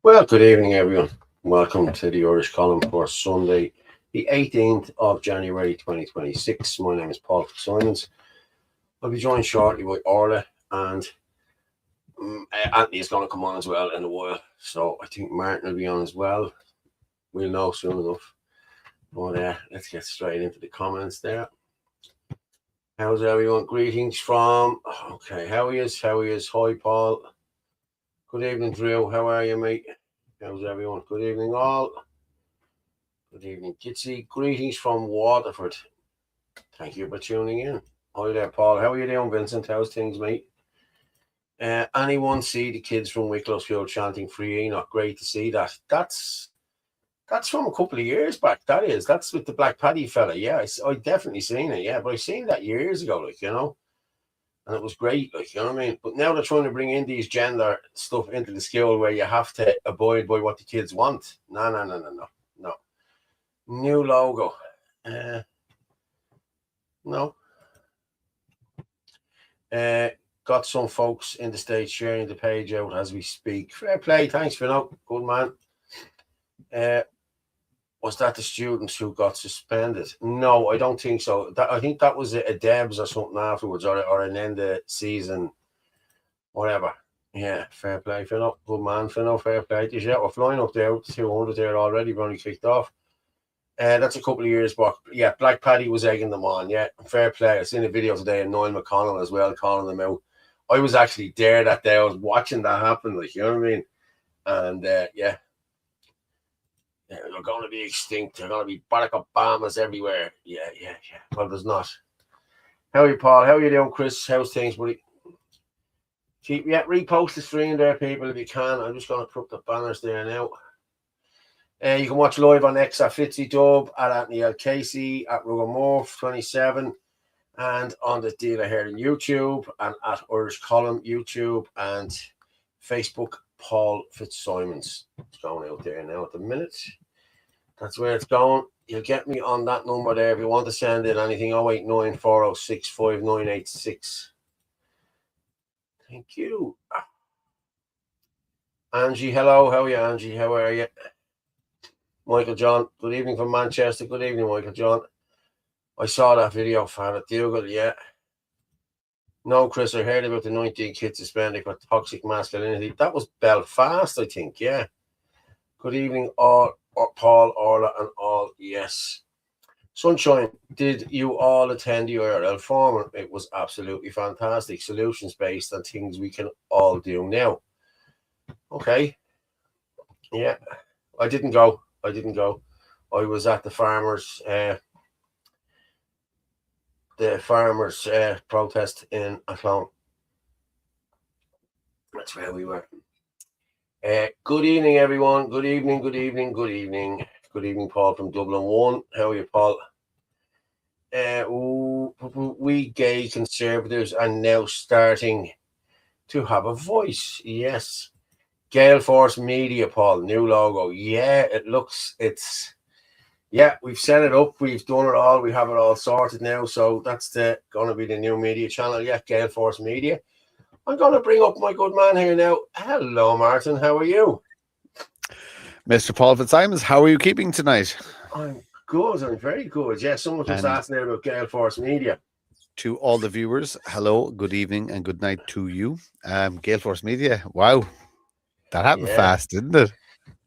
Well, good evening, everyone. Welcome to the Irish Column for Sunday, the 18th of January 2026. My name is Paul Fitzsimons. I'll be joined shortly by Orla, and Anthony is going to come on as well in a while. So I think Martin will be on as well. We'll know soon enough. But let's get straight into the comments there. How's everyone? Greetings from. Okay, how he is? How he is? Hi, Paul. Good evening, Drew. How are you, mate? How's everyone? Good evening, all. Good evening, Kitsy. Greetings from Waterford. Thank you for tuning in. Hi there, Paul. How are you doing, Vincent? How's things, mate? Anyone see the kids from Wicklowsfield chanting "Free Enoch"? Great to see that. That's from a couple of years back. That's with the Black Paddy fella. Yeah, I definitely seen it. Yeah, but I seen that years ago, and it was great, you know what I mean. But now they're trying to bring in these gender stuff into the school where you have to abide by what the kids want. No. New logo. No. Got some folks in the States sharing the page out as we speak. Fair play. Thanks, Phil. Good man. Was that the students who got suspended? No, I don't think so. I think that was a Debs or something afterwards, or an end of season, whatever. Yeah, fair play, Phil. Good man, Phil. Fair play. Yeah, we're flying up there, 200 there already. We've only kicked off. That's a couple of years back. Yeah, Black Paddy was egging them on. Yeah, fair play. I seen a video today of Noel McConnell as well, calling them out. I was actually there that day. I was watching that happen, you know what I mean? And yeah, they're going to be extinct. They're going to be Barack Obamas everywhere. Yeah. Well, there's not. How are you, Paul? How are you doing, Chris? How's things, buddy? Repost the stream there, people, if you can. I'm just going to put the banners there now. You can watch live on X at Fitzy Dub, at Anthony L. Casey, at Rugamorph 27, and on the Dealer here on YouTube, and at Irish Column YouTube, and Facebook, Paul Fitzsimons. It's going out there now at the minute. That's where it's going. You'll get me on that number there if you want to send in anything. 089 406 5986. Thank you. Angie, hello. How are you, Angie? How are you? Michael John, good evening from Manchester. Good evening, Michael John. I saw that video, Farrah Dougal, yeah. No, Chris, I heard about the 19 kids suspended for toxic masculinity. That was Belfast, I think, yeah. Good evening, all, Paul, Orla, and all, yes. Sunshine, did you all attend the IRL forum? It was absolutely fantastic. Solutions-based and things we can all do now. Okay. Yeah, I didn't go. I was at the farmers protest in Athlone. That's where we were. Good evening, everyone. Good evening, Paul from Dublin 1. How are you, Paul? We gay conservatives are now starting to have a voice. Yes. Gale Force Media, Paul, new logo. Yeah, we've set it up. We've done it all. We have it all sorted now. So that's going to be the new media channel. Yeah, Gale Force Media. I'm going to bring up my good man here now. Hello, Martin. How are you? Mr. Paul Fitzsimons, how are you keeping tonight? I'm good. I'm very good. Yeah, someone was asking there about Gale Force Media. To all the viewers, hello, good evening, and good night to you. Gale Force Media. Wow. That happened fast, didn't it?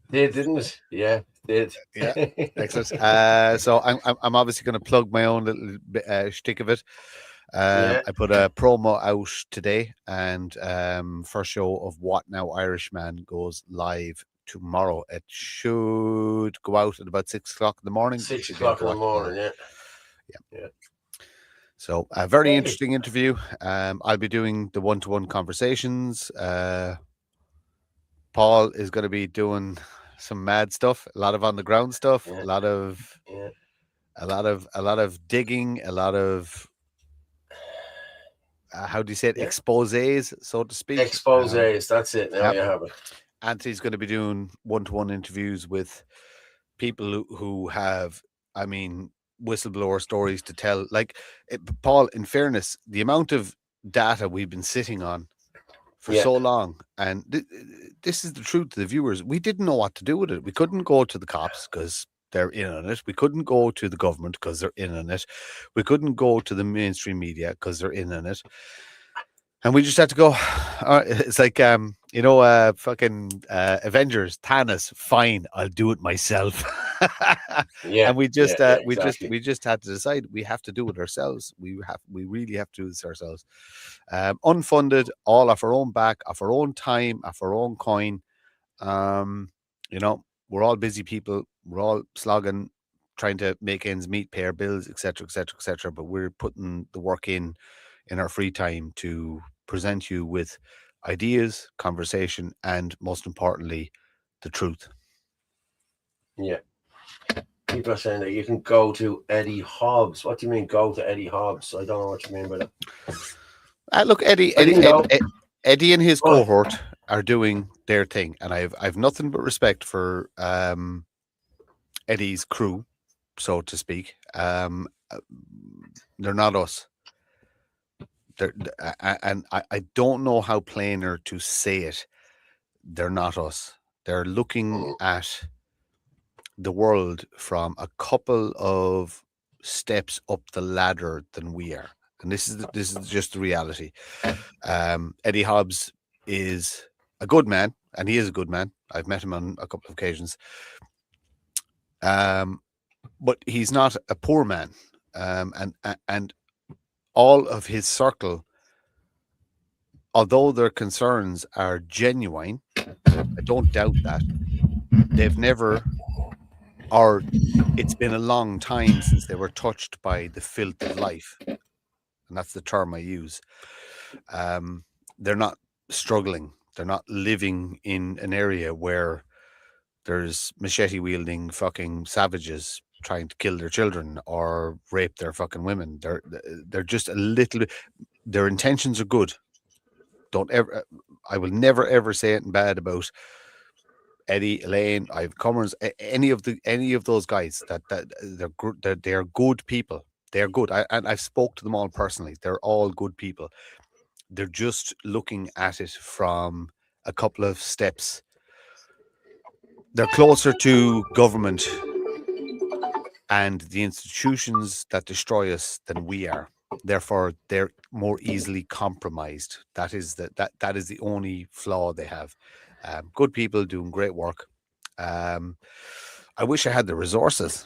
Didn't it? Yeah, did. Yeah, excellent. So I'm obviously going to plug my own little shtick of it. I put a promo out today, and first show of What Now Irishman goes live tomorrow. It should go out at about 6 o'clock in the morning. 6 o'clock in the morning, yeah. So a very interesting interview. I'll be doing the one-to-one conversations. Paul is going to be doing some mad stuff, a lot of on the ground stuff, a lot of digging, a lot of how do you say it? Exposés, so to speak. Exposés, that's it. Now you have it. Anthony's going to be doing one-to-one interviews with people who have, I mean, whistleblower stories to tell. Like, Paul, in fairness, the amount of data we've been sitting on for so long. And this is the truth to the viewers. We didn't know what to do with it. We couldn't go to the cops because they're in on it. We couldn't go to the government because they're in on it. We couldn't go to the mainstream media because they're in on it. And we just had to go. It's like, fucking Avengers, Thanos. Fine, I'll do it myself. And we just had to decide we have to do it ourselves. We really have to do this ourselves. Unfunded, all off our own back, off our own time, off our own coin. We're all busy people. We're all slogging, trying to make ends meet, pay our bills, etc., etc., etc. But we're putting the work in our free time to present you with ideas, conversation, and most importantly, the truth. Yeah. People are saying that you can go to Eddie Hobbs. What do you mean go to Eddie Hobbs? I don't know what you mean by that. Look, Eddie and his cohort are doing their thing, and I've nothing but respect for Eddie's crew, so to speak. They're not us. And I don't know how plainer to say it. They're not us. They're looking at the world from a couple of steps up the ladder than we are, and this is just the reality. Eddie Hobbs is a good man, and he is a good man. I've met him on a couple of occasions, but he's not a poor man, and all of his circle, although their concerns are genuine, I don't doubt that, they've never, or it's been a long time since they were touched by the filth of life. And that's the term I use. They're not struggling. They're not living in an area where there's machete-wielding fucking savages trying to kill their children or rape their fucking women. They're just a little bit, their intentions are good. I will never ever say anything bad about Eddie, Elaine, I've Cummins, any of those guys. That they're good people. They're good. I've spoke to them all personally. They're all good people. They're just looking at it from a couple of steps. They're closer to government and the institutions that destroy us than we are. Therefore, they're more easily compromised. That is the only flaw they have. Good people doing great work. I wish I had the resources.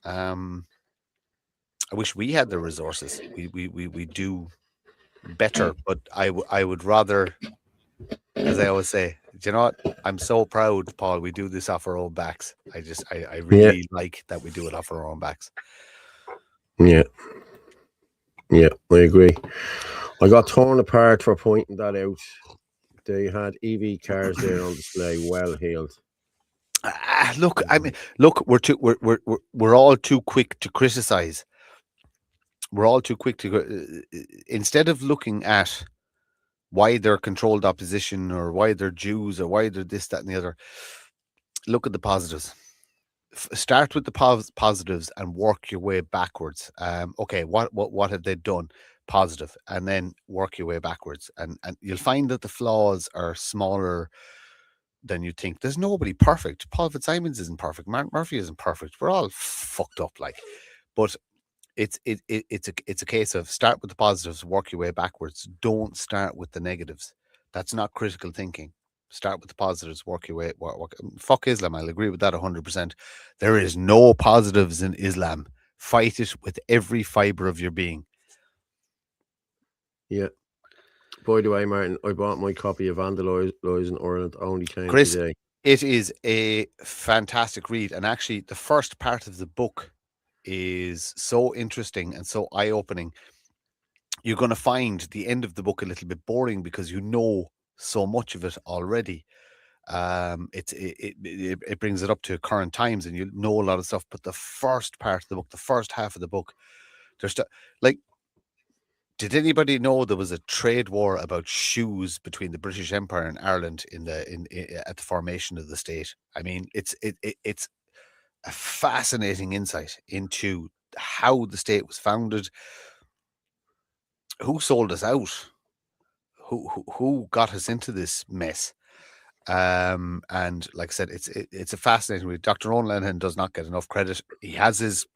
I wish we had the resources. We do better, but I would rather, as I always say, do you know what? I'm so proud, Paul. We do this off our own backs. I really like that we do it off our own backs. Yeah, I agree. I got torn apart for pointing that out. They had EV cars there on display, well heeled. Look, I mean, we're all too quick to criticize. We're all too quick to instead of looking at why they're controlled opposition or why they're Jews or why they're this, that, and the other. Look at the positives. Start with the positives and work your way backwards. Okay, what have they done? Positive, and then work your way backwards, and you'll find that the flaws are smaller than you think. There's nobody perfect. Paul Fitzsimons isn't perfect. Mark Murphy isn't perfect. We're all fucked up, but it's a case of start with the positives, work your way backwards. Don't start with the negatives. That's not critical thinking. Start with the positives, work your way. Fuck Islam. I'll agree with that 100%. There is no positives in Islam. Fight it with every fiber of your being. Yeah. By the way, Martin, I bought my copy of Vandalising Ireland. Only came today. It is a fantastic read, and actually, the first part of the book is so interesting and so eye-opening. You're going to find the end of the book a little bit boring because you know so much of it already. It brings it up to current times, and you know a lot of stuff. But the first part of the book, the first half of the book, there's like. Did anybody know there was a trade war about shoes between the British Empire and Ireland at the formation of the state? I mean, it's a fascinating insight into how the state was founded, who sold us out, who got us into this mess. And like I said, it's a fascinating read. Dr. Owen Lenihan does not get enough credit. He has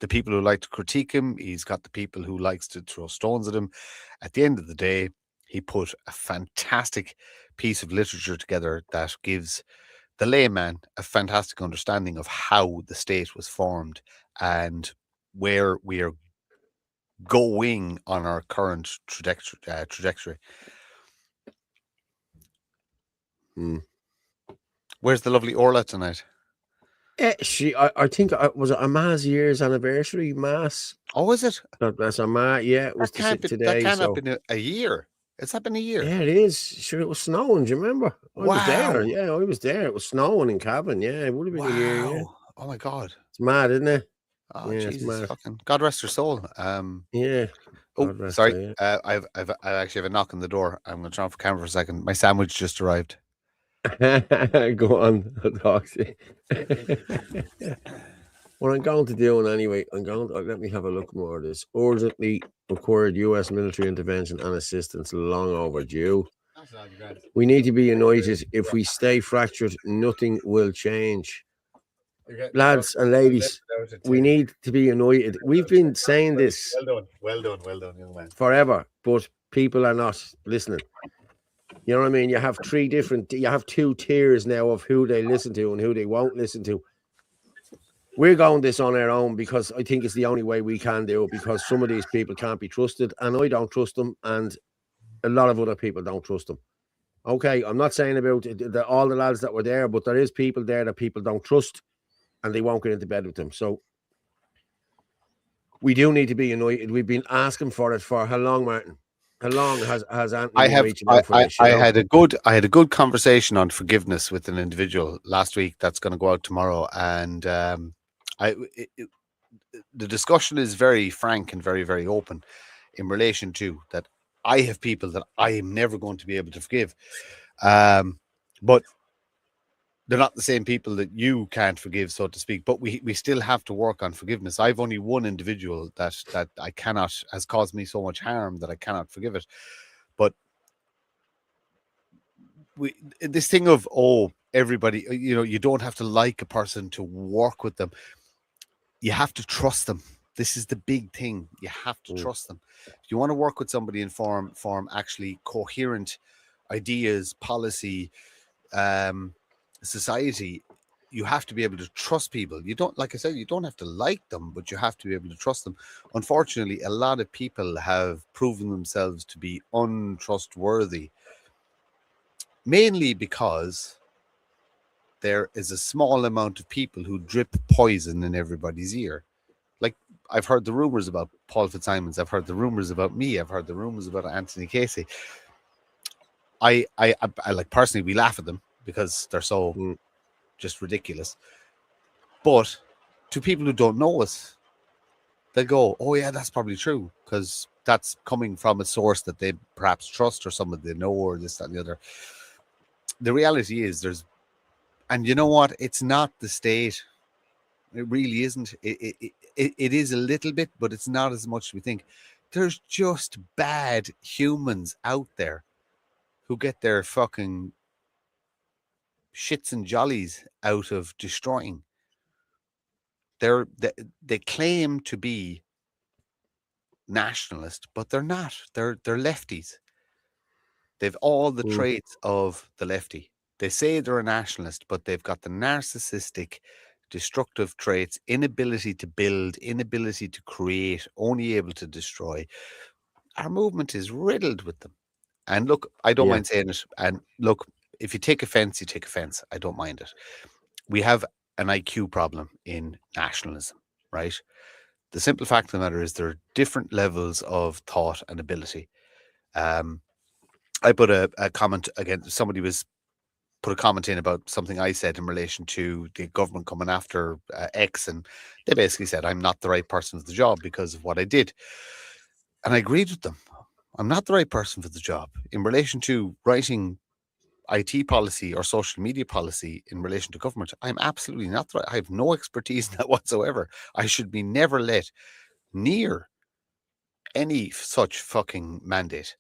the people who like to critique him. He's got the people who likes to throw stones at him. At the end of the day, he put a fantastic piece of literature together that gives the layman a fantastic understanding of how the state was formed and where we are going on our current trajectory. Where's the lovely Orla tonight? I think was it a Ma's year's anniversary mass? Oh, is it? That's a Ma. Yeah, it was today. That can't have been a year. It's happened a year. Yeah, it is. Sure, it was snowing. Do you remember? I was there. Yeah, I was there. It was snowing in Cavan. Yeah, it would have been a year. Yeah. Oh my God. It's mad, isn't it? Oh, yeah, Jesus, fucking God rest her soul. Yeah. Oh, sorry. I actually have a knock on the door. I'm going to turn off the camera for a second. My sandwich just arrived. Go on. I'll talk to you. What I'm going to do, anyway, let me have a look more at this. Urgently required U.S. military intervention and assistance, long overdue. We need to be united. If we stay fractured, nothing will change. Lads and ladies, we need to be united. We've been saying this. Well done, young man. Forever, but people are not listening. You know what I mean? You have two tiers now of who they listen to and who they won't listen to. We're going this on our own because I think it's the only way we can do it, because some of these people can't be trusted, and I don't trust them, and a lot of other people don't trust them. Okay, I'm not saying about all the lads that were there, but there is people there that people don't trust, and they won't get into bed with them. So we do need to be united. We've been asking for it for how long, Martin? How long has Anthony I had a good conversation on forgiveness with an individual last week that's going to go out tomorrow, and the discussion is very frank and very, very open in relation to that. I have people that I am never going to be able to forgive, but they're not the same people that you can't forgive, so to speak. But we still have to work on forgiveness. I've only one individual that I cannot, has caused me so much harm that I cannot forgive it. But this thing of, everybody, you don't have to like a person to work with them. You have to trust them. This is the big thing. You have to trust them. If you want to work with somebody and form actually coherent ideas, policy, society, you have to be able to trust people. You don't, like I said, you don't have to like them, but you have to be able to trust them. Unfortunately, a lot of people have proven themselves to be untrustworthy, mainly because there is a small amount of people who drip poison in everybody's ear. Like, I've heard the rumors about Paul Fitzsimons. I've heard the rumors about me. I've heard the rumors about Anthony Casey. I like, personally, we laugh at them because they're so just ridiculous. But to people who don't know us, they go, oh yeah, that's probably true, because that's coming from a source that they perhaps trust or someone they know or this, that, and the other. The reality is and you know what? It's not the state. It really isn't. It is a little bit, but it's not as much as we think. There's just bad humans out there who get their fucking shits and jollies out of destroying. They claim to be nationalist, but they're not. They're lefties. They've all the traits of the lefty. They say they're a nationalist, but they've got the narcissistic, destructive traits, inability to build, inability to create, only able to destroy. Our movement is riddled with them. And look, I don't mind saying it. And look, if you take offense, you take offense. I don't mind it. We have an IQ problem in nationalism, right? The simple fact of the matter is there are different levels of thought and ability. I put a comment, again, somebody put a comment in about something I said in relation to the government coming after X, and they basically said I'm not the right person for the job because of what I did. And I agreed with them. I'm not the right person for the job. In relation to writing IT policy or social media policy in relation to government, I'm absolutely not the right. I have no expertise in that whatsoever. I should be never let near any such fucking mandate.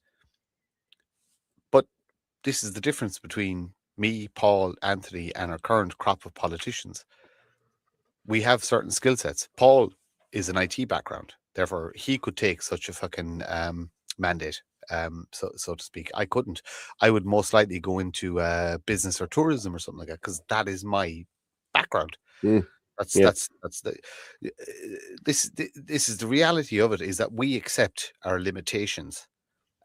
this is the difference between me, Paul, Anthony, and our current crop of politicians. We have certain skill sets. Paul is an IT background, therefore he could take such a fucking mandate, so to speak. I couldn't. I would most likely go into business or tourism or something like that, because that is my background. That's the this is the reality of it, is that we accept our limitations,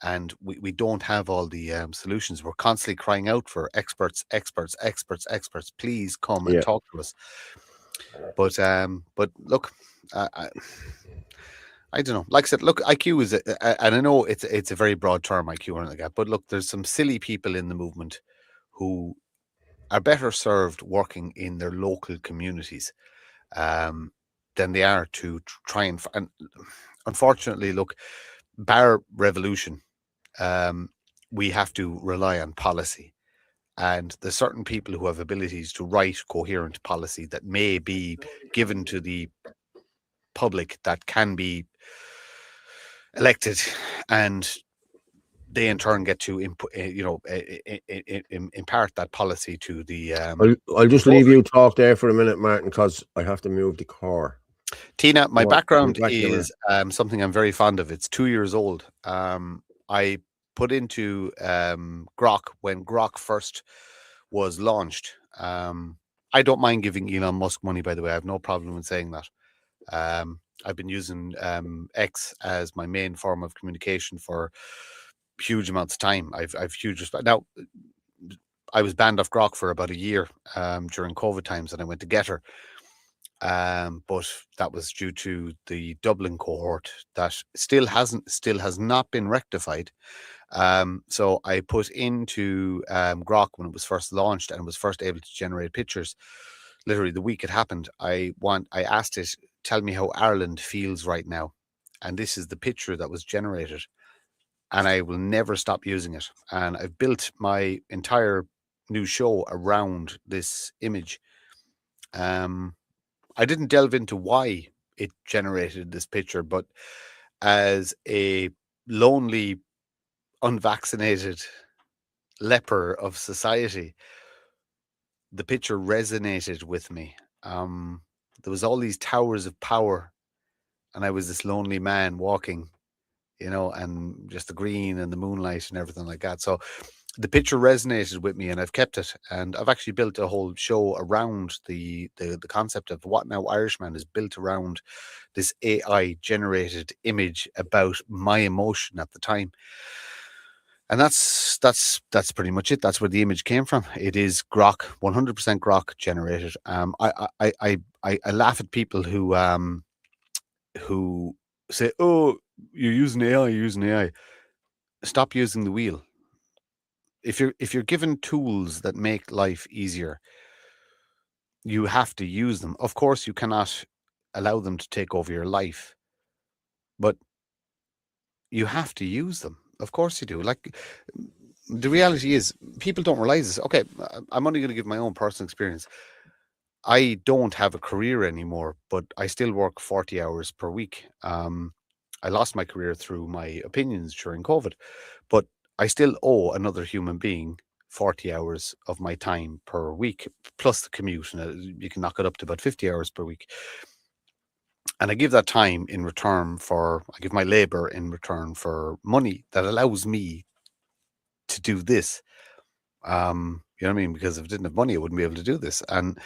and we don't have all the solutions. We're constantly crying out for experts. Please come and talk to us. But look, I don't know. Like I said, look, IQ is, and I know it's a very broad term, IQ, or like that. But look, there's some silly people in the movement who are better served working in their local communities than they are to try and unfortunately, look, bar revolution, we have to rely on policy. And there's certain people who have abilities to write coherent policy that may be given to the public, that can be elected, and they in turn get to impart that policy to the. I'll just leave you talk there for a minute, Martin, because I have to move the car. Tina, my background is something I'm very fond of. It's 2 years old. I put into Grok when Grok first was launched. I don't mind giving Elon Musk money, by the way. I have no problem in saying that. I've been using X as my main form of communication for huge amounts of time. I've huge respect. Now, I was banned off Grok for about a year during COVID times, and I went to Getter. But that was due to the Dublin cohort that still has not been rectified. So I put into Grok when it was first launched and was first able to generate pictures. Literally the week it happened, I asked it, tell me how Ireland feels right now. And this is the picture that was generated. And I will never stop using it. And I've built my entire new show around this image. I didn't delve into why it generated this picture, but as a lonely, unvaccinated leper of society, the picture resonated with me. There was all these towers of power, and I was this lonely man walking, and just the green and the moonlight and everything like that. So the picture resonated with me, and I've kept it. And I've actually built a whole show around the concept of What Now Irishman is built around this AI generated image about my emotion at the time. And that's pretty much it. That's where the image came from. It is Grok, 100% Grok generated. I laugh at people who say, "Oh, you're using AI, you're using AI." Stop using the wheel. If you're given tools that make life easier, you have to use them. Of course, you cannot allow them to take over your life, but you have to use them. Of course you do. Like, the reality is, people don't realize this. Okay, I'm only going to give my own personal experience. I don't have a career anymore, but I still work 40 hours per week. I lost my career through my opinions during COVID, but I still owe another human being 40 hours of my time per week, plus the commute. And you can knock it up to about 50 hours per week. And I give that time in return I give my labor in return for money that allows me to do this. You know what I mean? Because if I didn't have money, I wouldn't be able to do this. And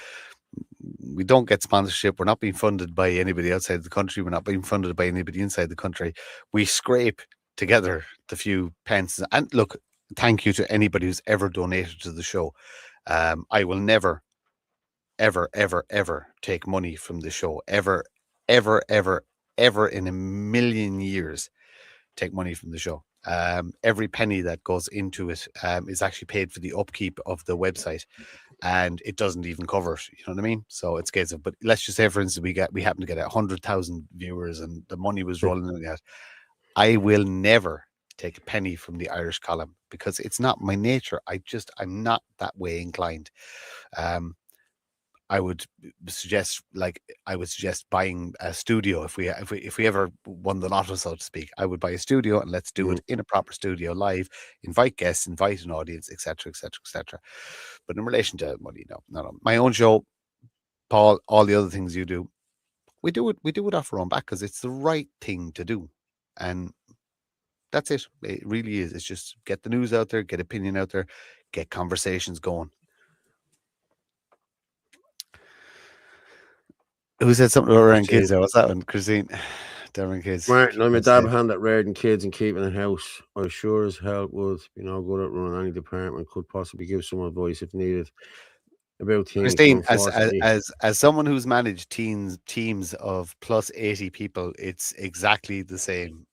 we don't get sponsorship. We're not being funded by anybody outside the country. We're not being funded by anybody inside the country. We scrape together the few pence. And look, thank you to anybody who's ever donated to the show. I will never, ever, ever, ever take money from the show. Ever, ever, ever, ever in a million years take money from the show. Every penny that goes into it is actually paid for the upkeep of the website, and it doesn't even cover it. You know what I mean? So it's case of, but let's just say, for instance, we happen to get 100,000 viewers, and the money was rolling in that. I will never take a penny from the Irish column, because it's not my nature. I'm not that way inclined. I would suggest buying a studio if we ever won the lotto, so to speak. I would buy a studio and let's do it in a proper studio live, invite guests, invite an audience, etc., etc., etc. But in relation to money, no. My own show, Paul, all the other things you do, we do it off our own back because it's the right thing to do, and that's it. It really is. It's just get the news out there, get opinion out there, get conversations going. Who said something about Rare Kids there? What's that one? Christine. Rare Kids. Right, no, my dad hand at Rare Kids and keeping a house. I sure as hell would be no good at running any department. Could possibly give some advice if needed about things. Christine, as someone who's managed teams of plus 80 people, it's exactly the same.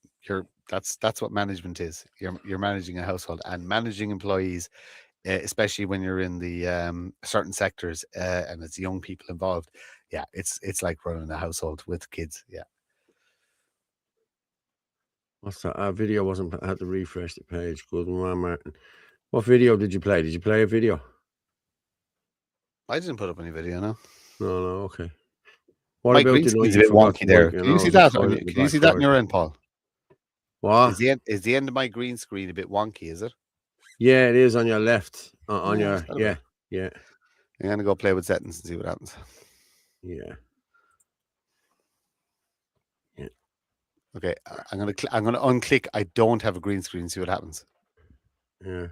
That's what management is. You're managing a household and managing employees, especially when you're in the certain sectors and it's young people involved. Yeah, it's like running a household with kids. Yeah. What's that? Video wasn't. I had to refresh the page. Good man, Martin. What video did you play? Did you play a video? I didn't put up any video, no. No, okay. What my about green screen's a bit wonky there? Can you see that? Can you see that in your end, Paul? What? Is the end of my green screen a bit wonky, is it? Yeah, it is on your left. On your yeah. I'm gonna go play with settings and see what happens. Yeah. Okay, I'm gonna unclick. I don't have a green screen. See what happens. Yeah.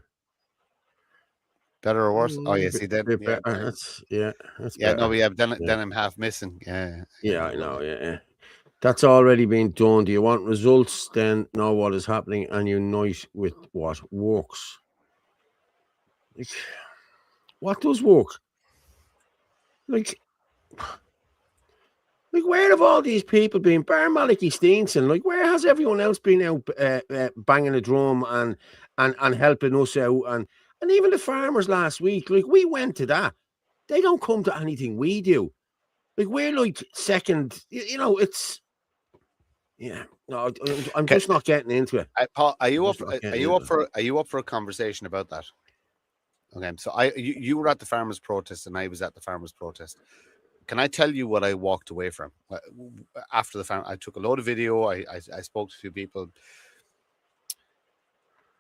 Better or worse? Oh yeah, see that. That's yeah. Better. No, yeah. Then I'm half missing. Yeah. Yeah, I know. Yeah. That's already been done. Do you want results? Then know what is happening and unite with what works. Like, what does work? Like where have all these people been? Bar Malachi Steenson, like where has everyone else been out banging a drum and helping us out and even the farmers last week? Like we went to that. They don't come to anything we do. Like we're like second. It's No, I'm just not getting into it. Paul, are you up for a conversation about that? Okay, so you were at the farmers' protest and I was at the farmers' protest. Can I tell you what I walked away from after the farm? I took a load of video. I spoke to a few people.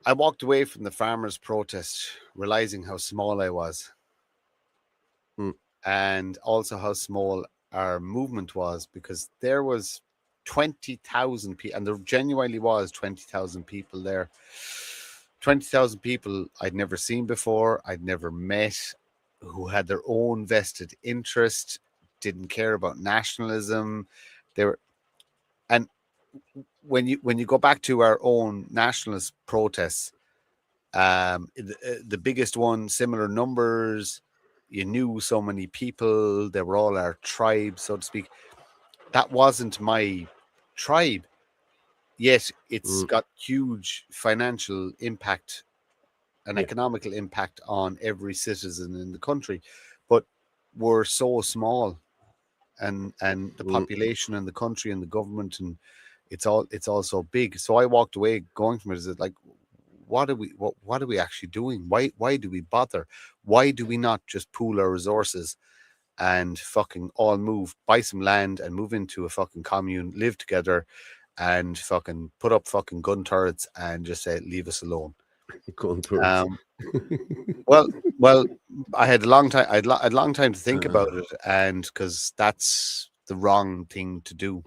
I walked away from the farmers' protest realizing how small I was, and also how small our movement was, because there was 20,000 people, and there genuinely was 20,000 people there. 20,000 people I'd never seen before, I'd never met, who had their own vested interest, didn't care about nationalism. They were, and when you go back to our own nationalist protests, the biggest one, similar numbers, you knew so many people, they were all our tribe, so to speak. That wasn't my tribe, yet it's got huge financial impact and economical impact on every citizen in the country, but we're so small, and the population and the country and the government, and it's all so big. So I walked away going from it as like, what are we actually doing? Why do we bother? Why do we not just pool our resources and fucking all move, buy some land and move into a fucking commune, live together and fucking put up fucking gun turrets and just say, leave us alone. Gun turrets. Well, I had a long time. I'd long time to think about it, and because that's the wrong thing to do.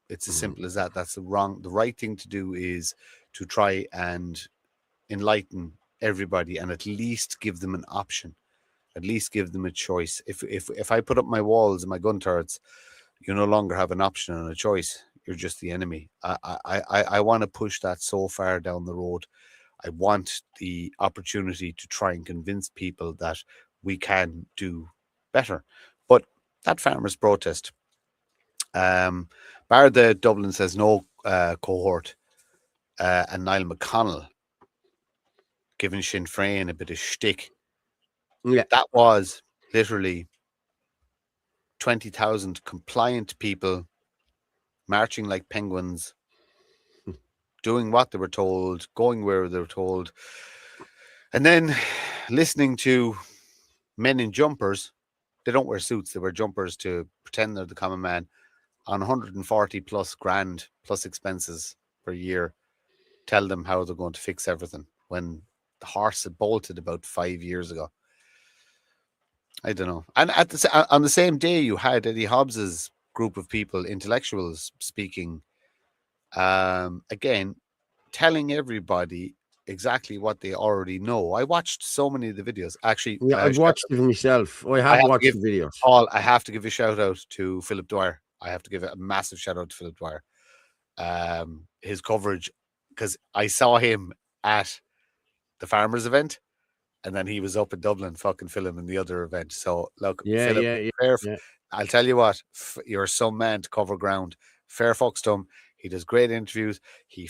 It's as simple as that. That's the right thing to do is to try and enlighten everybody and at least give them an option, at least give them a choice. If I put up my walls and my gun turrets, you no longer have an option and a choice. You're just the enemy. I want to push that so far down the road. I want the opportunity to try and convince people that we can do better. But that farmers' protest, bar the Dublin Says No cohort and Niall McConnell giving Sinn Féin a bit of shtick, that was literally 20,000 compliant people marching like penguins, doing what they were told, going where they were told, and then listening to men in jumpers they don't wear suits. They wear jumpers to pretend they're the common man on 140 plus grand plus expenses per year. Tell them how they're going to fix everything when the horse had bolted about 5 years ago. I don't know. And on the same day, you had Eddie Hobbs's group of people, intellectuals, speaking. Again, telling everybody exactly what they already know. I watched so many of the videos. Actually, Yeah, I've watched it myself. I have watched the videos. Paul, I have to give a shout out to Philip Dwyer. I have to give a massive shout out to Philip Dwyer. His coverage, because I saw him at the farmers event, and then he was up in Dublin fucking filming the other event. So look, Philip, I'll tell you what, you're some man to cover ground. Fair fucks to him. He does great interviews. He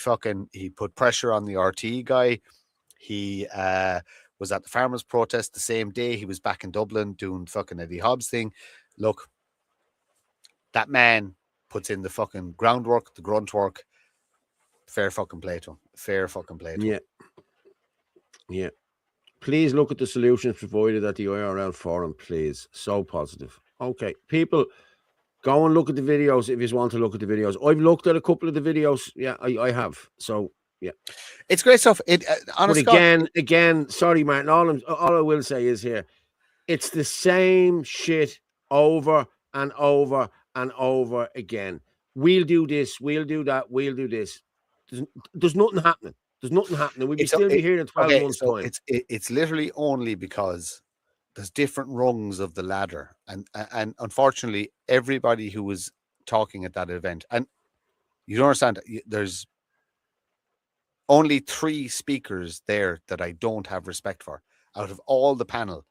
put pressure on the RT guy. He was at the farmers protest the same day. He was back in Dublin doing fucking Eddie Hobbs thing. Look, that man puts in the fucking groundwork, the grunt work. Fair fucking play to him. Fair fucking play to him. Yeah. Please look at the solutions provided at the IRL forum, please. So positive. Okay, people, go and look at the videos if you want to look at the videos. I've looked at a couple of the videos. Yeah, I have. So, yeah. It's great stuff. But again, sorry, Martin, all I will say is here, it's the same shit over and over and over again. We'll do this, we'll do that, we'll do this. There's nothing happening. There's nothing happening. We'll still be here in 12 months' time. It's literally only because there's different rungs of the ladder. And unfortunately, everybody who was talking at that event, and you don't understand, there's only 3 speakers there that I don't have respect for. Out of all the panel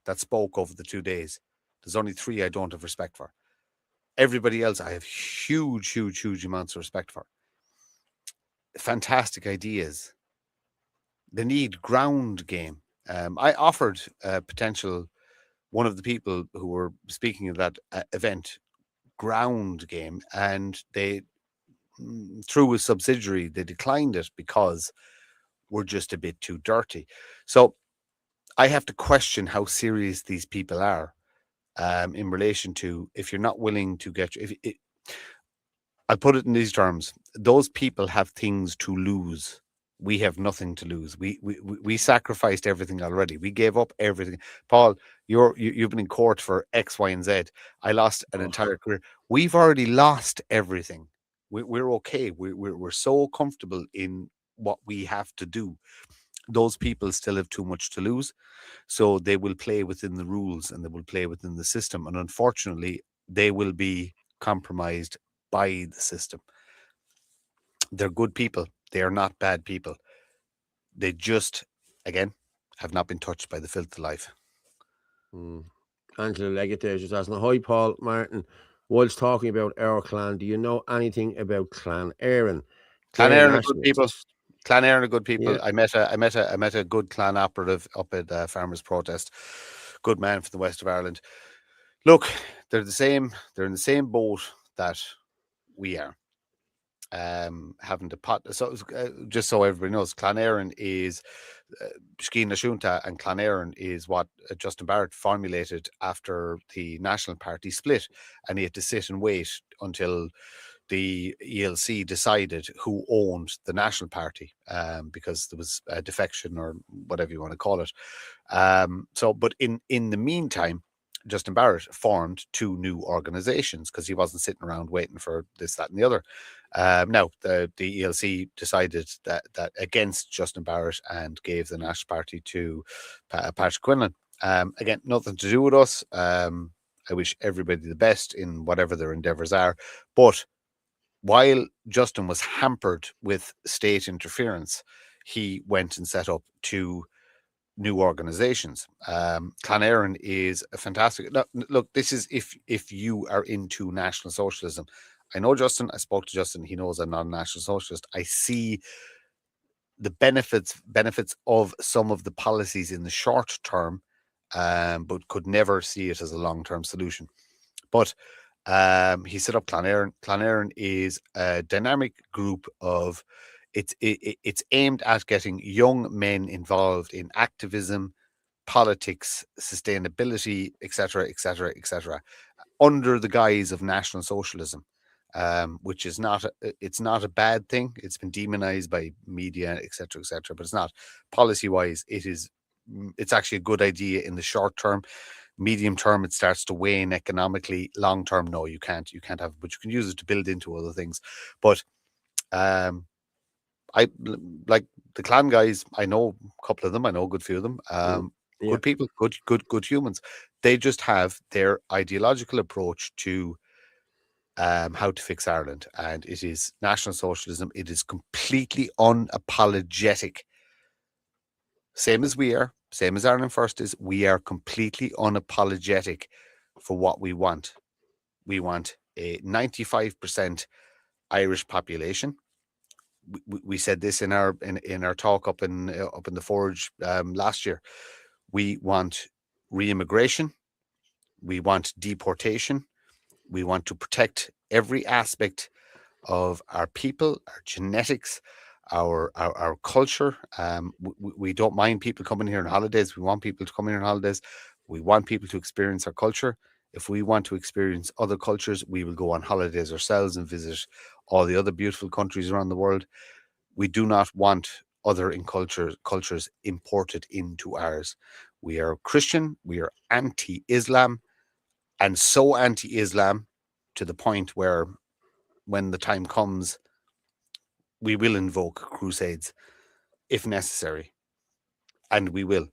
that spoke over the 2 days, there's only 3 I don't have respect for. Everybody else I have huge amounts of respect for. Fantastic ideas. They need ground game. I offered potential one of the people who were speaking at that event ground game, and they, through a subsidiary, they declined it because we're just a bit too dirty. So I have to question how serious these people are in relation to, if you're not willing to get, I put it in these terms, those people have things to lose. We have nothing to lose. We sacrificed everything already. We gave up everything. Paul, you've been in court for X, Y, and Z. I lost an entire career. We've already lost everything. We're okay. We're so comfortable in what we have to do. Those people still have too much to lose, so they will play within the rules and they will play within the system. And unfortunately, they will be compromised by the system. They're good people. They are not bad people. They just, again, have not been touched by the filth of life. Angela Leggett there just asking, hi, Paul, Martin. Whilst talking about our clan, do you know anything about Clan Éireann? Clan Éireann are good people. Clan Éireann are good people. Yeah. I met a good clan operative up at Farmers Protest. Good man from the west of Ireland. Look, they're the same. They're in the same boat that we are. Having to pot. So just so everybody knows, Clan Éireann is Scian na Siúnta, and Clan Éireann is what Justin Barrett formulated after the National Party split, and he had to sit and wait until the ELC decided who owned the National Party, because there was a defection or whatever you want to call it. But in the meantime, Justin Barrett formed 2 new organizations because he wasn't sitting around waiting for this, that, and the other. Now, the ELC decided that against Justin Barrett and gave the National Party to Patrick Quinlan. Again, nothing to do with us. I wish everybody the best in whatever their endeavours are. But while Justin was hampered with state interference, he went and set up 2 new organizations. Clan Éireann is a fantastic. Look, this is if you are into National Socialism. I know Justin. I spoke to Justin. He knows I'm not a National Socialist. I see the benefits of some of the policies in the short term, but could never see it as a long-term solution. But he set up Clan Éireann. Clan Éireann is a dynamic group of. It's aimed at getting young men involved in activism, politics, sustainability, etc., etc., etc., under the guise of National Socialism, which is it's not a bad thing. It's been demonized by media, etc., etc., but it's not. Policy-wise, it's actually a good idea in the short term. Medium term, it starts to wane economically. Long term, no, you can't have, but you can use it to build into other things. But I like the Clan guys. I know a couple of them. I know a good few of them. Good people, good humans. They just have their ideological approach to how to fix Ireland, and it is National Socialism. It is completely unapologetic. Same as we are, same as Ireland First is. We are completely unapologetic for what we want. We want a 95% Irish population. We said this in our talk up in the Forge last year. We want re-immigration. We want deportation. We want to protect every aspect of our people, our genetics, our culture. We don't mind people coming here on holidays. We want people to come here on holidays. We want people to experience our culture. If we want to experience other cultures, we will go on holidays ourselves and visit all the other beautiful countries around the world. We do not want other cultures imported into ours. We are Christian. We are anti-Islam, and so anti-Islam to the point where, when the time comes, we will invoke crusades if necessary, and we will.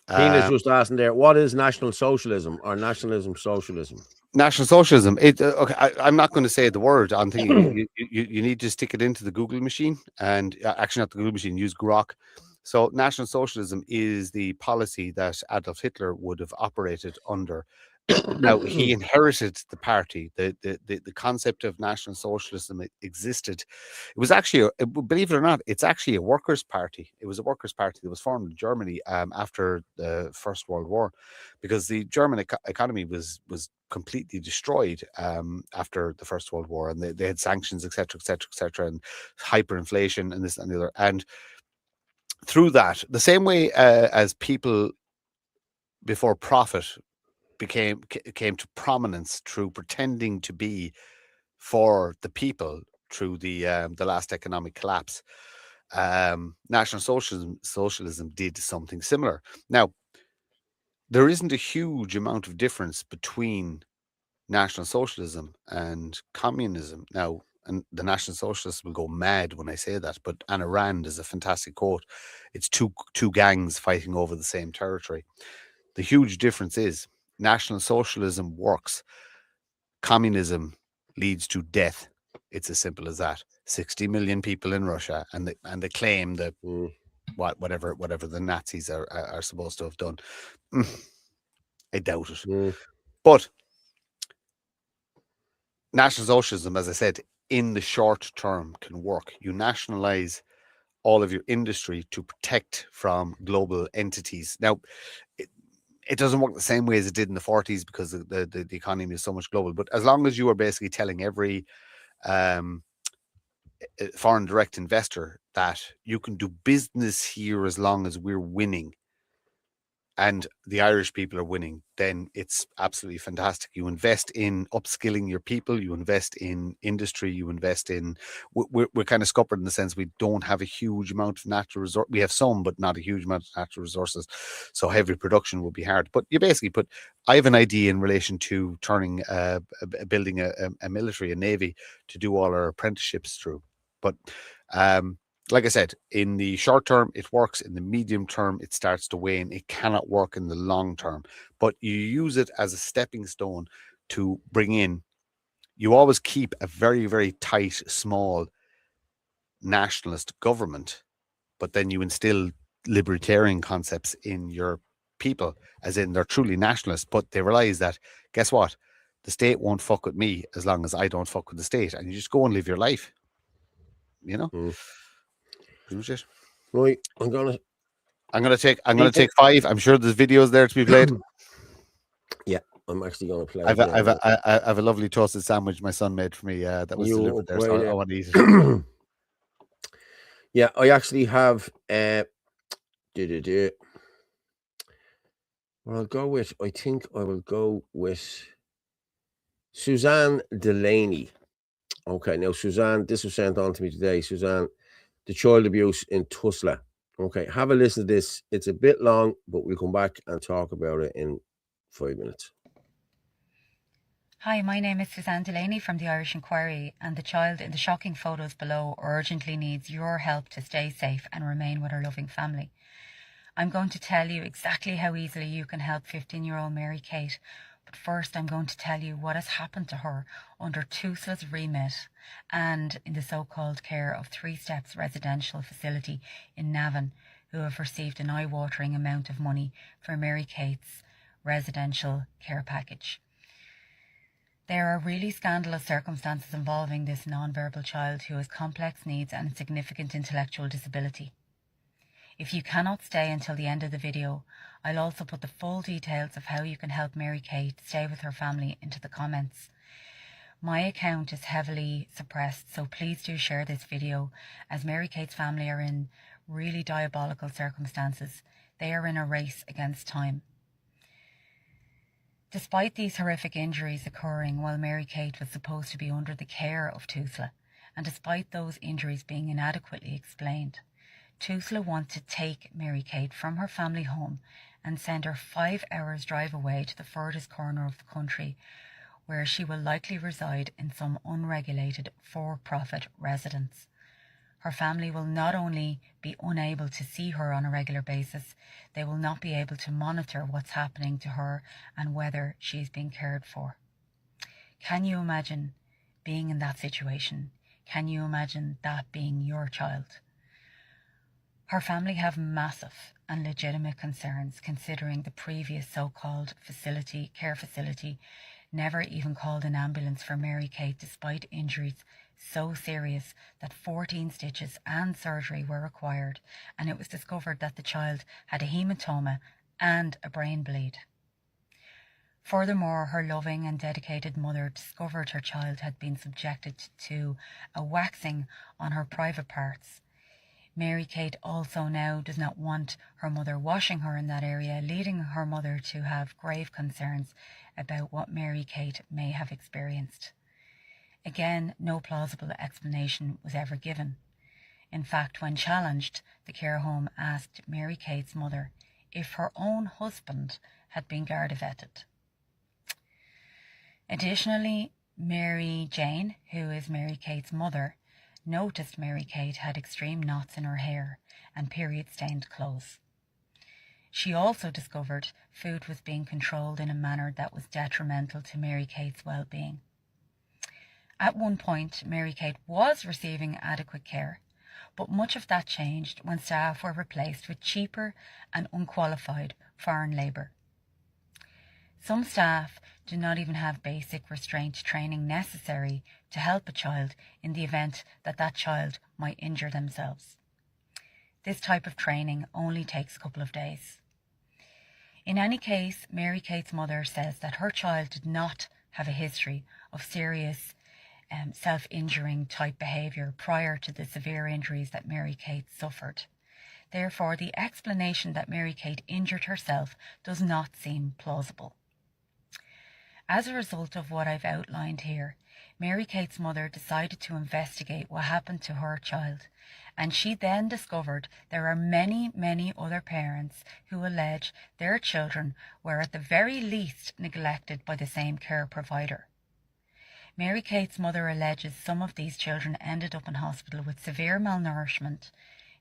Tina's just asking there, what is National Socialism or Nationalism Socialism? National Socialism. Okay, I'm not going to say the word. I'm thinking you need to stick it into the Google machine, and actually not the Google machine. Use Grok. So National Socialism is the policy that Adolf Hitler would have operated under. Now, he inherited the party. The concept of National Socialism existed. It was actually, believe it or not, it's actually a workers' party. It was a workers' party that was formed in Germany after the First World War, because the German economy was completely destroyed after the First World War, and they had sanctions, etc., etc., etc., and hyperinflation and this and the other. And through that, the same way as people before profit came to prominence through pretending to be for the people through the last economic collapse, National Socialism did something similar. Now, there isn't a huge amount of difference between National Socialism and communism. Now, and the National Socialists will go mad when I say that, but Anna Rand is a fantastic quote. It's two gangs fighting over the same territory. The huge difference is National Socialism works. Communism leads to death. It's as simple as that. 60 million people in Russia, and they claim that whatever the Nazis are supposed to have done. I doubt it. But National Socialism, as I said, in the short term can work. You nationalize all of your industry to protect from global entities. Now, it doesn't work the same way as it did in the 40s because the economy is so much global. But as long as you are basically telling every foreign direct investor that you can do business here as long as we're winning, and the Irish people are winning, then it's absolutely fantastic. You invest in upskilling your people, you invest in industry, you invest in... We're kind of scuppered in the sense we don't have a huge amount of natural resources. We have some, but not a huge amount of natural resources. So heavy production will be hard. But you basically put... I have an idea in relation to building a military, a navy, to do all our apprenticeships through. But... like I said, in the short term, it works. In the medium term, it starts to wane. It cannot work in the long term. But you use it as a stepping stone to bring in... You always keep a very, very tight, small nationalist government, but then you instill libertarian concepts in your people, as in they're truly nationalists, but they realize that, guess what? The state won't fuck with me as long as I don't fuck with the state. And you just go and live your life, you know? Right, I'm gonna take 5. I'm sure there's videos there to be played. Yeah, I'm actually gonna play. I have a lovely toasted sandwich my son made for me. That was delivered there, so I want to eat it. Yeah, I actually have. I think I will go with Suzanne Delaney. Okay, now Suzanne, this was sent on to me today. Suzanne, the child abuse in Tulsa. Okay, have a listen to this. It's a bit long, but we'll come back and talk about it in 5 minutes. Hi, my name is Suzanne Delaney from the Irish Inquiry, and the child in the shocking photos below urgently needs your help to stay safe and remain with her loving family. I'm going to tell you exactly how easily you can help 15-year-old Mary Kate, but first I'm going to tell you what has happened to her under TUSLA's remit and in the so-called care of Three Steps residential facility in Navan, who have received an eye-watering amount of money for Mary Kate's residential care package. There are really scandalous circumstances involving this non-verbal child who has complex needs and significant intellectual disability. If you cannot stay until the end of the video, I'll also put the full details of how you can help Mary Kate stay with her family into the comments. My account is heavily suppressed, so please do share this video, as Mary Kate's family are in really diabolical circumstances. They are in a race against time. Despite these horrific injuries occurring while Mary Kate was supposed to be under the care of TUSLA, and despite those injuries being inadequately explained, TUSLA want to take Mary Kate from her family home and send her 5 hours drive away to the furthest corner of the country, where she will likely reside in some unregulated for-profit residence. Her family will not only be unable to see her on a regular basis, they will not be able to monitor what's happening to her and whether she is being cared for. Can you imagine being in that situation? Can you imagine that being your child? Her family have massive and legitimate concerns, considering the previous so-called care facility never even called an ambulance for Mary Kate, despite injuries so serious that 14 stitches and surgery were required, and it was discovered that the child had a hematoma and a brain bleed. Furthermore, her loving and dedicated mother discovered her child had been subjected to a waxing on her private parts. Mary Kate also now does not want her mother washing her in that area, leading her mother to have grave concerns about what Mary Kate may have experienced. Again, no plausible explanation was ever given. In fact, when challenged, the care home asked Mary Kate's mother if her own husband had been Garda vetted. Additionally, Mary Jane, who is Mary Kate's mother, noticed Mary Kate had extreme knots in her hair and period-stained clothes. She also discovered food was being controlled in a manner that was detrimental to Mary Kate's well-being. At one point, Mary Kate was receiving adequate care, but much of that changed when staff were replaced with cheaper and unqualified foreign labour. Some staff do not even have basic restraint training necessary to help a child in the event that that child might injure themselves. This type of training only takes a couple of days. In any case, Mary Kate's mother says that her child did not have a history of serious self-injuring type behaviour prior to the severe injuries that Mary Kate suffered. Therefore, the explanation that Mary Kate injured herself does not seem plausible. As a result of what I've outlined here, Mary Kate's mother decided to investigate what happened to her child, and she then discovered there are many, many other parents who allege their children were at the very least neglected by the same care provider. Mary Kate's mother alleges some of these children ended up in hospital with severe malnourishment,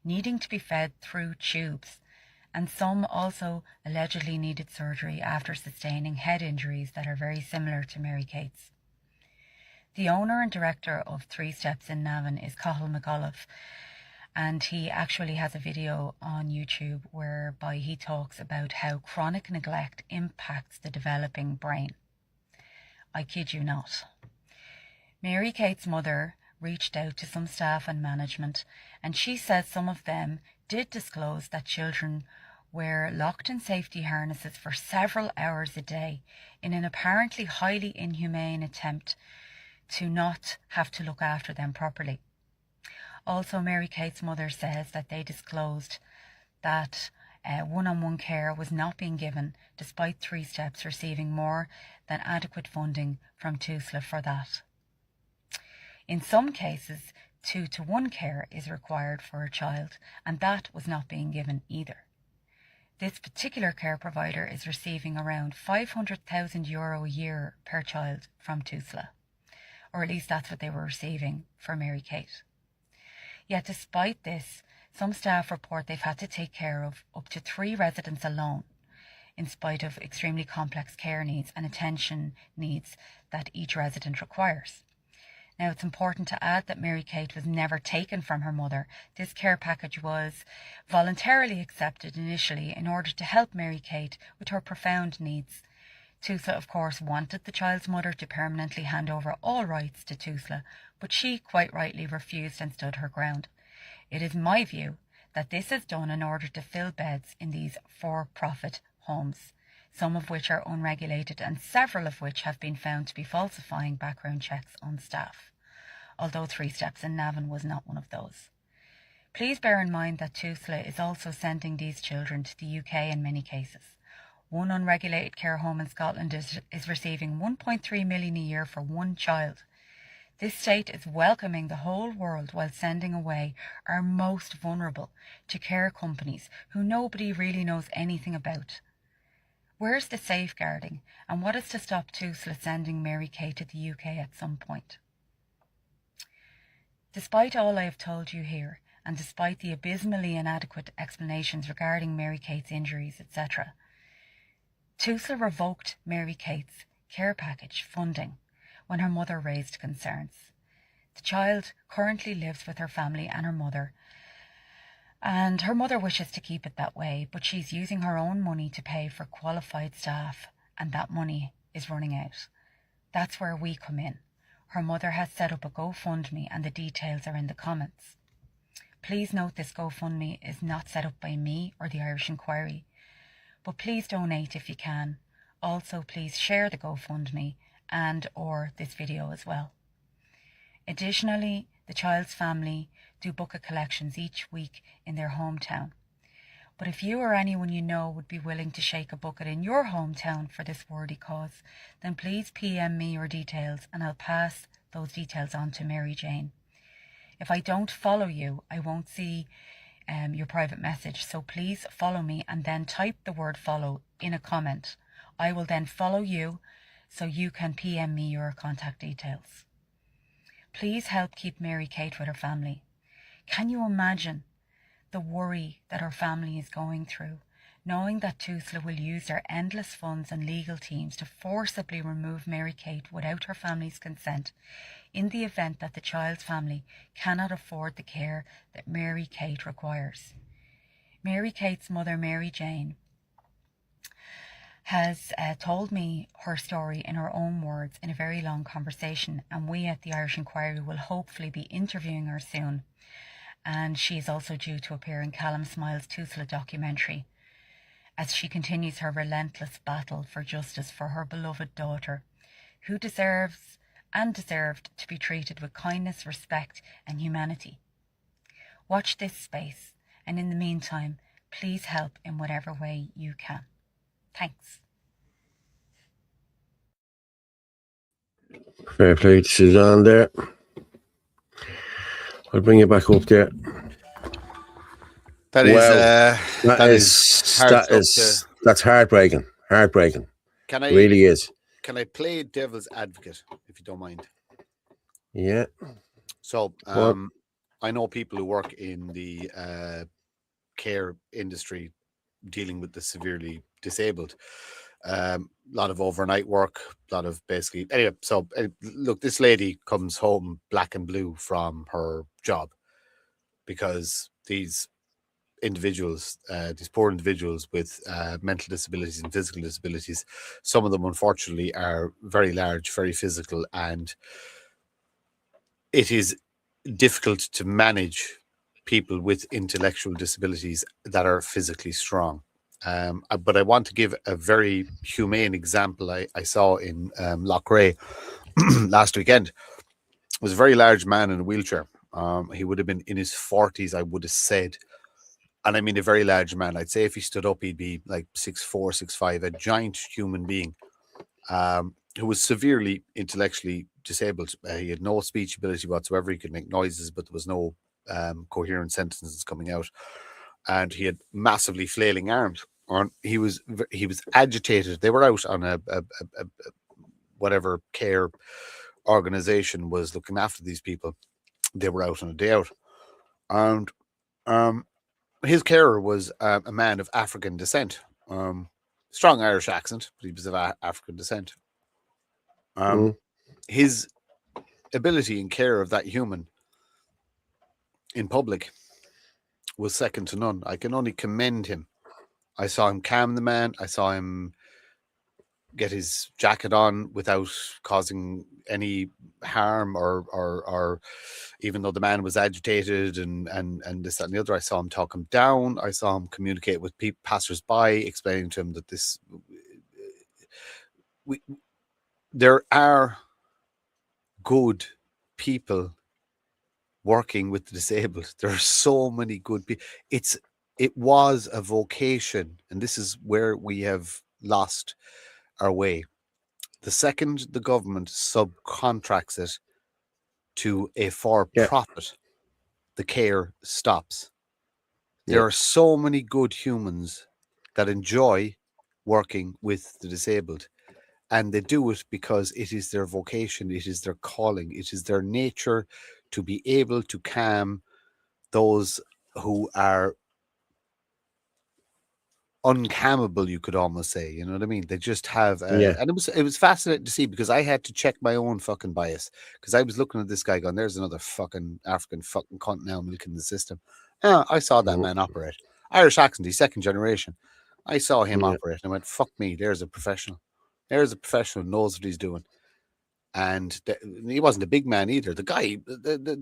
needing to be fed through tubes, and some also allegedly needed surgery after sustaining head injuries that are very similar to Mary Kate's. The owner and director of Three Steps in Navan is Cathal McAuliffe, and he actually has a video on YouTube whereby he talks about how chronic neglect impacts the developing brain. I kid you not. Mary Kate's mother reached out to some staff and management, and she says some of them did disclose that children were locked in safety harnesses for several hours a day in an apparently highly inhumane attempt to not have to look after them properly. Also, Mary Kate's mother says that they disclosed that one-on-one care was not being given, despite Three Steps receiving more than adequate funding from TUSLA for that. In some cases, 2-to-1 care is required for a child, and that was not being given either. This particular care provider is receiving around €500,000 a year per child from TUSLA, or at least that's what they were receiving for Mary Kate. Yet despite this, some staff report they've had to take care of up to 3 residents alone, in spite of extremely complex care needs and attention needs that each resident requires. Now, it's important to add that Mary Kate was never taken from her mother. This care package was voluntarily accepted initially in order to help Mary Kate with her profound needs. TUSLA, of course, wanted the child's mother to permanently hand over all rights to TUSLA, but she quite rightly refused and stood her ground. It is my view that this is done in order to fill beds in these for-profit homes, some of which are unregulated and several of which have been found to be falsifying background checks on staff, although Three Steps in Navan was not one of those. Please bear in mind that TUSLA is also sending these children to the UK in many cases. One unregulated care home in Scotland is receiving $1.3 million a year for one child. This state is welcoming the whole world while sending away our most vulnerable to care companies who nobody really knows anything about. Where's the safeguarding, and what is to stop TUSLA sending Mary Kate to the UK at some point? Despite all I have told you here, and despite the abysmally inadequate explanations regarding Mary Kate's injuries, etc., TUSLA revoked Mary Kate's care package funding when her mother raised concerns. The child currently lives with her family and her mother wishes to keep it that way, but she's using her own money to pay for qualified staff, and that money is running out. That's where we come in. Her mother has set up a GoFundMe, and the details are in the comments. Please note this GoFundMe is not set up by me or the Irish Inquiry, but please donate if you can. Also, please share the GoFundMe and/or this video as well. Additionally, the child's family do bucket collections each week in their hometown. But if you or anyone you know would be willing to shake a bucket in your hometown for this worthy cause, then please PM me your details and I'll pass those details on to Mary Jane. If I don't follow you, I won't see your private message, so please follow me and then type the word follow in a comment. I will then follow you so you can PM me your contact details. Please help keep Mary Kate with her family. Can you imagine the worry that her family is going through, knowing that TUSLA will use their endless funds and legal teams to forcibly remove Mary Kate without her family's consent, in the event that the child's family cannot afford the care that Mary Kate requires? Mary Kate's mother, Mary Jane, has told me her story in her own words in a very long conversation, and we at the Irish Inquiry will hopefully be interviewing her soon. And she is also due to appear in Callum Smiles' TUSLA documentary as she continues her relentless battle for justice for her beloved daughter, who deserves and deserved to be treated with kindness, respect and humanity. Watch this space, and in the meantime, please help in whatever way you can. Thanks. Fair play to Suzanne there. I'll bring you back up there. That's heartbreaking. Heartbreaking. Really is. Can I play devil's advocate, if you don't mind? Yeah. So, I know people who work in the care industry dealing with the severely disabled. A lot of overnight work, a lot of basically... Anyway, so look, this lady comes home black and blue from her job because these individuals, these poor individuals with mental disabilities and physical disabilities, some of them unfortunately are very large, very physical, and it is difficult to manage people with intellectual disabilities that are physically strong. But I want to give a very humane example I saw in Loughrea last weekend. It was a very large man in a wheelchair. He would have been in his 40s, I would have said. and I mean a very large man. I'd say if he stood up, he'd be like 6'4", 6'5", a giant human being, who was severely intellectually disabled. He had no speech ability whatsoever. He could make noises, but there was no coherent sentences coming out, and he had massively flailing arms. He was agitated. They were out on a whatever care organization was looking after these people. They were out on a day out, and his carer was a man of African descent, strong Irish accent, but he was of African descent. His ability in care of that human in public was second to none. I can only commend him. I saw him calm the man. I saw him get his jacket on without causing any harm, or even though the man was agitated and this, that, and the other. I saw him talk him down. I saw him communicate with passers-by, explaining to him that there are good people working with the disabled. There are so many good people. It was a vocation, and this is where we have lost our way. The second the government subcontracts it to a for-profit, the care stops. There are so many good humans that enjoy working with the disabled, and they do it because it is their vocation, it is their calling, it is their nature to be able to calm those who are uncalmable, you could almost say. You know what I mean? They just have and it was fascinating to see, because I had to check my own fucking bias, because I was looking at this guy going, there's another fucking African fucking cunt now milking the system. I saw that man operate. Irish accent, he's second generation. I saw him operate and I went, fuck me, there's a professional. There's a professional who knows what he's doing. And he wasn't a big man either. The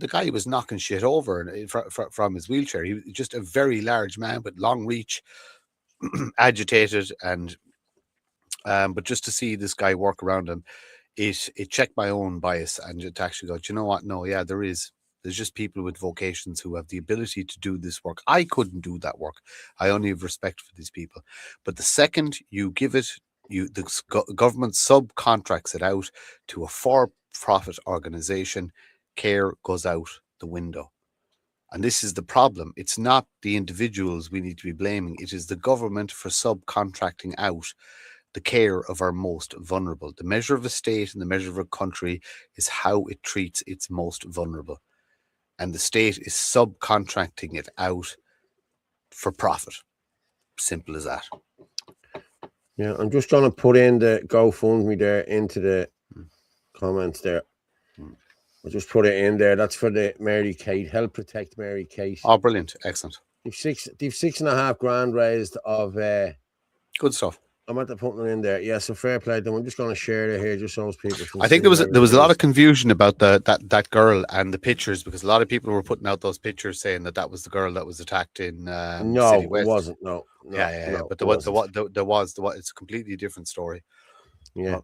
guy was knocking shit over from his wheelchair. He was just a very large man with long reach, agitated, and but just to see this guy work around him, it checked my own bias, and to actually go, do you know what? No, yeah, there's just people with vocations who have the ability to do this work. I couldn't do that work. I only have respect for these people. But the second you give it, the government subcontracts it out to a for-profit organization, care goes out the window. And this is the problem. It's not the individuals we need to be blaming. It is the government for subcontracting out the care of our most vulnerable. The measure of a state and the measure of a country is how it treats its most vulnerable. And the state is subcontracting it out for profit. Simple as that. Yeah, I'm just going to put in the GoFundMe there into the comments there. I'll just put it in there. That's for the Mary Kate. Help protect Mary Kate. Oh, brilliant. Excellent. They've $6.5 grand raised of... good stuff. I'm at the putting it in there. Yeah, so fair play to them. I'm just going to share it here just so people can I think there was a lot of confusion about that girl and the pictures, because a lot of people were putting out those pictures saying that was the girl that was attacked in no, City West. It wasn't. No. But there was it's a completely different story. Yeah.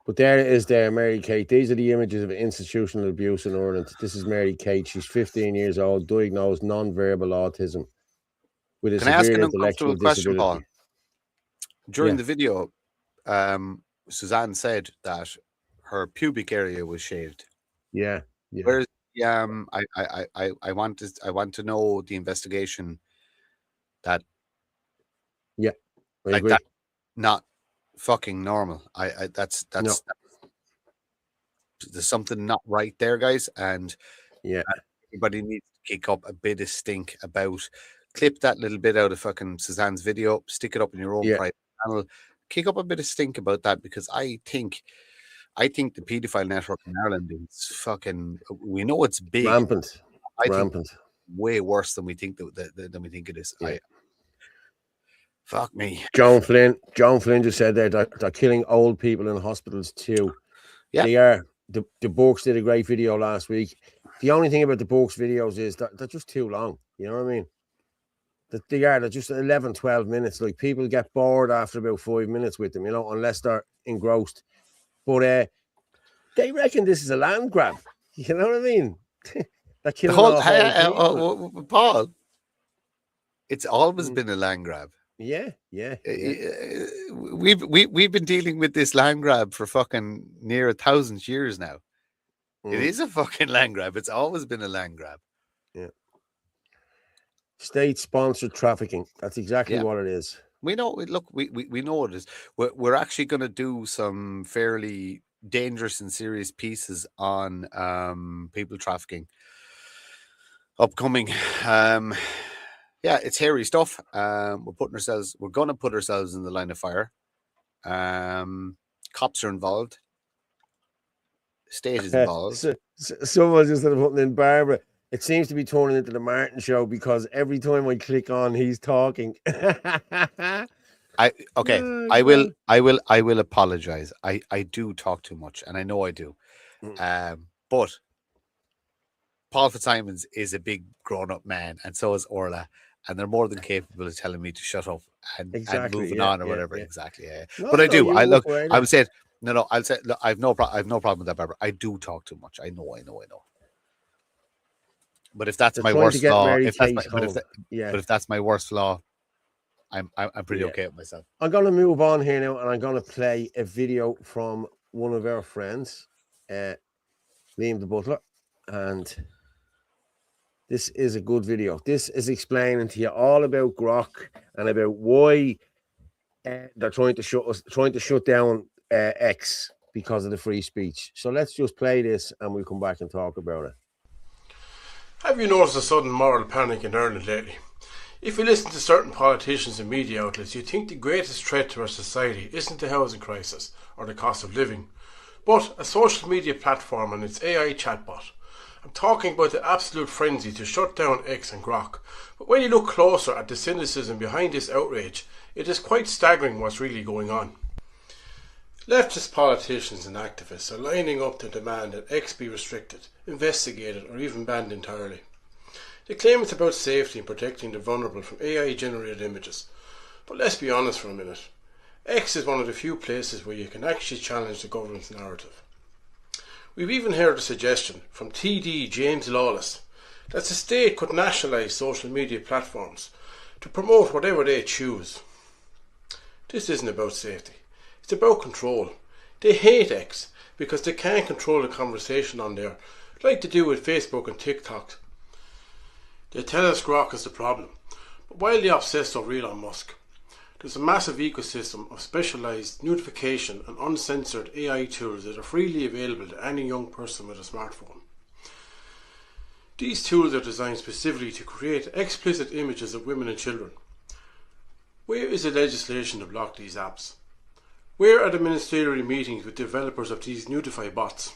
But there it is there, Mary Kate. These are the images of institutional abuse in Ireland. This is Mary Kate. She's 15 years old, diagnosed non-verbal autism with a severe intellectual disability. Paul? During the video, Suzanne said that her pubic area was shaved. Yeah. Whereas I want to know the investigation that agree. That not fucking normal. That's there's something not right there, guys, and everybody needs to kick up a bit of stink about. Clip that little bit out of fucking Suzanne's video, stick it up in your own private channel, kick up a bit of stink about that, because I think the paedophile network in Ireland is fucking. We know it's big, rampant. Think way worse than we think than we think it is. Yeah. Fuck me. John Flynn just said that they're killing old people in hospitals too. Yeah, they are. The Books did a great video last week. The only thing about the Books videos is that they're just too long. You know what I mean? They're just 11, 12 minutes. Like, people get bored after about 5 minutes with them, you know, unless they're engrossed. But they reckon this is a land grab. You know what I mean? They're killing off old people. Paul, It's always Mm. been a land grab. Yeah. We've been dealing with this land grab for fucking near 1,000 years now. It Mm. is a fucking land grab. It's always been a land grab. Yeah. State-sponsored trafficking. That's exactly Yeah. what it is. We know. Look, we know it is. We're actually going to do some fairly dangerous and serious pieces on people trafficking. Upcoming, yeah, it's hairy stuff. We're going to put ourselves in the line of fire. Cops are involved. State is involved. Someone just started putting in Barbara. It seems to be turning into the Martin show because every time I click on, he's talking. I Oh, will apologize. I do talk too much, and I know I do. But Paul Fitzsimons is a big grown-up man, and so is Orla, and they're more than capable of telling me to shut up and moving on or whatever. Exactly. Yeah. No, but I do. I look. right I would say no. I'll say look, I've no problem with that, Barbara. I do talk too much. I know. But if that's my worst flaw, if that's my worst flaw, I'm pretty okay with myself. I'm gonna move on here now, and I'm gonna play a video from one of our friends, Liam the Butler, and this is a good video. This is explaining to you all about Grok and about why they're trying to shut down X because of the free speech. So let's just play this, and we'll come back and talk about it. Have you noticed a sudden moral panic in Ireland lately? If you listen to certain politicians and media outlets, you think the greatest threat to our society isn't the housing crisis or the cost of living, but a social media platform and its AI chatbot. I'm talking about the absolute frenzy to shut down X and Grok. But when you look closer at the cynicism behind this outrage, it is quite staggering what's really going on. Leftist politicians and activists are lining up to demand that X be restricted, investigated or even banned entirely. They claim it's about safety and protecting the vulnerable from AI-generated images. But let's be honest for a minute. X is one of the few places where you can actually challenge the government's narrative. We've even heard a suggestion from TD James Lawless that the state could nationalise social media platforms to promote whatever they choose. This isn't about safety. It's about control. They hate X because they can't control the conversation on there, like they do with Facebook and TikTok. They tell us Grok is the problem, but wildly obsessed over Elon Musk. There's a massive ecosystem of specialised notification and uncensored AI tools that are freely available to any young person with a smartphone. These tools are designed specifically to create explicit images of women and children. Where is the legislation to block these apps? Where are the ministerial meetings with developers of these Notify bots?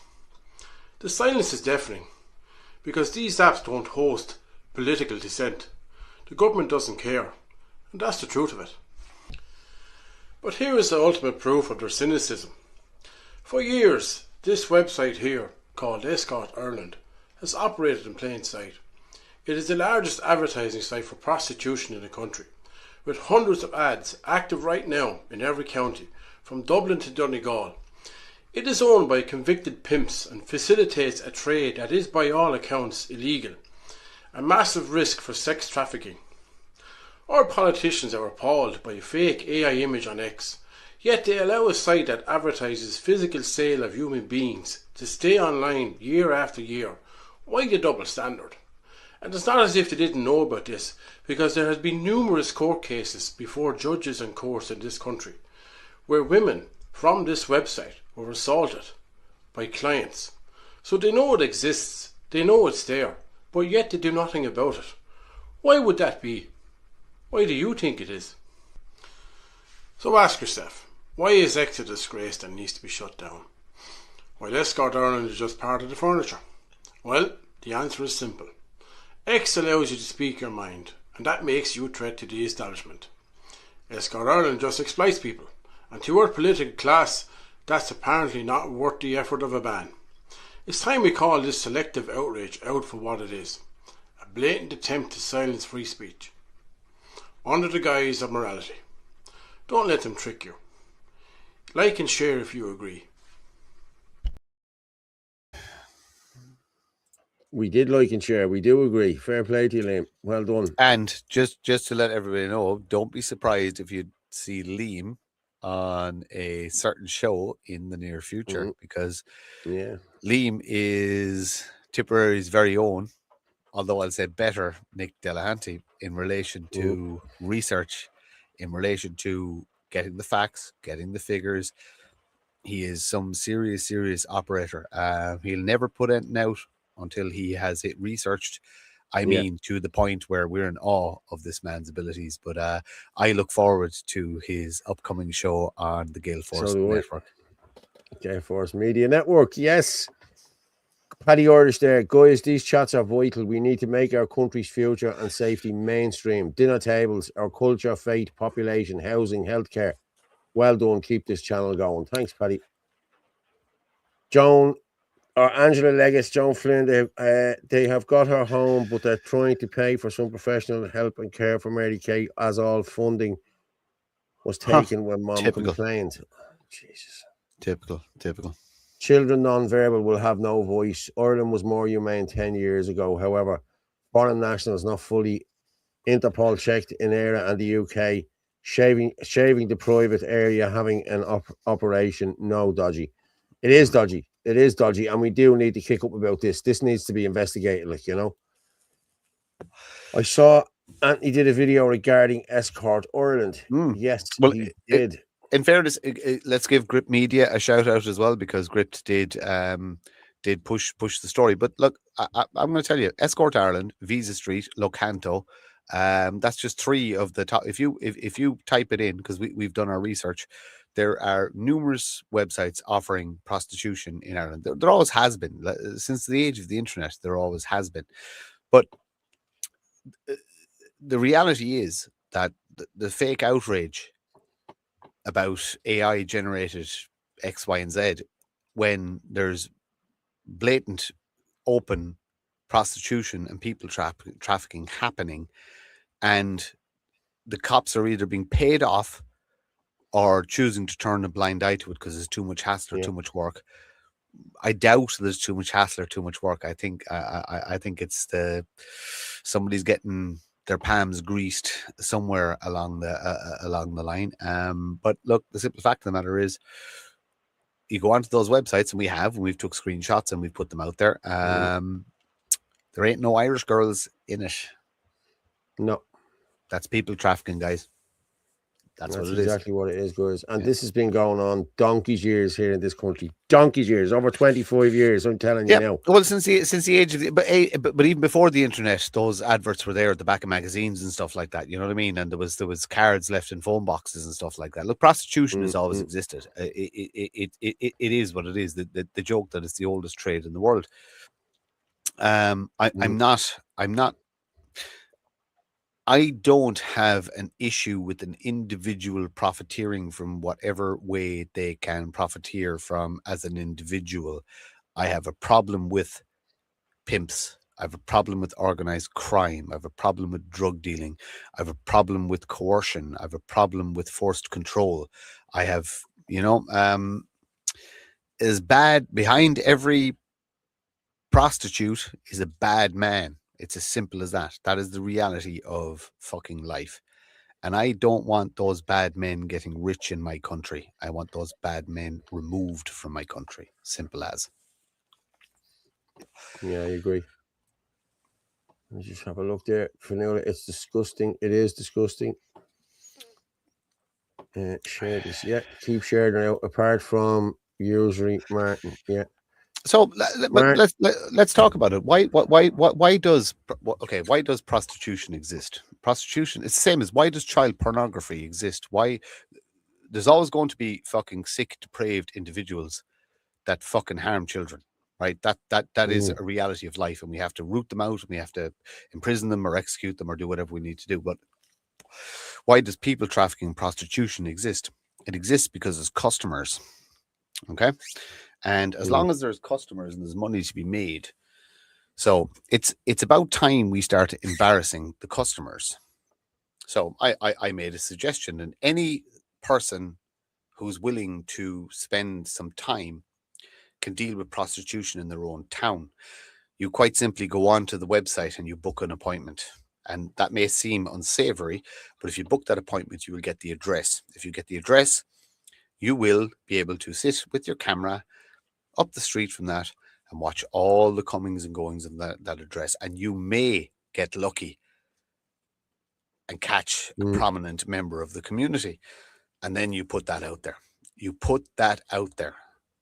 The silence is deafening, because these apps don't host political dissent. The government doesn't care, and that's the truth of it. But here is the ultimate proof of their cynicism. For years, this website here, called Escort Ireland, has operated in plain sight. It is the largest advertising site for prostitution in the country, with hundreds of ads active right now in every county, from Dublin to Donegal. It is owned by convicted pimps and facilitates a trade that is by all accounts illegal, a massive risk for sex trafficking. Our politicians are appalled by a fake AI image on X, yet they allow a site that advertises physical sale of human beings to stay online year after year. Why the double standard? And it's not as if they didn't know about this, because there has been numerous court cases before judges and courts in this country, where women from this website were assaulted by clients. So they know it exists, they know it's there, but yet they do nothing about it. Why would that be? Why do you think it is? So ask yourself, why is X a disgrace that needs to be shut down? While Escort Ireland is just part of the furniture? Well, the answer is simple. X allows you to speak your mind, and that makes you a threat to the establishment. Escort Ireland just exploits people, and to our political class, that's apparently not worth the effort of a ban. It's time we call this selective outrage out for what it is, a blatant attempt to silence free speech, under the guise of morality. Don't let them trick you. Like and share if you agree. We did like and share. We do agree. Fair play to you, Liam. Well done. And just to let everybody know, don't be surprised if you see Liam on a certain show in the near future, because Liam is Tipperary's very own, although I'll say better, Nick Delahanty in relation to research, in relation to getting the facts, getting the figures. He is some serious operator. He'll never put anything out until he has it researched. I mean, to the point where we're in awe of this man's abilities. But I look forward to his upcoming show on the Gale Force Network. Gale Force Media Network, yes. Paddy Irish there. Guys, these chats are vital. We need to make our country's future and safety mainstream. Dinner tables, our culture, faith, population, housing, healthcare. Well done. Keep this channel going. Thanks, Paddy. Joan, or Angela Leggett, Joan Flynn, they have got her home, but they're trying to pay for some professional help and care for Mary Kate, as all funding was taken when Mom complained. Jesus. Typical. Children non-verbal will have no voice. Ireland was more humane 10 years ago. However, foreign nationals not fully Interpol checked in Ireland and the UK, shaving the private area, having an operation, no dodgy. It is dodgy. It is dodgy, and we do need to kick up about this. This needs to be investigated, like, you know. I saw Anthony did a video regarding Escort Ireland. Yes, well, he did. In fairness, let's give Grip Media a shout out as well, because Grip did push the story. But look, I'm going to tell you, Escort Ireland, Visa Street, Locanto, that's just three of the top. If you type it in, because we've done our research, there are numerous websites offering prostitution in Ireland. There always has been. Since the age of the internet, there always has been. But the reality is that the fake outrage about AI generated X, Y, and Z, when there's blatant, open prostitution and people trafficking happening, and the cops are either being paid off or choosing to turn a blind eye to it because there's too much hassle or too much work. I doubt there's too much hassle or too much work. I think it's somebody's getting their palms greased somewhere along the line. But look, the simple fact of the matter is, you go onto those websites, and we've took screenshots and we've put them out there. There ain't no Irish girls in it. No, that's people trafficking, guys. That's what it exactly what it is, guys. And this has been going on donkey's years here in this country. Donkey's years, over 25 years. I'm telling you now. Well, since the age of but even before the internet, those adverts were there at the back of magazines and stuff like that. You know what I mean? And there was cards left in phone boxes and stuff like that. Look, prostitution has always existed. It is what it is. The joke that it's the oldest trade in the world. I'm not. I don't have an issue with an individual profiteering from whatever way they can profiteer from as an individual. I have a problem with pimps. I have a problem with organized crime. I have a problem with drug dealing. I have a problem with coercion. I have a problem with forced control. I have, is bad behind every prostitute is a bad man. It's as simple as that. That is the reality of fucking life. And I don't want those bad men getting rich in my country. I want those bad men removed from my country. Simple as. Yeah, I agree. Let's just have a look there. Fionnuala, it's disgusting. It is disgusting. Share this. Yeah, keep sharing it out. Apart from usury, Martin. Yeah. So let's talk about it. Why does prostitution exist? Prostitution, it's the same as why does child pornography exist? Why there's always going to be fucking sick, depraved individuals that fucking harm children, right? That is a reality of life, and we have to root them out, and we have to imprison them or execute them or do whatever we need to do. But why does people trafficking and prostitution exist? It exists because there's customers. Okay. And as long as there's customers and there's money to be made, so it's about time we start embarrassing the customers. So I made a suggestion, and any person who's willing to spend some time can deal with prostitution in their own town. You quite simply go onto the website and you book an appointment. And that may seem unsavory, but if you book that appointment, you will get the address. If you get the address, you will be able to sit with your camera up the street from that and watch all the comings and goings of that address. And you may get lucky and catch a prominent member of the community. And then you put that out there. You put that out there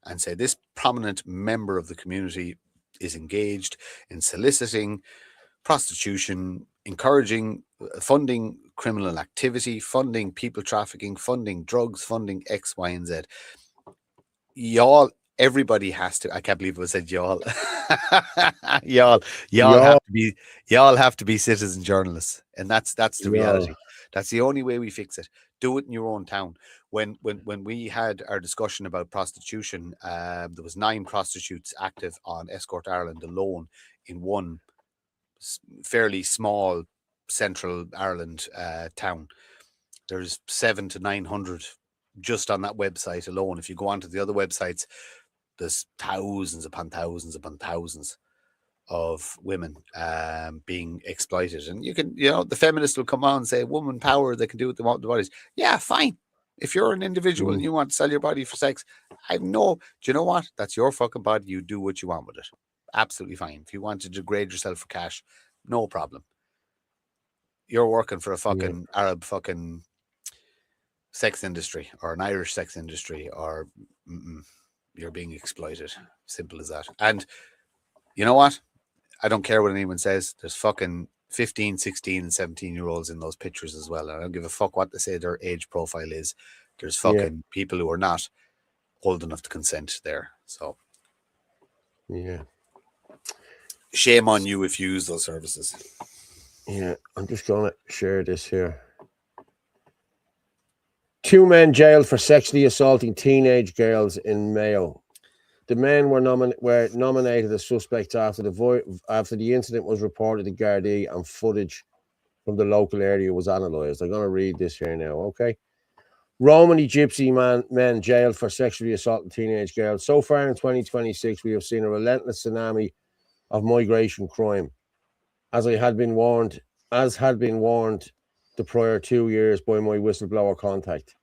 and say, this prominent member of the community is engaged in soliciting prostitution, encouraging, funding criminal activity, funding people trafficking, funding drugs, funding X, Y, and Z. Y'all, everybody has to. I can't believe I said y'all. y'all have to be citizen journalists, and that's the reality. That's the only way we fix it. Do it in your own town. When we had our discussion about prostitution, there was 9 prostitutes active on Escort Ireland alone in one fairly small central Ireland town. There's 700 to 900 just on that website alone. If you go onto the other websites, there's thousands upon thousands upon thousands of women being exploited. And you can, the feminists will come on and say, woman power, they can do what they want with their bodies. Yeah, fine. If you're an individual and you want to sell your body for sex, do you know what? That's your fucking body. You do what you want with it. Absolutely fine. If you want to degrade yourself for cash, no problem. You're working for a fucking Arab fucking sex industry or an Irish sex industry, or you're being exploited. Simple as that. And you know what? I don't care what anyone says. There's fucking 15, 16, and 17-year-olds in those pictures as well. And I don't give a fuck what they say their age profile is. There's fucking people who are not old enough to consent there. So, yeah. Shame on you if you use those services. Yeah, I'm just going to share this here. 2 men jailed for sexually assaulting teenage girls in Mayo. The men were nominated as suspects after the incident was reported to Gardaí and footage from the local area was analysed. I'm going to read this here now, okay? Romany Gypsy men jailed for sexually assaulting teenage girls. So far in 2026, we have seen a relentless tsunami of migration crime, as had been warned the prior 2 years by my whistleblower contact.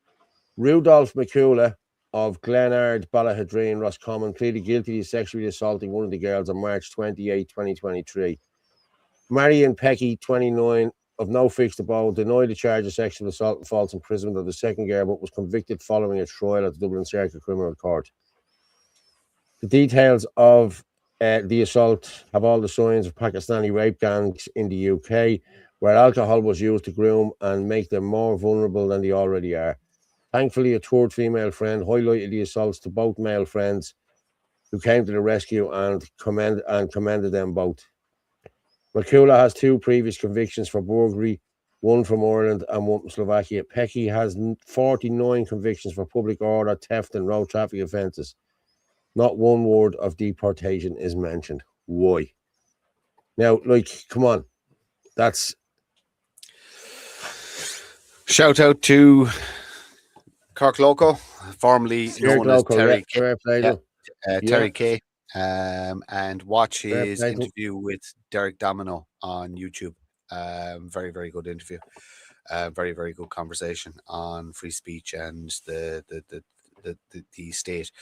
Rudolph McCula of Glenard, Ballahadreen, Roscommon, pleaded guilty to sexually assaulting one of the girls on March 28, 2023. Marion Pecky, 29, of no fixed abode, denied the charge of sexual assault and false imprisonment of the second girl, but was convicted following a trial at the Dublin Circuit Criminal Court. The details of the assault have all the signs of Pakistani rape gangs in the UK, where alcohol was used to groom and make them more vulnerable than they already are. Thankfully, a third female friend highlighted the assaults to both male friends who came to the rescue and commended them both. McCula has 2 previous convictions for burglary, 1 from Ireland and 1 from Slovakia. Pecky has 49 convictions for public order, theft and road traffic offences. Not one word of deportation is mentioned. Why? Now, come on. That's... Shout out to Cork Loco, formerly known as Terry, Terry K, and watch his interview with Derek Domino on YouTube. Very, very good interview. Very, very good conversation on free speech and the state.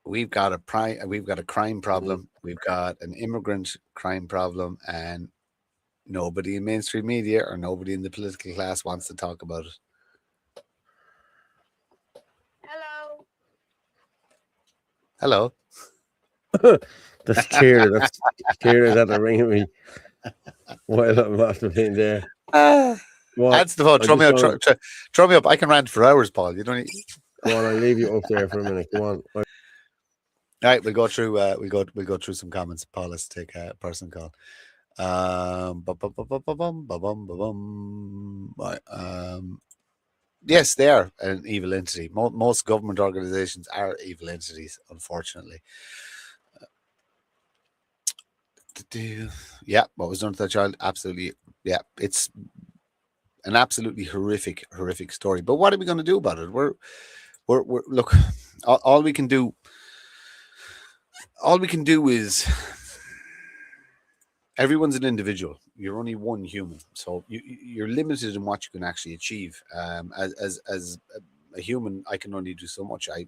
We've got a crime problem. We've got an immigrant crime problem, and nobody in mainstream media or nobody in the political class wants to talk about it. Hello. That's Kira. That's Kira that are ringing me while I'm after being there. That's the phone. Throw me up. I can rant for hours, Paul. You don't need... Go on, I'll leave you up there for a minute. Go on. All right, we'll go through. We'll go through some comments. Paul, let's take a person call. Yes, they are an evil entity. Most government organizations are evil entities, unfortunately. Yeah, what was done to that child? Absolutely. Yeah, it's an absolutely horrific story. But what are we going to do about it? We're look, all we can do all we can do is everyone's an individual. You're only one human, so you're limited in what you can actually achieve. As a human, I can only do so much. I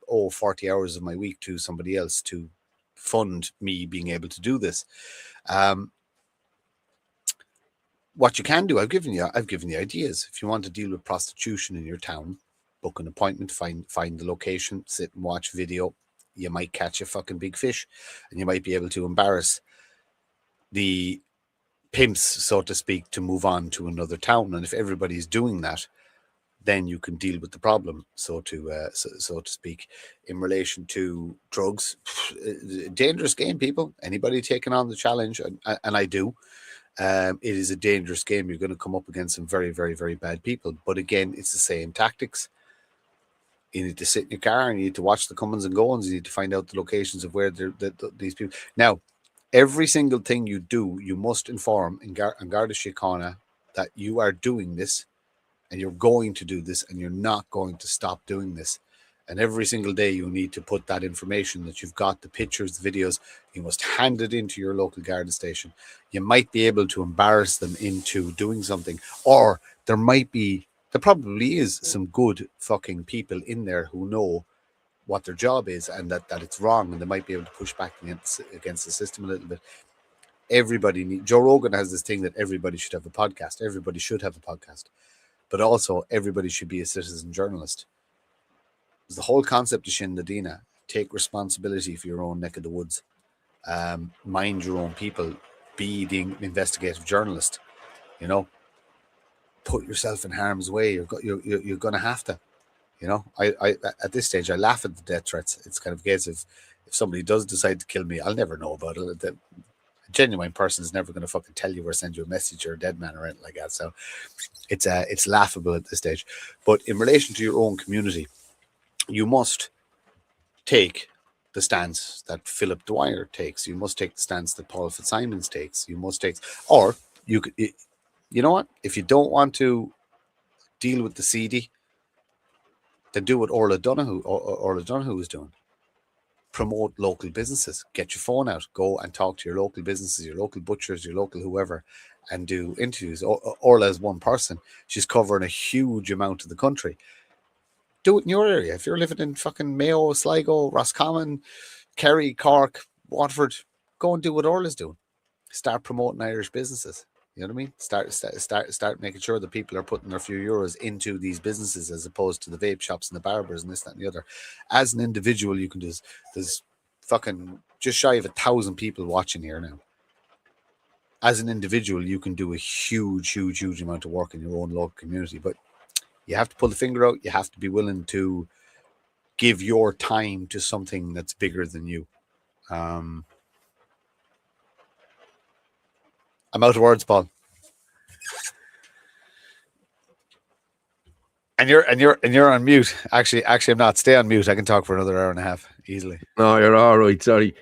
owe 40 hours of my week to somebody else to fund me being able to do this. What you can do, I've given you ideas. If you want to deal with prostitution in your town, book an appointment, find the location, sit and watch video. You might catch a fucking big fish, and you might be able to embarrass the pimps, so to speak, to move on to another town. And if everybody's doing that, then you can deal with the problem, so to speak. In relation to drugs, dangerous game, people. Anybody taking on the challenge, and I do. It is a dangerous game. You're going to come up against some very, very, very bad people. But again, it's the same tactics. You need to sit in your car and you need to watch the comings and goings. You need to find out the locations of where these people. Now, every single thing you do, you must inform in Garda Síochána that you are doing this and you're going to do this and you're not going to stop doing this. And every single day you need to put that information that you've got, the pictures, the videos, you must hand it into your local Garda station. You might be able to embarrass them into doing something, or there probably is some good fucking people in there who know what their job is and that it's wrong, and they might be able to push back against the system a little bit. Joe Rogan has this thing that everybody should have a podcast. Everybody should have a podcast. But also everybody should be a citizen journalist. The whole concept of Shin Ladina, take responsibility for your own neck of the woods. Mind your own people. Be the investigative journalist. You know, put yourself in harm's way. You're going to have to. You know, I at this stage I laugh at the death threats. It's kind of a case of if somebody does decide to kill me, I'll never know about it. A genuine person is never going to fucking tell you or send you a message or a dead man or anything like that. So it's laughable at this stage. But in relation to your own community, you must take the stance that Philip Dwyer takes. You must take the stance that Paul Fitzsimons takes. You must take, or you could, you know what? If you don't want to deal with the seedy, then do what Orla Donoghue is doing. Promote local businesses. Get your phone out. Go and talk to your local businesses, your local butchers, your local whoever, and do interviews. Orla is one person. She's covering a huge amount of the country. Do it in your area. If you're living in fucking Mayo, Sligo, Roscommon, Kerry, Cork, Waterford, go and do what Orla's doing. Start promoting Irish businesses. You know what I mean? Start making sure that people are putting their few euros into these businesses as opposed to the vape shops and the barbers and this, that, and the other. As an individual, you can do this. There's fucking just shy of 1,000 people watching here now. As an individual, you can do a huge amount of work in your own local community, but you have to pull the finger out. You have to be willing to give your time to something that's bigger than you. I'm out of words, Paul. And you're on mute. Actually, I'm not. Stay on mute. I can talk for another hour and a half easily. No, you're all right. Sorry.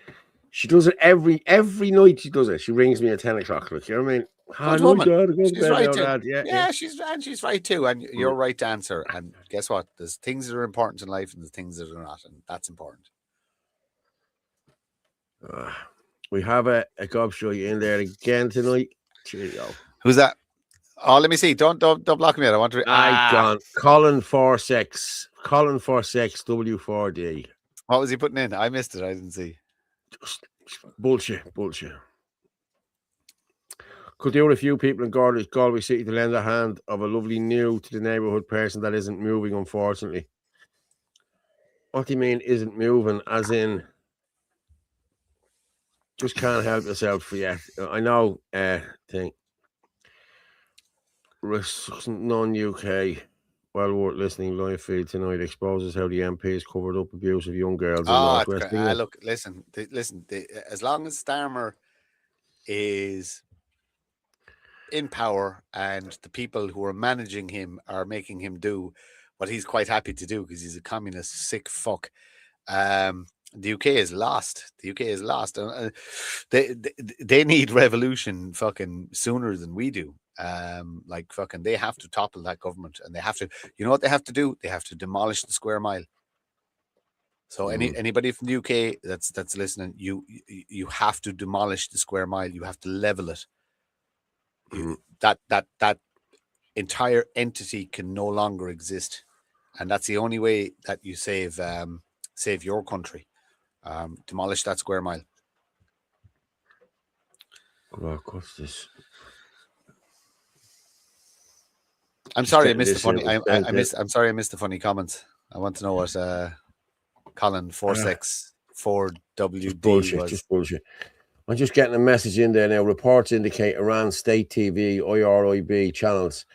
She does it every night. She does it. She rings me at 10 o'clock. Like, you know what I mean? She's right too. Yeah, she's right too. And you're right to answer. And guess what? There's things that are important in life and there's things that are not, and that's important. We have a gobshite in there again tonight. Cheerio. Who's that? Oh, let me see. Don't block me out. I want to. Gone. Colin Forsex W4D. What was he putting in? I missed it. I didn't see. Just bullshit. Could there were a few people in Galway City to lend a hand of a lovely new to the neighbourhood person that isn't moving, unfortunately. What do you mean isn't moving? As in, just can't help yourself yet. I know. Thing. Non-UK. Well worth listening. Live feed tonight exposes how the MPs covered up abuse of young girls. Look, listen. As long as Starmer is in power and the people who are managing him are making him do what he's quite happy to do because he's a communist sick fuck. The UK is lost. They need revolution fucking sooner than we do. They have to topple that government, and they have to. You know what they have to do? They have to demolish the square mile. So anybody from the UK that's listening, you have to demolish the square mile. You have to level it. That entire entity can no longer exist, and that's the only way that you save your country. Demolish that square mile. What's this? I'm sorry, I missed the funny. I'm sorry, I missed the funny comments. I want to know what Colin 464WD was. Just bullshit. I'm just getting a message in there now. Reports indicate Iran state TV, IRIB channels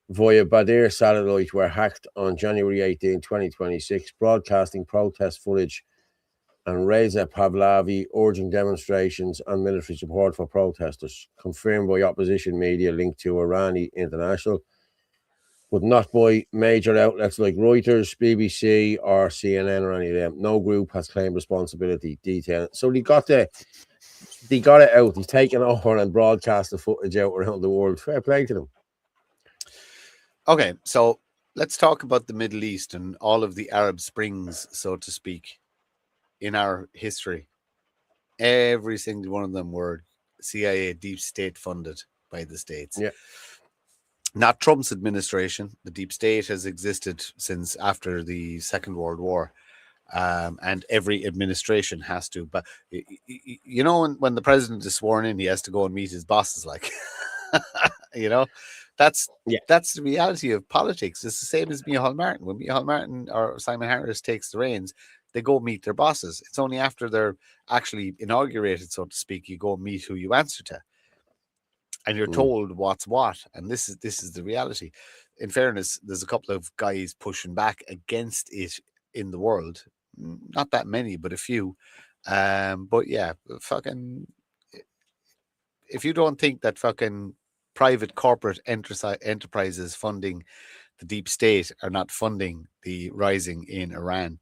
via Badr satellite were hacked on January 18, 2026, broadcasting protest footage and Reza Pahlavi urging demonstrations and military support for protesters, confirmed by opposition media linked to Irani International, but not by major outlets like Reuters, BBC, or CNN or any of them. No group has claimed responsibility. Detail. So they got it out. He's taken over and broadcast the footage out around the world. Fair play to them. Okay, so let's talk about the Middle East and all of the Arab Springs, so to speak, in our history. Every single one of them were CIA deep state funded by the states. Yeah. Not Trump's administration. The deep state has existed since after the Second World War. And every administration has to. But, you know, when the president is sworn in, he has to go and meet his bosses, like, you know, that's the reality of politics. It's the same as Micheál Martin. When Micheál Martin or Simon Harris takes the reins, they go meet their bosses. It's only after they're actually inaugurated, so to speak, you go meet who you answer to. And you're told what's what, and this is the reality. In fairness, there's a couple of guys pushing back against it in the world. Not that many, but a few. But yeah, fucking. If you don't think that fucking private corporate enterprises funding the deep state are not funding the rising in Iran,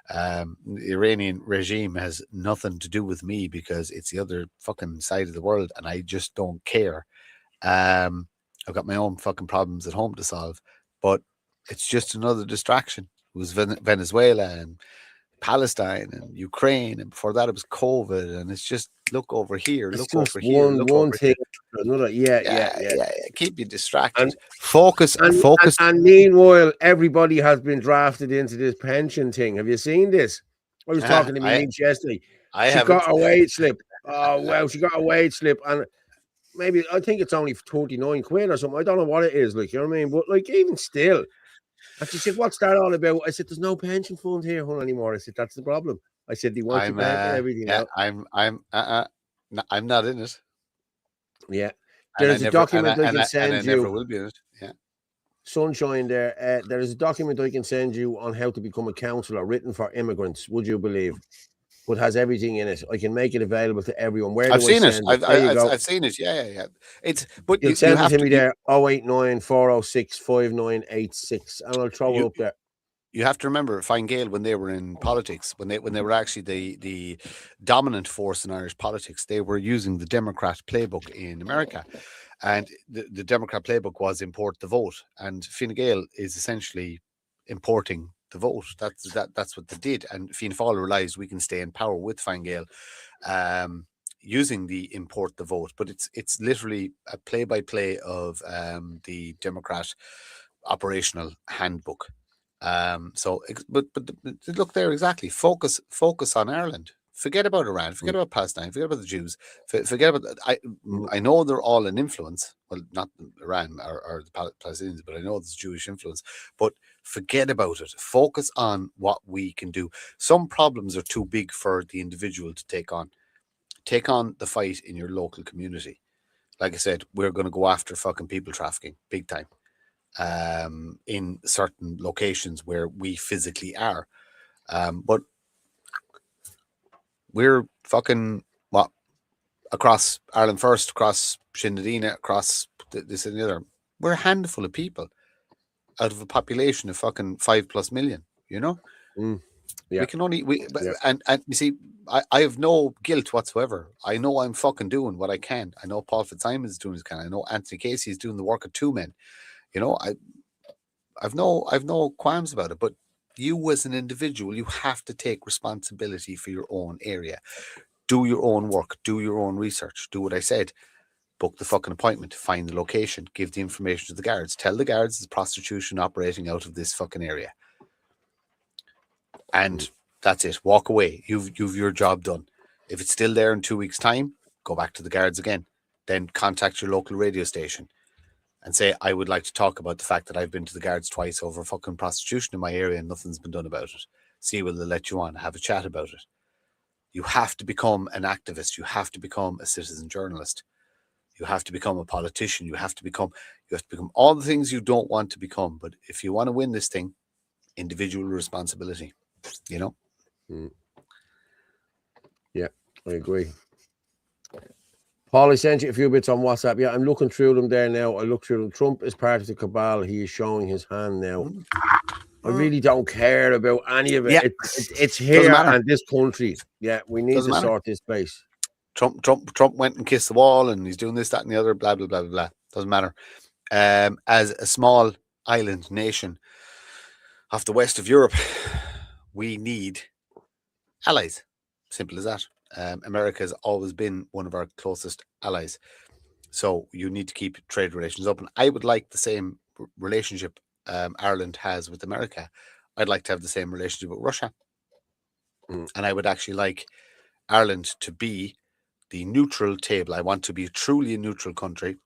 the Iranian regime has nothing to do with me because it's the other fucking side of the world and I just don't care. I've got my own fucking problems at home to solve, but it's just another distraction. It was Venezuela and Palestine and Ukraine, and before that it was COVID, and it's just look over here, look over here, look over thing, here. Another, yeah. Keep you distracted. And focus. And meanwhile, everybody has been drafted into this pension thing. Have you seen this? I was talking to my niece yesterday. She got a wage slip. Oh well, she got a wage slip, and maybe I think it's only 39 quid or something. I don't know what it is, like, you know what I mean? But like, even still. And she said, "What's that all about?" I said, "There's no pension fund here, hon, anymore." I said, "That's the problem." I said, "They want you back and everything." Yeah, I'm not in it. Yeah, there's a document I can send you. I never will be in it. Yeah, Sunshine. There is a document I can send you on how to become a counsellor, written for immigrants. Would you believe? But has everything in it. I can make it available to everyone. Where I've seen it. I've seen it. Yeah. It's but you send it to me there. 089 406 5986, and I'll throw it up there. You have to remember Fine Gael, when they were in politics, when they were actually the dominant force in Irish politics, they were using the Democrat playbook in America, and the Democrat playbook was import the vote, and Fine Gael is essentially importing the vote. That's what they did, and Fianna Fáil realized we can stay in power with Fine Gael, using the import the vote. But it's literally a play-by-play of the Democrat operational handbook. But look there exactly. Focus on Ireland. Forget about Iran. Forget about Palestine. Forget about the Jews. Forget about. I know they're all an influence. Well, not Iran or the Palestinians, but I know there's Jewish influence. But forget about it. Focus on what we can do. Some problems are too big for the individual to take on. Take on the fight in your local community. Like I said, we're going to go after fucking people trafficking big time. In certain locations where we physically are, but we're fucking across Ireland First, across Shinadina, across this and the other. We're a handful of people out of a population of fucking 5+ million. You know, Yeah. We can only and you see, I have no guilt whatsoever. I know I'm fucking doing what I can. I know Paul Fitzsimons is doing his can. I know Anthony Casey is doing the work of two men. You know, I've no qualms about it, but You as an individual, you have to take responsibility for your own area. Do your own work. Do your own research. Do what I said. Book the fucking appointment. Find the location. Give the information to the guards. Tell the guards there's prostitution operating out of this fucking area. And that's it. Walk away. You've your job done. If it's still there in 2 weeks' time, go back to the guards again. Then contact your local radio station and say, I would like to talk about the fact that I've been to the guards twice over fucking prostitution in my area and nothing's been done about it. See, will they let you on? Have a chat about it. You have to become an activist. You have to become a citizen journalist. You have to become a politician. You have to become all the things you don't want to become. But if you want to win this thing, individual responsibility, you know? Yeah, I agree. Paul, I sent you a few bits on WhatsApp. Yeah, I'm looking through them there now. I look through them. Trump is part of the cabal. He is showing his hand now. I really don't care about any of it. Yeah. It's here and this country. Yeah, we need to sort this space. Trump went and kissed the wall and he's doing this, that, and the other, blah, blah, blah, blah, blah. Doesn't matter. As a small island nation off the west of Europe, we need allies. Simple as that. America has always been one of our closest allies. So you need to keep trade relations open. I would like the same relationship Ireland has with America. I'd like to have the same relationship with Russia. And I would actually like Ireland to be the neutral table. I want to be truly a neutral country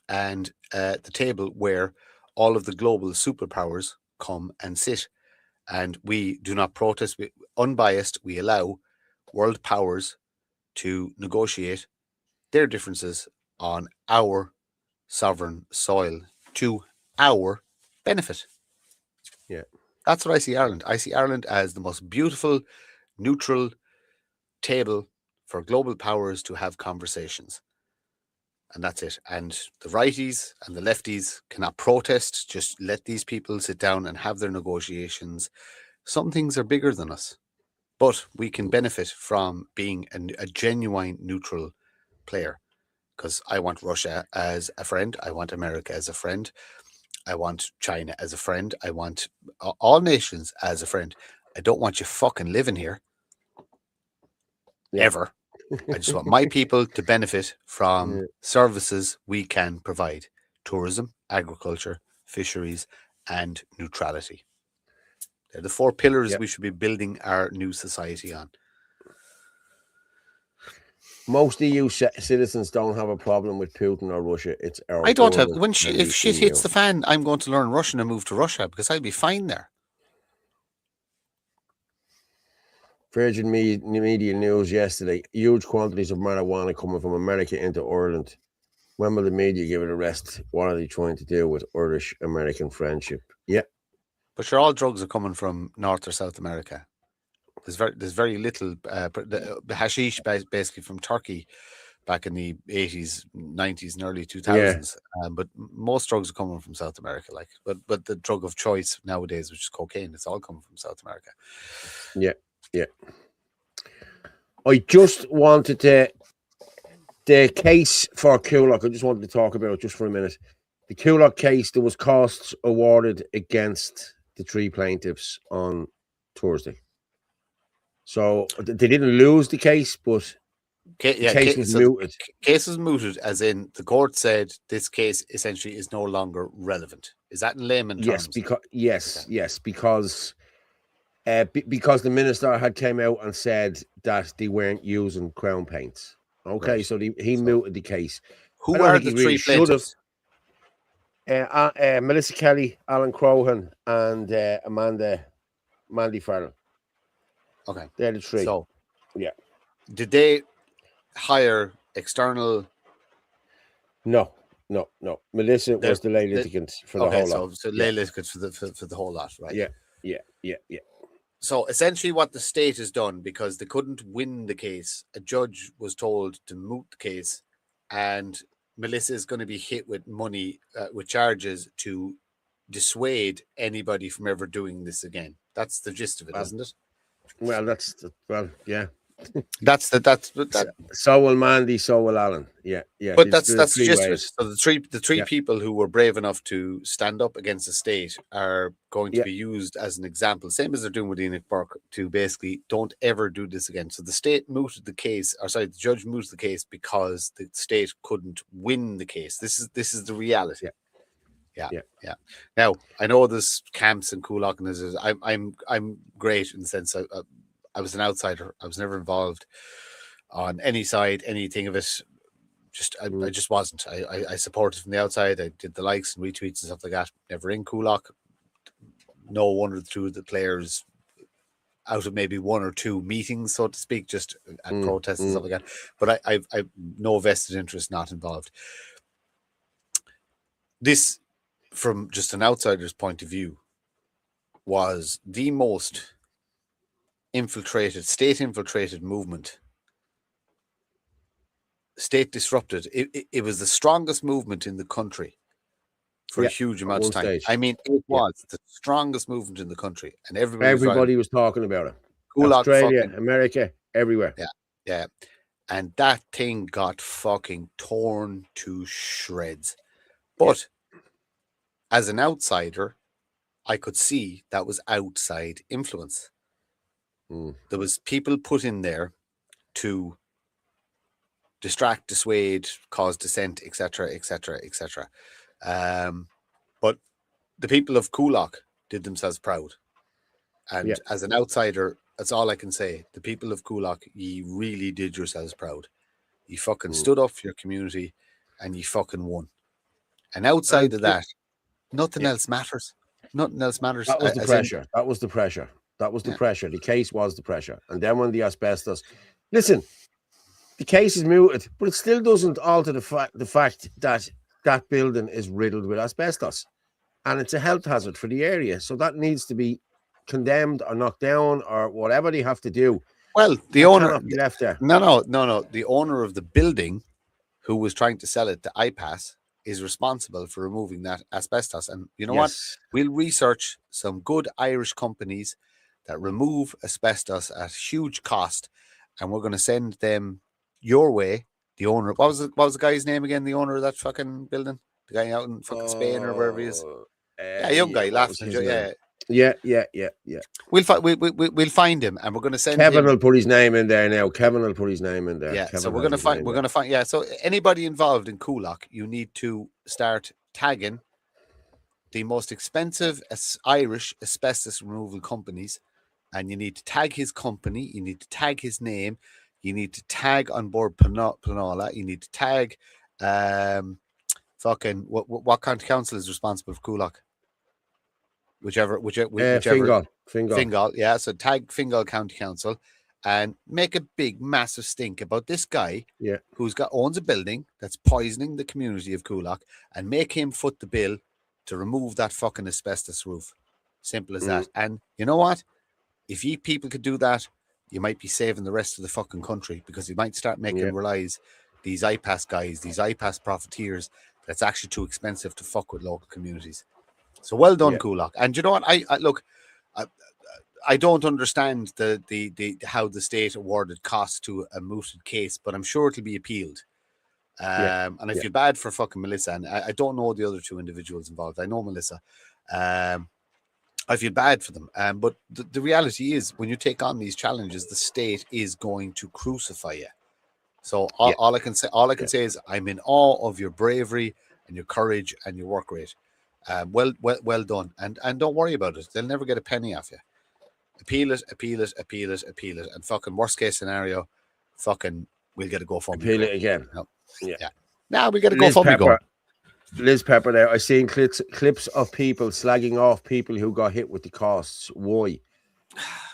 and the table where all of the global superpowers come and sit. And we do not protest. Unbiased, we allow world powers to negotiate their differences on our sovereign soil to our benefit. Yeah. That's what I see Ireland. I see Ireland as the most beautiful, neutral table for global powers to have conversations. And that's it. And the righties and the lefties cannot protest. Just let these people sit down and have their negotiations. Some things are bigger than us. But we can benefit from being a genuine neutral player because I want Russia as a friend. I want America as a friend. I want China as a friend. I want all nations as a friend. I don't want you fucking living here. Ever. I just want my people to benefit from services we can provide. Tourism, agriculture, fisheries, and neutrality. They're the 4 pillars we should be building our new society on. Most EU citizens don't have a problem with Putin or Russia. It's our I don't have. If shit hits the fan, I'm going to learn Russian and move to Russia because I'll be fine there. Virgin Media News yesterday. Huge quantities of marijuana coming from America into Ireland. When will the media give it a rest? What are they trying to do with Irish-American friendship? Yeah. But sure, all drugs are coming from North or South America. There's very little. The hashish basically from Turkey back in the 80s, 90s, and early 2000s. But most drugs are coming from South America. But the drug of choice nowadays, which is cocaine, it's all coming from South America. Yeah. I just wanted the case for Kulak. I just wanted to talk about it just for a minute. The Kulak case, there was costs awarded against the 3 plaintiffs on Thursday. So they didn't lose the case, but the case was mooted. Case was mooted, as in the court said this case essentially is no longer relevant. Is that in layman terms? Yes, because the minister had came out and said that they weren't using crown paints. Okay, right. So he mooted the case. Who are the 3 plaintiffs? Melissa Kelly, Alan Crowhan, and Mandy Farrell. Okay, they're the 3. So, did they hire external? No. Melissa was the lay litigant for the whole lot. So lay litigant for the whole lot, right? Yeah. So essentially, what the state has done, because they couldn't win the case, a judge was told to moot the case, and Melissa is going to be hit with money, with charges to dissuade anybody from ever doing this again. That's the gist of it, isn't it? Well, yeah. That's So will Mandy, so will Alan. Yeah. but It's that's the three gist of it. ways. So the three Yeah. people who were brave enough to stand up against the state are going to Yeah. be used as an example, same as they're doing with Enoch Burke, to basically don't ever do this again. So the state mooted the case, or sorry, the judge mooted the case because the state couldn't win the case. This is the reality. Yeah. Now I know there's camps and Coolock, and there's I'm great in the sense I was an outsider. I was never involved on any side, anything of it. I just wasn't. I supported from the outside. I did the likes and retweets and stuff like that. Never in Coolock. No one or two of the players out of maybe one or two meetings, so to speak, just at protests and stuff like that. But I've no vested interest, not involved. This, from just an outsider's point of view, was the most state infiltrated movement. State disrupted. It was the strongest movement in the country for a huge amount of time. Stage. I mean, it was the strongest movement in the country, and Everybody was talking about it. Coolock, Australia, America, everywhere. Yeah. And that thing got fucking torn to shreds. But as an outsider, I could see that was outside influence. There was people put in there to distract, dissuade, cause dissent, etc., etc., etc. But the people of Coolock did themselves proud. And as an outsider, that's all I can say. The people of Coolock, ye really did yourselves proud. You fucking stood up for your community and you fucking won. And outside of that, nothing else matters. Nothing else matters. That was the pressure. That was the pressure. That was the pressure. The case was the pressure. And then when the asbestos... Listen, the case is mooted, but it still doesn't alter the fact that that building is riddled with asbestos. And it's a health hazard for the area. So that needs to be condemned or knocked down or whatever they have to do. Well, the owner... be left there. No. The owner of the building who was trying to sell it to IPAS is responsible for removing that asbestos. And you know what? We'll research some good Irish companies that remove asbestos at huge cost, and we're going to send them your way. The owner, what was the guy's name again? The owner of that fucking building, the guy out in fucking Spain or wherever he is. Young guy, laughing. Yeah. We'll find him, and we're going to send Kevin him. will put his name in there now. Kevin will put his name in there. Yeah, Kevin so we're going to find. Yeah, so anybody involved in Coolock, you need to start tagging the most expensive Irish asbestos removal companies, and you need to tag his company. You need to tag his name. You need to tag on board Planola. You need to tag, fucking what county council is responsible for Coolock? Whichever. Fingal, yeah. So tag Fingal County Council and make a big, massive stink about this guy who's owns a building that's poisoning the community of Coolock, and make him foot the bill to remove that fucking asbestos roof. Simple as that. And you know what? If you people could do that, you might be saving the rest of the fucking country, because you might start making realize these IPAS guys, these IPAS profiteers, that's actually too expensive to fuck with local communities. So well done, Coolock. And you know what? I look, I don't understand the how the state awarded costs to a mooted case, but I'm sure it'll be appealed. And I feel bad for fucking Melissa, and I don't know the other two individuals involved. I know Melissa. I feel bad for them. But the reality is, when you take on these challenges, the state is going to crucify you. So all I can say is I'm in awe of your bravery and your courage and your work rate. Well done. And don't worry about it. They'll never get a penny off you. Appeal it. And fucking worst case scenario, fucking we'll get a GoFundMe. Appeal it again. No. Yeah. Now we get a GoFundMe going. Liz Pepper there. I've seen clips of people slagging off people who got hit with the costs. Why?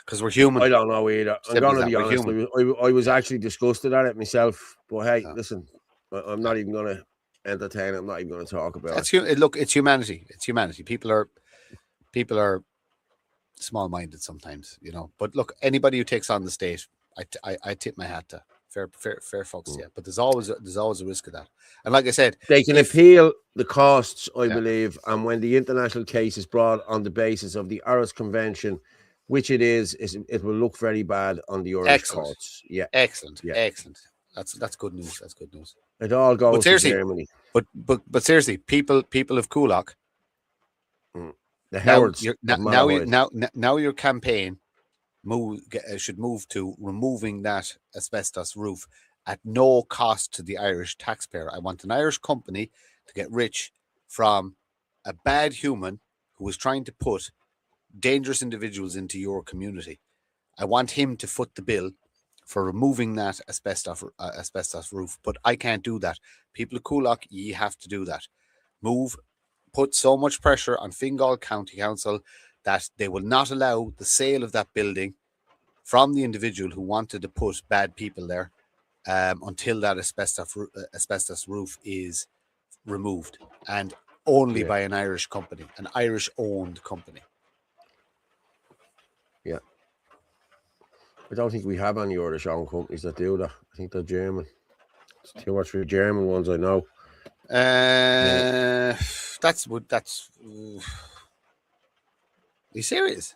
Because we're human. I don't know either. I'm going to be honest. I was actually disgusted at it myself. But hey, listen, I'm not even going to entertain it. I'm not even going to talk about it. Look, it's humanity. It's humanity. People are small-minded sometimes, you know. But look, anybody who takes on the state, I tip my hat to. Fair folks, yeah. But there's always a risk of that. And like I said, they can appeal the costs, I believe, and when the international case is brought on the basis of the Aarhus Convention, which it is it will look very bad on the Irish Excellent. courts. Yeah, Excellent. Yeah. Excellent. That's good news. That's good news. it all goes to seriously, Germany. But seriously, people of Coolock, The now Howards your of Malahide. now your campaign should move to removing that asbestos roof at no cost to the Irish taxpayer. I want an Irish company to get rich from a bad human who is trying to put dangerous individuals into your community. I want him to foot the bill for removing that asbestos roof, but I can't do that. People of Coolock, ye have to do that. Put so much pressure on Fingal County Council that they will not allow the sale of that building from the individual who wanted to put bad people there until that asbestos roof is removed, and only by an Irish company, an Irish-owned company. Yeah. I don't think we have any Irish-owned companies that do that. I think they're German. It's too much for German ones, I know. That's. Are you serious?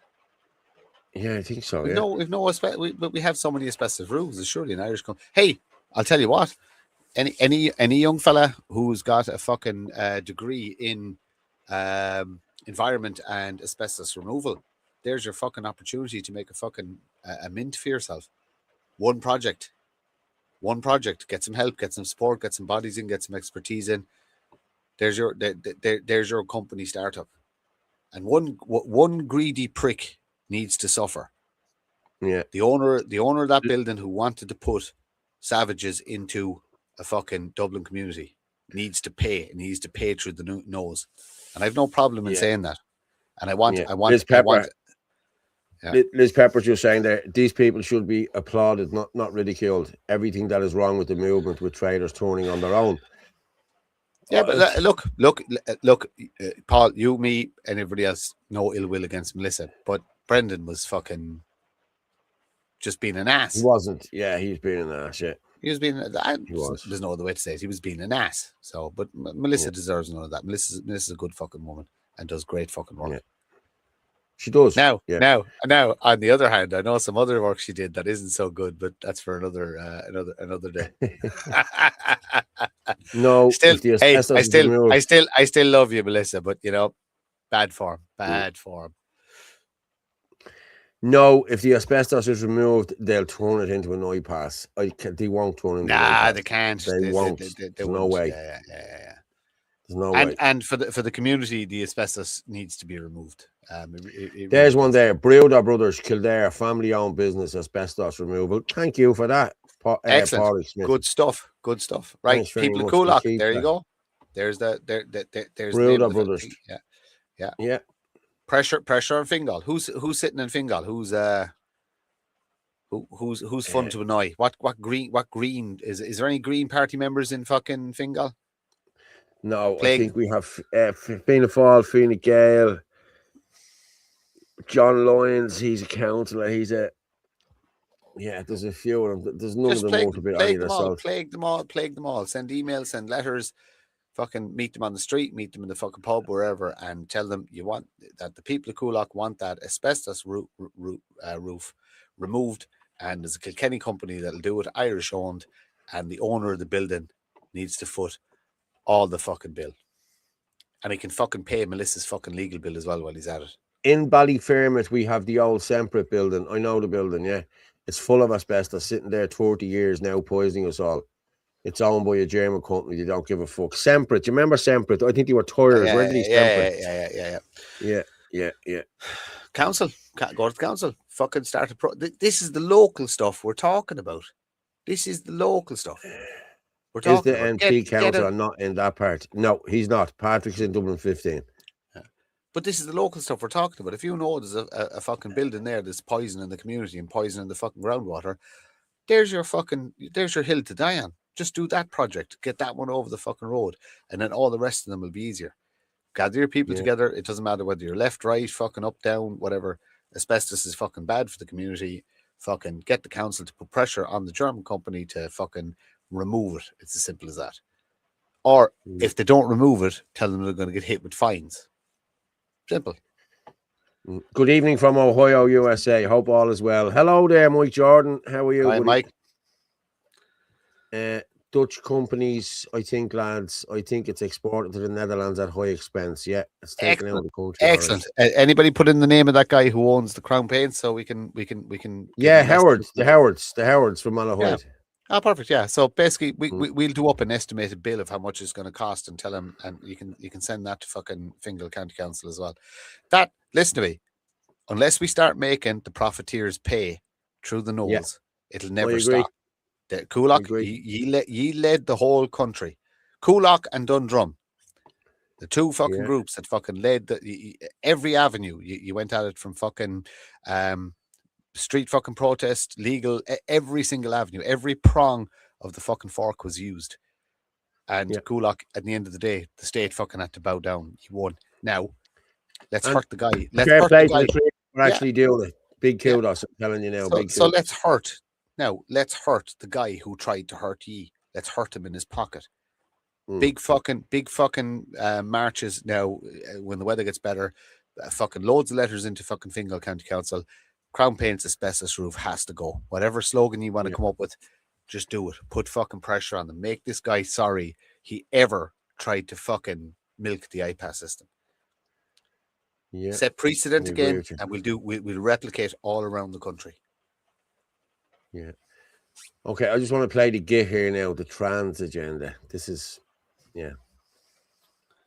Yeah, I think so. We have so many asbestos roofs. There's surely an Irish company. Hey, I'll tell you what. Any young fella who's got a fucking degree in environment and asbestos removal, there's your fucking opportunity to make a fucking a mint for yourself. One project, get some help, get some support, get some bodies in, get some expertise in. There's your company startup, and one greedy prick needs to suffer. Yeah, the owner of that building who wanted to put savages into a fucking Dublin community needs to pay, and he needs to pay through the nose. And I have no problem in saying that. And I want Liz Pepper's just saying that these people should be applauded, not ridiculed. Everything that is wrong with the movement, with traders turning on their own. Yeah, but look, Paul, you, me, and everybody else, no ill will against Melissa, but Brendan was fucking just being an ass. He wasn't. Yeah, he's being an ass. Yeah, he was being. He was. There's no other way to say it. He was being an ass. So, but Melissa deserves none of that. Melissa's a good fucking woman and does great fucking work. Yeah. She does. Now, on the other hand, I know some other work she did that isn't so good, but that's for another day. No, still, hey, I still love you, Melissa, but you know, bad form. No, if the asbestos is removed, they'll turn it into an iPass. They won't turn it into an iPass. They can't. They won't. There's no way. Yeah. There's no way. And for the community, the asbestos needs to be removed. There's one there. Brewder Brothers, Kildare, family-owned business, asbestos removal. Thank you for that. Excellent. Good stuff. Right, Thanks people of Coolock. There you go. There's Brewder Brothers. Yeah. Pressure on Fingal. Who's sitting in Fingal? Who's fun to annoy? What green is there any Green Party members in fucking Fingal? No, I think we have Fianna Fáil, Fine Gael, John Lyons. He's a councillor. There's a few of them. There's none of them want to be on either side. Plague them all. Send emails, send letters. Fucking meet them on the street, meet them in the fucking pub, wherever, and tell them you want that the people of Coolock want that asbestos roof removed, and there's a Kilkenny company that'll do it, Irish owned, and the owner of the building needs to foot all the fucking bill, and he can fucking pay Melissa's fucking legal bill as well while he's at it. In Ballyfermot, we have the old Semperit building. I know the building. Yeah, it's full of asbestos, sitting there 30 years now, poisoning us all. It's owned by a German company. They don't give a fuck. Semperit. Do you remember Semperit? I think they were tires. Where did these Semperit? Yeah. Council. Go to the council. Fucking start a This is the local stuff we're talking about. This is the local stuff. We're talking about. Is the MP councillor not in that part? No, he's not. Patrick's in Dublin 15. But this is the local stuff we're talking about. If you know there's a fucking building there that's poisoning the community and poisoning the fucking groundwater, there's your hill to die on. Just do that project, get that one over the fucking road, and then all the rest of them will be easier. Gather your people together. It doesn't matter whether you're left, right, fucking up, down, whatever. Asbestos is fucking bad for the community. Fucking get the council to put pressure on the German company to fucking remove it. It's as simple as that. Or if they don't remove it, tell them they're going to get hit with fines. Simple. Good evening from Ohio, USA. Hope all is well. Hello there, Mike Jordan. How are you? Hi, Mike. Dutch companies, I think, lads. I think it's exported to the Netherlands at high expense. Yeah, it's taken out of the country. Excellent. Anybody put in the name of that guy who owns the Crown Paints, so we can. Yeah, the Howards from Malahide. Yeah. Oh, perfect. Yeah. So basically, we'll do up an estimated bill of how much it's going to cost and tell him, and you can send that to fucking Fingal County Council as well. That, listen to me, unless we start making the profiteers pay through the nose, it'll never stop. The Coolock, ye led the whole country. Coolock and Dundrum, the two fucking groups that fucking led every avenue. You went at it from fucking street fucking protest, legal, every single avenue, every prong of the fucking fork was used. And Coolock, at the end of the day, the state fucking had to bow down. He won. Now, let's hurt the guy. Let's hurt the guy. We're actually doing it. Big kudos, I'm telling you now. So let's hurt. Now, let's hurt the guy who tried to hurt ye. Let's hurt him in his pocket. Big fucking marches now when the weather gets better. Fucking loads of letters into fucking Fingal County Council. Crown Paints asbestos roof has to go. Whatever slogan you want to come up with, just do it. Put fucking pressure on them. Make this guy sorry he ever tried to fucking milk the iPass system. Yeah. Set precedent again, and we'll replicate all around the country. Yeah. Okay, I just want to play the git here now, the trans agenda. This is,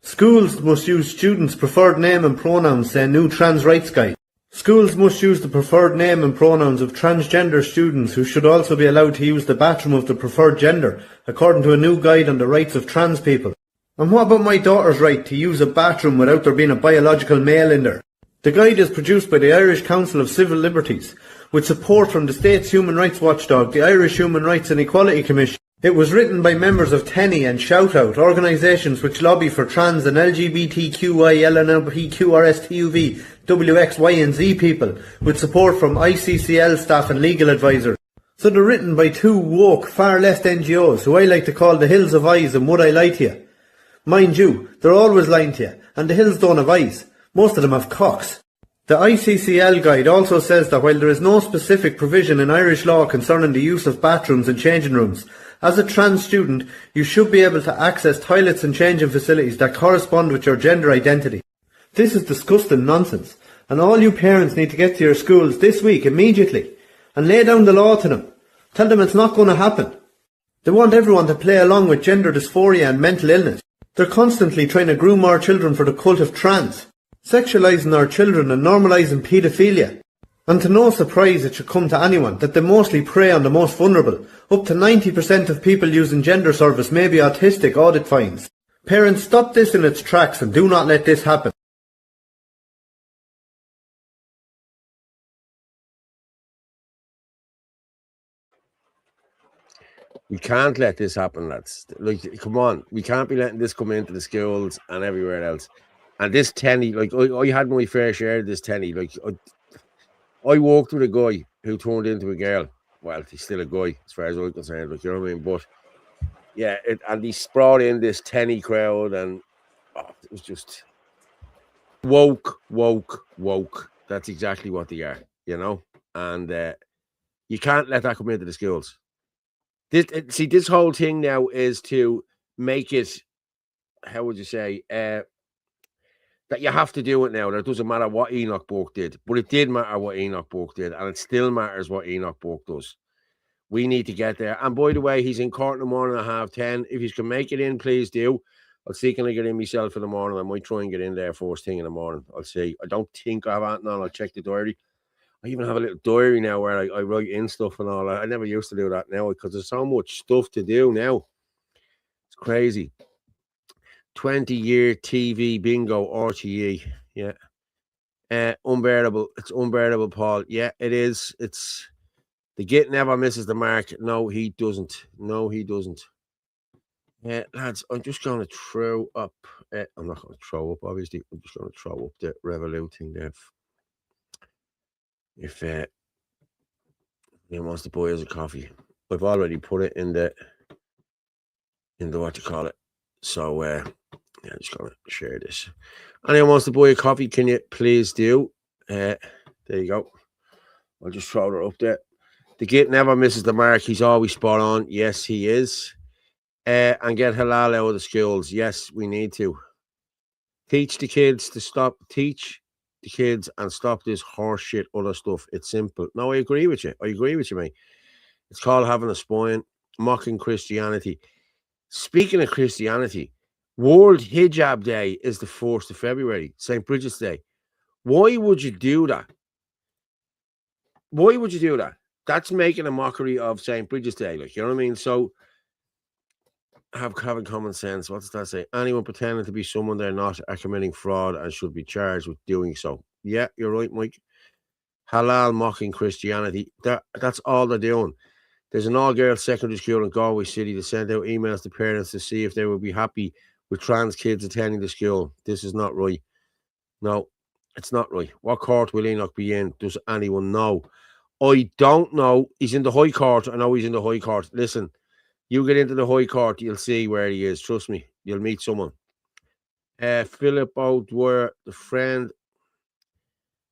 Schools must use students' preferred name and pronouns, say new trans rights guide. Schools must use the preferred name and pronouns of transgender students who should also be allowed to use the bathroom of the preferred gender, according to a new guide on the rights of trans people. And what about my daughter's right to use a bathroom without there being a biological male in there? The guide is produced by the Irish Council of Civil Liberties, with support from the state's human rights watchdog, the Irish Human Rights and Equality Commission. It was written by members of TENI and Shoutout, organisations which lobby for trans and LGBTQI, LNPQRSTUV, WX, Y and Z people, with support from ICCL staff and legal advisors. So they're written by two woke, far left NGOs, who I like to call the Hills of Eyes and Would I Lie to You? Mind you, they're always lying to you, and the Hills don't have eyes. Most of them have cocks. The ICCL guide also says that while there is no specific provision in Irish law concerning the use of bathrooms and changing rooms, as a trans student, you should be able to access toilets and changing facilities that correspond with your gender identity. This is disgusting nonsense, and all you parents need to get to your schools this week immediately and lay down the law to them. Tell them it's not going to happen. They want everyone to play along with gender dysphoria and mental illness. They're constantly trying to groom our children for the cult of trans, sexualising our children and normalising paedophilia. And to no surprise it should come to anyone that they mostly prey on the most vulnerable. Up to 90% of people using gender service may be autistic, audit finds. Parents, stop this in its tracks and do not let this happen. We can't let this happen, lads. Like, come on. We can't be letting this come into the schools and everywhere else. And this TENI, like, I had my fair share of this TENI. Like, I walked with a guy who turned into a girl. Well, he's still a guy, as far as I'm concerned. Like, you know what I mean? But, yeah, and he brought in this TENI crowd, and it was just woke. That's exactly what they are, you know? And you can't let that come into the schools. This whole thing now is to make it, how would you say, that you have to do it now. That it doesn't matter what Enoch Burke did, but it did matter what Enoch Burke did, and it still matters what Enoch Burke does. We need to get there. And by the way, he's in court in the morning at 10:30. If you can make it in, please do. I'll see can I get in myself in the morning. I might try and get in there first thing in the morning. I'll see. I don't think I have anything on. I'll check the diary. I even have a little diary now where I write in stuff and all. I never used to do that now because there's so much stuff to do now. It's crazy. 20-year TV bingo RTE. Yeah. Unbearable. It's unbearable, Paul. Yeah, it is. It's the git never misses the mark. No, he doesn't. Lads, I'm just going to throw up. I'm not going to throw up, obviously. I'm just going to throw up the Revolut thing there. If he wants to buy us a coffee, I've already put it in the what you call it. So I'm just gonna share this. Anyone wants to buy a coffee, can you please do? There you go. I'll just throw her up there. The git never misses the mark. He's always spot on. Yes, he is. And get halal out of the schools. Yes, we need to. Teach the kids and stop this horse shit other stuff. It's simple. No, I agree with you. Mate. It's called having a spine, mocking Christianity. Speaking of Christianity, World Hijab Day is the 1st of February, St. Bridget's Day. Why would you do that? That's making a mockery of St. Bridget's Day. Like, you know what I mean? So, having common sense. What does that say? Anyone pretending to be someone they're not are committing fraud and should be charged with doing so. Yeah, you're right, Mike. Halal mocking Christianity. That's all they're doing. There's an all-girls secondary school in Galway City that sent out emails to parents to see if they would be happy with trans kids attending the school. This is not right. No, it's not right. What court will Enoch be in? Does anyone know? I don't know. He's in the High Court. I know he's in the High Court. Listen, you get into the High Court, you'll see where he is. Trust me, you'll meet someone. Philip O'Dwyer,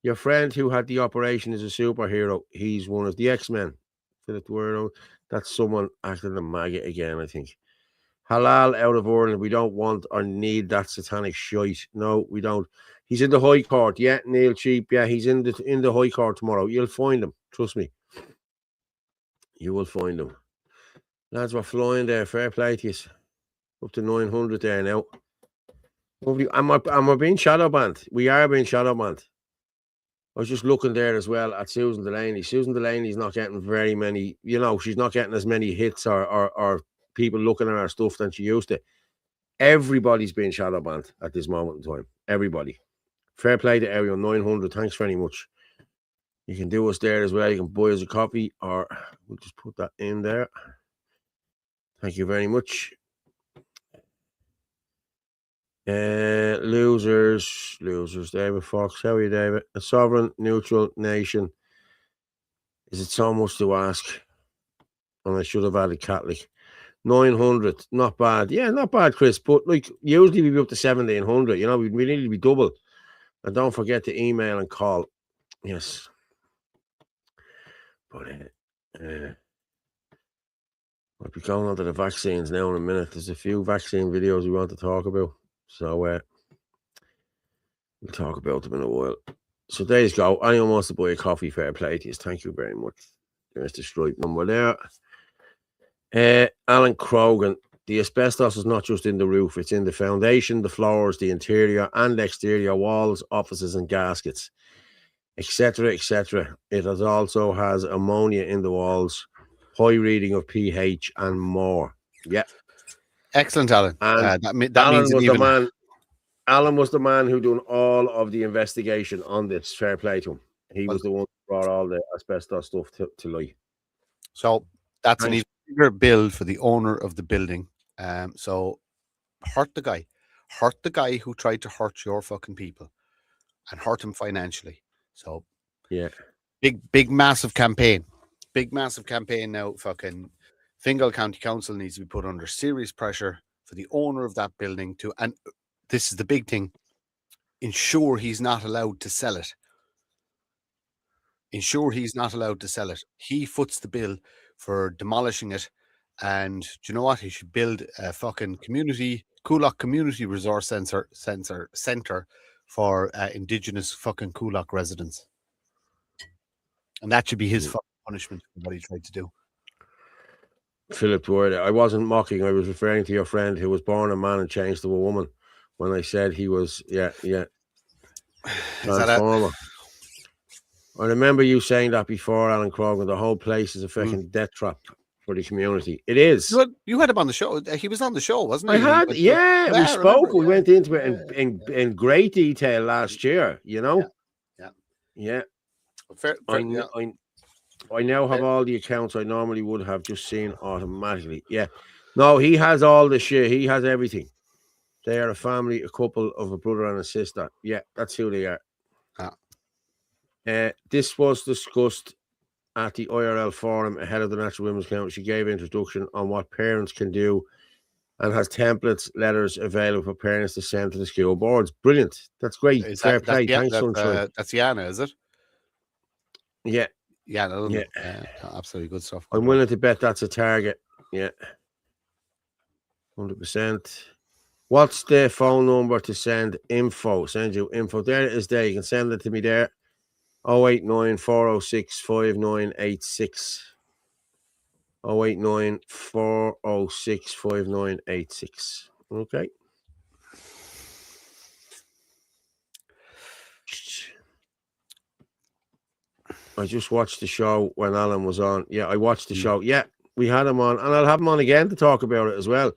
your friend who had the operation is a superhero. He's one of the X-Men. Philip O'Dwyer, that's someone acting the maggot again, I think. Halal out of Ireland. We don't want or need that satanic shite. No, we don't. He's in the High Court. Yeah, Neil Cheap. Yeah, he's in the High Court tomorrow. You'll find him. Trust me. You will find him. Lads, we're flying there. Fair play to you. Up to 900 there now. Am I being shadow banned? We are being shadow banned. I was just looking there as well at Susan Delaney. Susan Delaney's not getting very many, she's not getting as many hits or people looking at her stuff than she used to. Everybody's being shadow banned at this moment in time. Everybody. Fair play to everyone. 900. Thanks very much. You can do us there as well. You can buy us a coffee, or we'll just put that in there. Thank you very much. Losers. David Fox. How are you, David? A sovereign, neutral nation. Is it so much to ask? And I should have added Catholic. 900. Not bad. Yeah, not bad, Chris. But like, usually we'd be up to 1,700. We need to be double. And don't forget to email and call. Yes. But I'll be going on to the vaccines now in a minute. There's a few vaccine videos we want to talk about. So we'll talk about them in a while. So there you go. Anyone wants to buy a coffee, fair play to you. Thank you very much. There's the stripe number there. Alan Crogan. The asbestos is not just in the roof. It's in the foundation, the floors, the interior and exterior walls, offices and gaskets, etc., etc. It also has ammonia in the walls, high reading of pH and more. Yeah. Excellent, Alan. Alan was the man who done all of the investigation on this. Fair play to him. He was the one who brought all the asbestos stuff to light. So that's an even bigger bill for the owner of the building. So hurt the guy who tried to hurt your fucking people and hurt him financially. So yeah, big massive campaign now. Fucking Fingal County Council needs to be put under serious pressure for the owner of that building to, and this is the big thing, ensure he's not allowed to sell it. He foots the bill for demolishing it. And do you know what? He should build a fucking Coolock Community Resource Centre for Indigenous fucking Coolock residents. And that should be his fucking punishment for what he tried to do. Philip Ward, I wasn't mocking. I was referring to your friend who was born a man and changed to a woman when I said he was, Transformer. I remember you saying that before, Alan Crogan. The whole place is a fucking death trap for the community. It is. You had him on the show. He was on the show, wasn't he? We spoke. We went into it in great detail last year. Yeah. Fair, I now have all the accounts I normally would have just seen automatically. Yeah. No, he has all the shit. He has everything. They are a family, a couple of a brother and a sister. Yeah, that's who they are. This was discussed at the IRL forum ahead of the National Women's Council. She gave introduction on what parents can do and has templates, letters available for parents to send to the school boards. Brilliant. That's great. Is Fair that play. yeah, Thanks, Sunshine. that's Yana, is it? Yeah, Yana, yeah. absolutely good stuff. I'm willing to bet that's a target. Yeah, 100%. What's the phone number to send info? Send you info. There it is. There, you can send it to me there. 089 406 5986. 089 406 5986. Okay. I just watched the show when Alan was on. Yeah, I watched the show. Yeah, we had him on, and I'll have him on again to talk about it as well.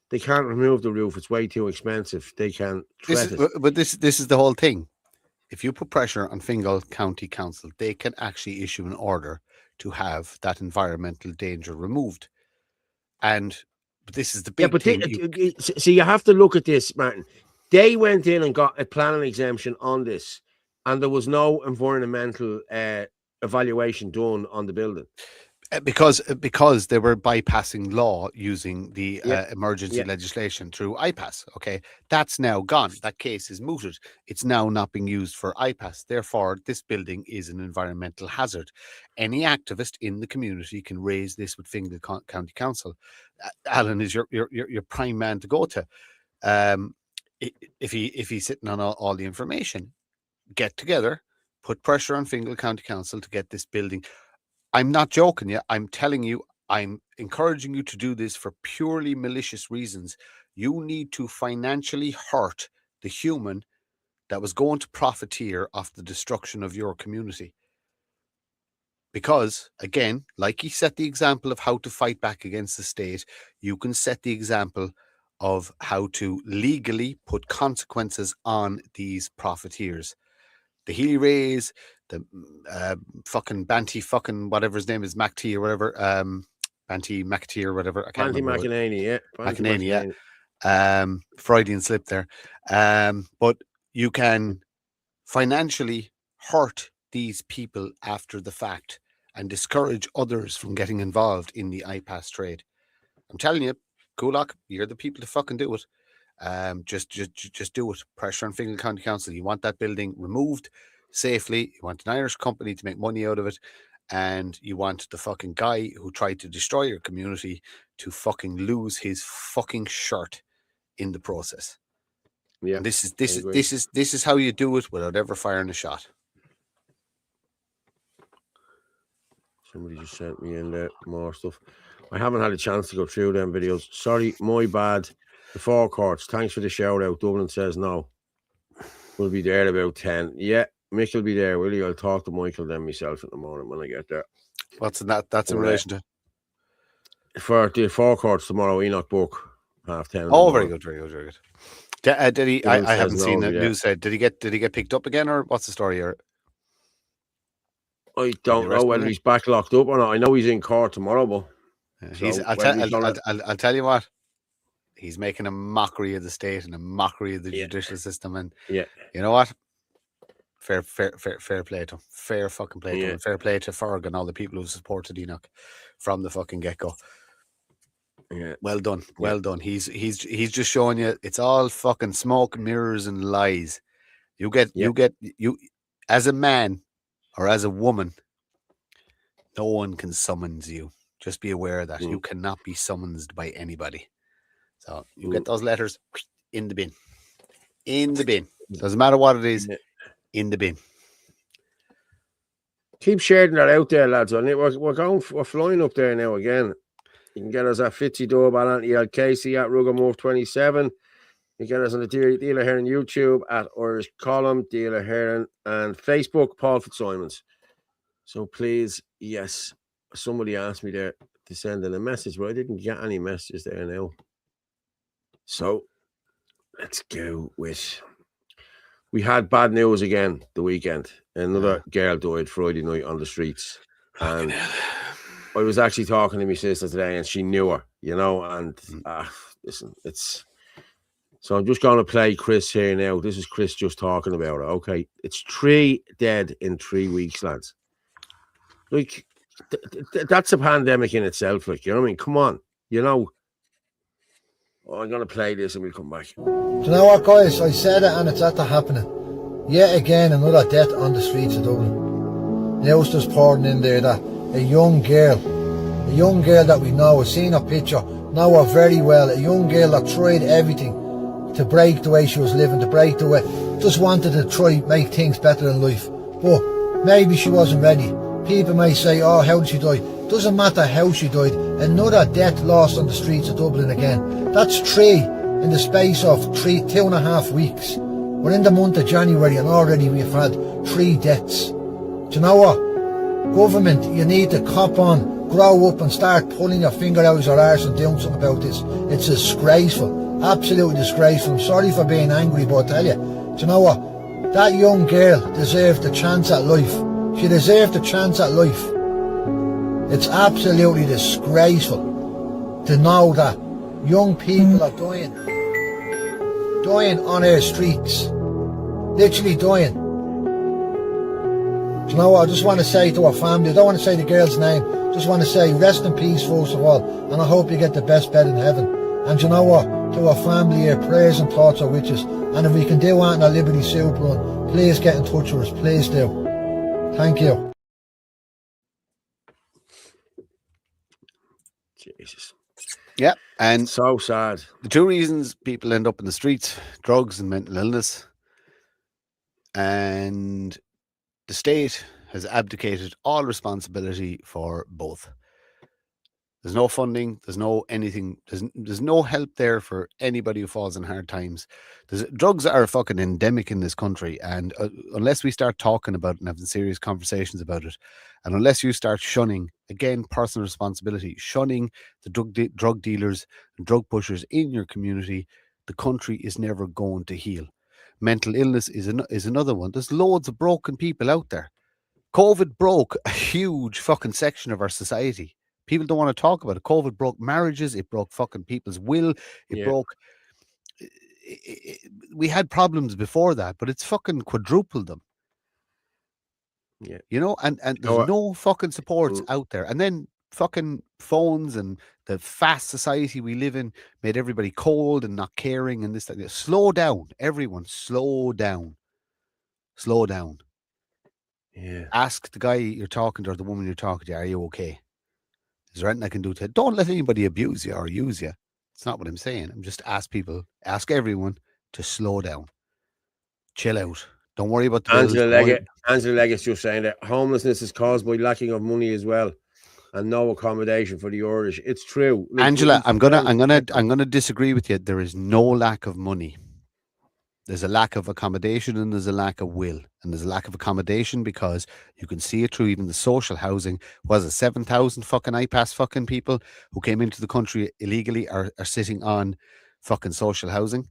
They can't remove the roof; it's way too expensive. They can threat it. But this is the whole thing. If you put pressure on Fingal County Council, they can actually issue an order to have that environmental danger removed. And this is the big thing. See, you have to look at this, Martin. They went in and got a planning exemption on this, and there was no environmental evaluation done on the building. Because they were bypassing law using the emergency legislation through IPAS. Okay, that's now gone. That case is mooted. It's now not being used for IPAS. Therefore, this building is an environmental hazard. Any activist in the community can raise this with Fingal County Council. Alan is your prime man to go to. If he's sitting on all the information, get together, put pressure on Fingal County Council to get this building. I'm not joking you. I'm telling you, I'm encouraging you to do this for purely malicious reasons. You need to financially hurt the human that was going to profiteer off the destruction of your community. Because, again, like he set the example of how to fight back against the state, you can set the example of how to legally put consequences on these profiteers. The Healy Rays, the fucking Banty fucking whatever his name is, McT or whatever, Banty McT or whatever. I can't remember. McEnany, yeah. McEnany, yeah. Freudian slip there. But you can financially hurt these people after the fact and discourage others from getting involved in the IPAS trade. I'm telling you, Kulak, you're the people to fucking do it. Just do it. Pressure on Fingal County Council. You want that building removed safely. You want an Irish company to make money out of it, and you want the fucking guy who tried to destroy your community to fucking lose his fucking shirt in the process. Yeah, and this is how you do it without ever firing a shot. Somebody just sent me in there more stuff. I haven't had a chance to go through them videos. Sorry, my bad. The forecourts. Thanks for the shout out. Dublin says no. We'll be there about 10. Yeah, Mick will be there, will he? I'll talk to Michael then myself in the morning when I get there. What's in that? That's in relation to? For the forecourts tomorrow, Enoch Book, 10:30. Oh, very good, very good, very good. Did he? I haven't seen the news. Did he get picked up again, or what's the story here? I don't know whether he's back locked up or not. I know he's in court tomorrow, but I'll tell you what. He's making a mockery of the state and a mockery of the judicial system, and you know what? Fair play to him. Fair fucking play to him. Fair play to Ferg and all the people who supported Enoch from the fucking get go. Yeah, well done, well done. He's just showing you it's all fucking smoke, mirrors, and lies. You get as a man or as a woman, no one can summons you. Just be aware of that. You cannot be summoned by anybody. So you get those letters in the bin. In the bin. Doesn't matter what it is, in the bin. Keep sharing that out there, lads. We're flying up there now again. You can get us at Fitzy Dub, at Anti Casey, at Rugamorph27. You get us on the Dealer Heron YouTube, at Irish Column, Dealer Heron, and Facebook, Paul Fitzsimons. So please, yes, somebody asked me there to send in a message, but I didn't get any messages there now. So let's go with. We had bad news again the weekend. Another girl died Friday night on the streets. And I was actually talking to my sister today and she knew her, you know, and listen, it's. So I'm just going to play Chris here now. This is Chris just talking about it. Okay. It's 3 dead in 3 weeks, lads. Like, that's a pandemic in itself. Like, you know what I mean? Come on. You know, Oh, I'm gonna play this and we'll come back. Do you know what, guys? I said it and it's after happening. Yet again, another death on the streets of Dublin. News just pouring in there that a young girl that we know, has seen her picture, know her very well, a young girl that tried everything to break the way she was living, to break the way, just wanted to try make things better in life. But maybe she wasn't ready. People may say, oh, how did she die? Doesn't matter how she died. Another death lost on the streets of Dublin again. That's 3 in the space of 2.5 weeks. We're in the month of January and already we've had 3 deaths. Do you know what? Government, you need to cop on, grow up and start pulling your finger out of your arse and doing something about this. It's disgraceful. Absolutely disgraceful. I'm sorry for being angry, but I tell you, do you know what? That young girl deserved a chance at life. She deserved a chance at life. It's absolutely disgraceful to know that young people are dying on our streets, literally dying. Do you know what I just want to say to her family? I don't want to say the girl's name, just want to say rest in peace first of all, and I hope you get the best bed in heaven. And you know what, to our family here, prayers and thoughts are with us, and if we can do anything at Liberty Soup Run, please get in touch with us, please do. Thank you. Jesus. Yeah, and So sad. the 2 reasons people end up in the streets: drugs and mental illness. And the state has abdicated all responsibility for both. There's no funding, there's no anything, there's no help there for anybody who falls in hard times. Drugs are fucking endemic in this country, and unless we start talking about it and having serious conversations about it, and unless you start shunning, again, personal responsibility, shunning the drug dealers and drug pushers in your community, the country is never going to heal. Mental illness is another one. There's loads of broken people out there. COVID broke a huge fucking section of our society. People don't want to talk about it. COVID broke marriages. It broke fucking people's will. It broke. We had problems before that, but it's fucking quadrupled them. Yeah. You know, and there's no fucking supports out there. And then fucking phones and the fast society we live in made everybody cold and not caring and this, that. Slow down. Everyone, slow down. Slow down. Yeah. Ask the guy you're talking to or the woman you're talking to, are you okay? Is there anything I can do to don't let anybody abuse you or use you. It's not what I'm saying. I'm just ask everyone to slow down. Chill out. Don't worry about the Angela Leggett's just saying that homelessness is caused by lacking of money as well, and no accommodation for the Irish. It's true. Angela, I'm gonna disagree with you. There is no lack of money. There's a lack of accommodation and there's a lack of will. And there's a lack of accommodation because you can see it through even the social housing. Was it 7,000 fucking IPAS fucking people who came into the country illegally are sitting on fucking social housing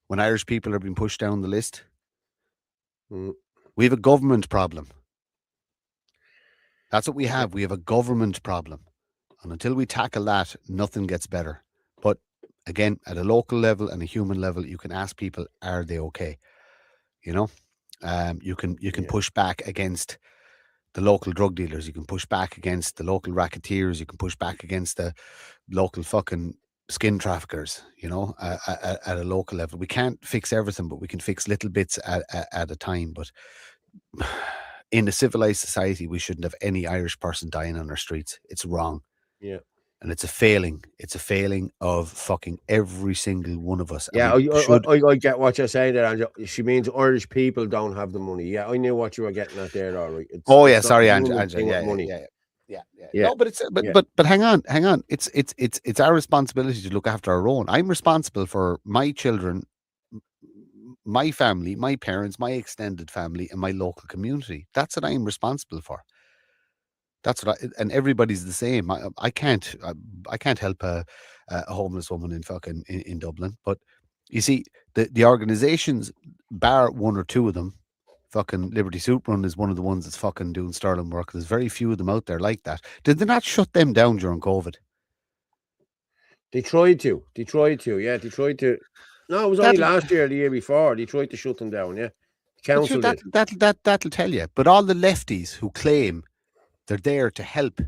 when Irish people are being pushed down the list? We have a government problem. That's what we have. We have a government problem. And until we tackle that, nothing gets better. But again, at a local level and a human level, you can ask people, are they okay? You know, you can push back against the local drug dealers. You can push back against the local racketeers. You can push back against the local fucking skin traffickers, you know, at a local level. We can't fix everything, but we can fix little bits at a time. But in a civilized society, we shouldn't have any Irish person dying on our streets. It's wrong. Yeah. And it's a failing. It's a failing of fucking every single one of us. Yeah, I get what you're saying there, Angela. She means Irish people don't have the money. Yeah, I knew what you were getting at there, all right. Sorry, Angela. Yeah. No, but hang on. It's our responsibility to look after our own. I'm responsible for my children, my family, my parents, my extended family, and my local community. That's what I'm responsible for. That's what and everybody's the same. I can't help a homeless woman in Dublin. But you see, the organizations, bar one or two of them, fucking Liberty Soup Run is one of the ones that's fucking doing sterling work. There's very few of them out there like that. Did they not shut them down during COVID? They tried to. Yeah, they tried to. No, it was only last year, the year before. They tried to shut them down. Yeah, council did. That'll tell you. But all the lefties who claim they're there to help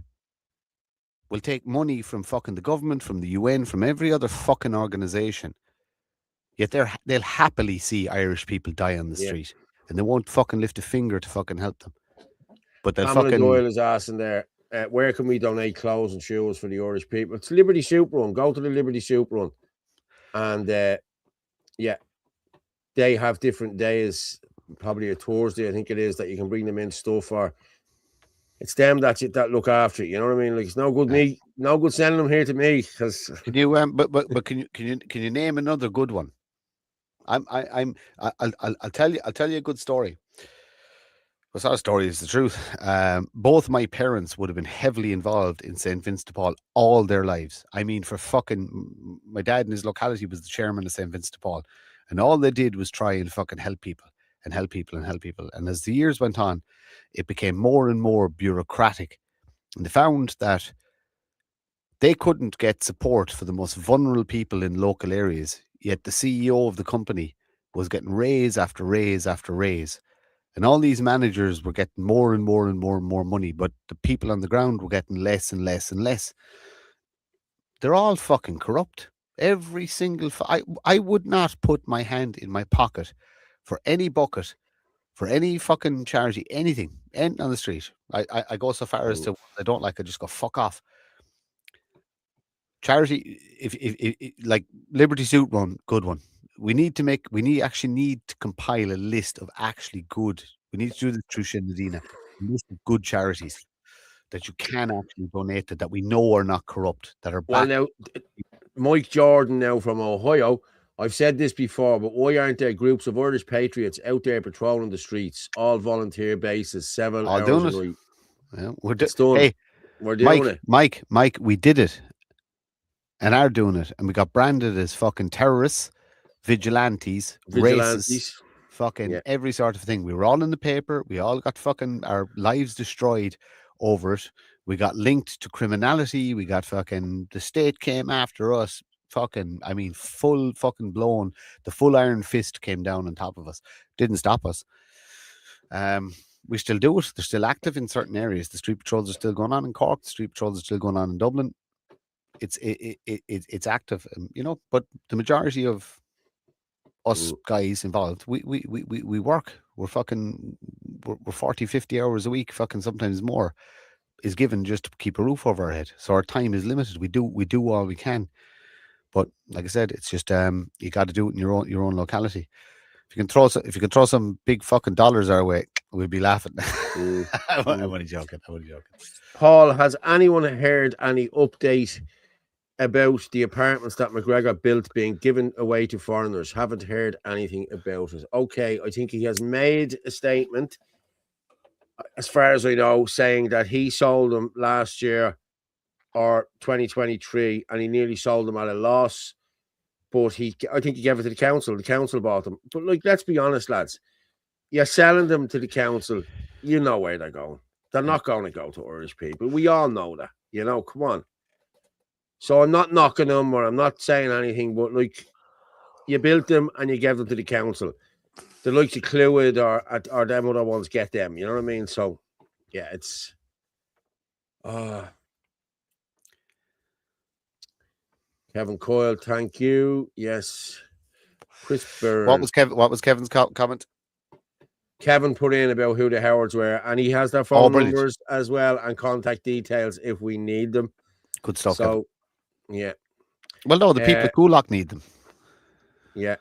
will take money from fucking the government, from the UN, from every other fucking organization. Yet they'll happily see Irish people die on the street, and they won't fucking lift a finger to fucking help them. But they'll Pamela fucking Doyle is asking there, where can we donate clothes and shoes for the Irish people? It's Liberty Soup Run. Go to the Liberty Soup Run, and they have different days. Probably a Thursday, I think it is, that you can bring them in stuff, or it's them that look after it. You know what I mean? Like, it's no good sending them here to me, because can you but can you name another good one? I'll tell you a good story. Well, our story is the truth. Both my parents would have been heavily involved in St. Vincent de Paul all their lives. I mean, for fucking, my dad in his locality was the chairman of St. Vincent de Paul, and all they did was try and fucking help people and help people and help people. And as the years went on, it became more and more bureaucratic, and they found that they couldn't get support for the most vulnerable people in local areas. Yet the CEO of the company was getting raise after raise after raise. And all these managers were getting more and more and more and more money, but the people on the ground were getting less and less and less. They're all fucking corrupt. Every single... I would not put my hand in my pocket for any bucket, for any fucking charity, anything, on the street. I go so far as to, I don't like, I just go, fuck off. Charity, if like Liberty Soup Run, good one. We actually need to compile a list of actually good. We need to do this through Sinn Féin, a list of good charities that you can actually donate to, that we know are not corrupt, that are back. Well, now, Mike Jordan now from Ohio, I've said this before, but why aren't there groups of Irish patriots out there patrolling the streets, all volunteer basis, 7 hours doing a week? Yeah, we're doing it. Mike, we did it and are doing it, and we got branded as fucking terrorists, vigilantes, racists, fucking every sort of thing. We were all in the paper. We all got fucking our lives destroyed over it. We got linked to criminality. We got fucking, the state came after us. Fucking, I mean, full fucking blown. The full iron fist came down on top of us. Didn't stop us. We still do it. They're still active in certain areas. The street patrols are still going on in Cork. The street patrols are still going on in Dublin. It's active, you know. But the majority of us guys involved, we work. We're 40, 50 hours a week, fucking sometimes more, is given just to keep a roof over our head. So our time is limited. We do all we can. But like I said, it's just you got to do it in your own locality. If you can throw some big fucking dollars our way, we'll be laughing. I'm only joking. Paul, has anyone heard any update about the apartments that McGregor built being given away to foreigners? Haven't heard anything about it. Okay, I think he has made a statement, as far as I know, saying that he sold them last year or 2023, and he nearly sold them at a loss. But I think he gave it to the council. The council bought them. But like, let's be honest, lads. You're selling them to the council. You know where they're going. They're not going to go to Irish people. We all know that. You know, come on. So I'm not knocking them, or I'm not saying anything, but like, you built them and you gave them to the council. The likes of Clwyd or them other ones get them. You know what I mean? So, yeah, it's... Kevin Coyle, thank you. Yes. Chris Byrne. What was Kevin's comment? Kevin put in about who the Howards were, and he has their phone numbers as well and contact details if we need them. Good stuff. So, Kevin. Yeah. Well, no, the people at Coolock need them. Yeah.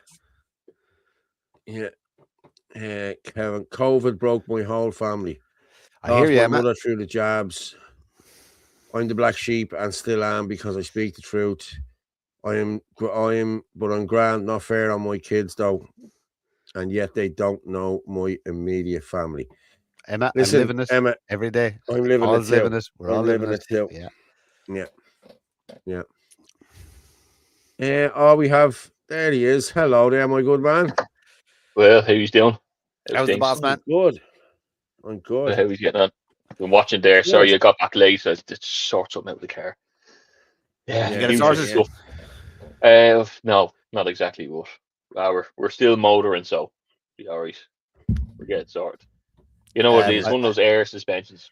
Yeah. Kevin, COVID broke my whole family. I hear you, my mother through the jabs. I'm the black sheep and still am, because I speak the truth. but I'm grand, not fair on my kids though, and yet they don't know my immediate family. Emma, listen, I'm living it, Emma, every day. I'm living all it. Living it. We're all living it too. Yeah. We have. There he is. Hello there, my good man. Well, how you doing? How's the boss, man? I'm good. How you getting on? Been watching there. Good. Sorry, you got back late. So I had to sort something out with the car. Yeah, you get it sorted. Stuff. No, not exactly. But we're still motoring, so be all right. We're getting sorted. You know what it is? One of those air suspensions.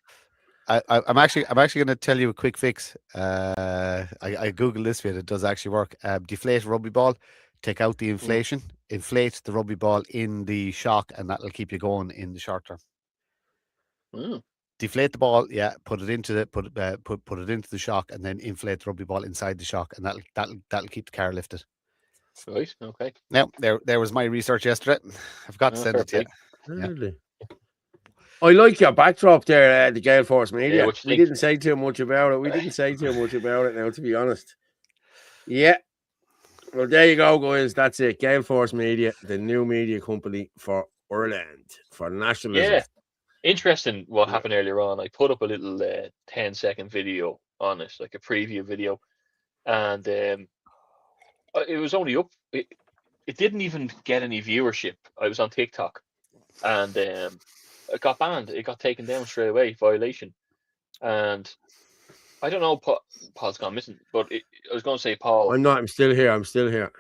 I'm actually going to tell you a quick fix. I googled this bit. It does actually work. Deflate rugby ball, take out the inflation, inflate the rugby ball in the shock, and that'll keep you going in the short term. Deflate the ball, put it into the put it into the shock, and then inflate the rugby ball inside the shock, and that'll keep the car lifted. Right. Okay. Now there was my research yesterday. I've got to send it to you. Really? I like your backdrop there, the Gale Force Media. what you We think? didn't say too much about it. Now, to be honest. Yeah. Well, there you go, guys. That's it. Gale Force Media, the new media company for Ireland, for nationalism. Yeah. Interesting what happened earlier on. I put up a little 10-second video on it, like a preview video, and it was only up. It didn't even get any viewership. I was on TikTok, and it got banned. It got taken down straight away, violation. And I don't know, Paul's gone missing, but I was going to say, Paul. I'm still here.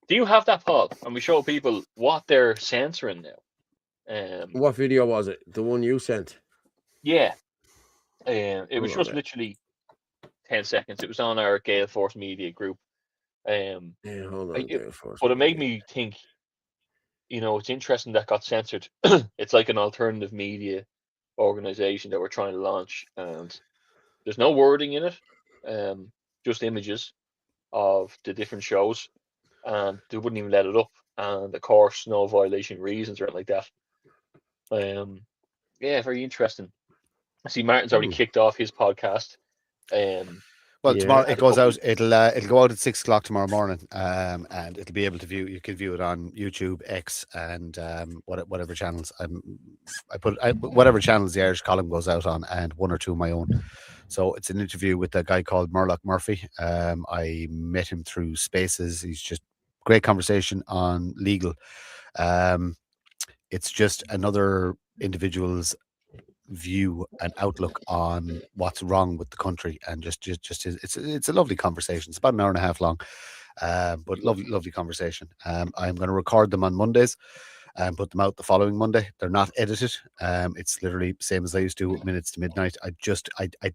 Do you have that, Paul? And we show people what they're censoring now. What video was it? The one you sent? Yeah. It was just literally 10 seconds. It was on our Gale Force Media group. Hold on. Gale Force But it made Media. me think, it's interesting that got censored. It's like an alternative media organization that we're trying to launch, and there's no wording in it, just images of the different shows, and they wouldn't even let it up. And of course, no violation reasons or anything like that. Yeah, very interesting. I see Martin's already kicked off his podcast. Well, tomorrow it goes out. It'll go out at 6:00 tomorrow morning, and it'll be able to view. You can view it on YouTube, X, and whatever channels. Whatever channels the Irish column goes out on, and one or two of my own. So it's an interview with a guy called Murlock Murphy. I met him through Spaces. He's just great conversation on legal. It's just another individual's view and outlook on what's wrong with the country, and it's a lovely conversation. It's about an hour and a half long, but lovely conversation. I'm going to record them on Mondays and put them out the following Monday. They're not edited. It's literally same as I used to do, minutes to midnight. I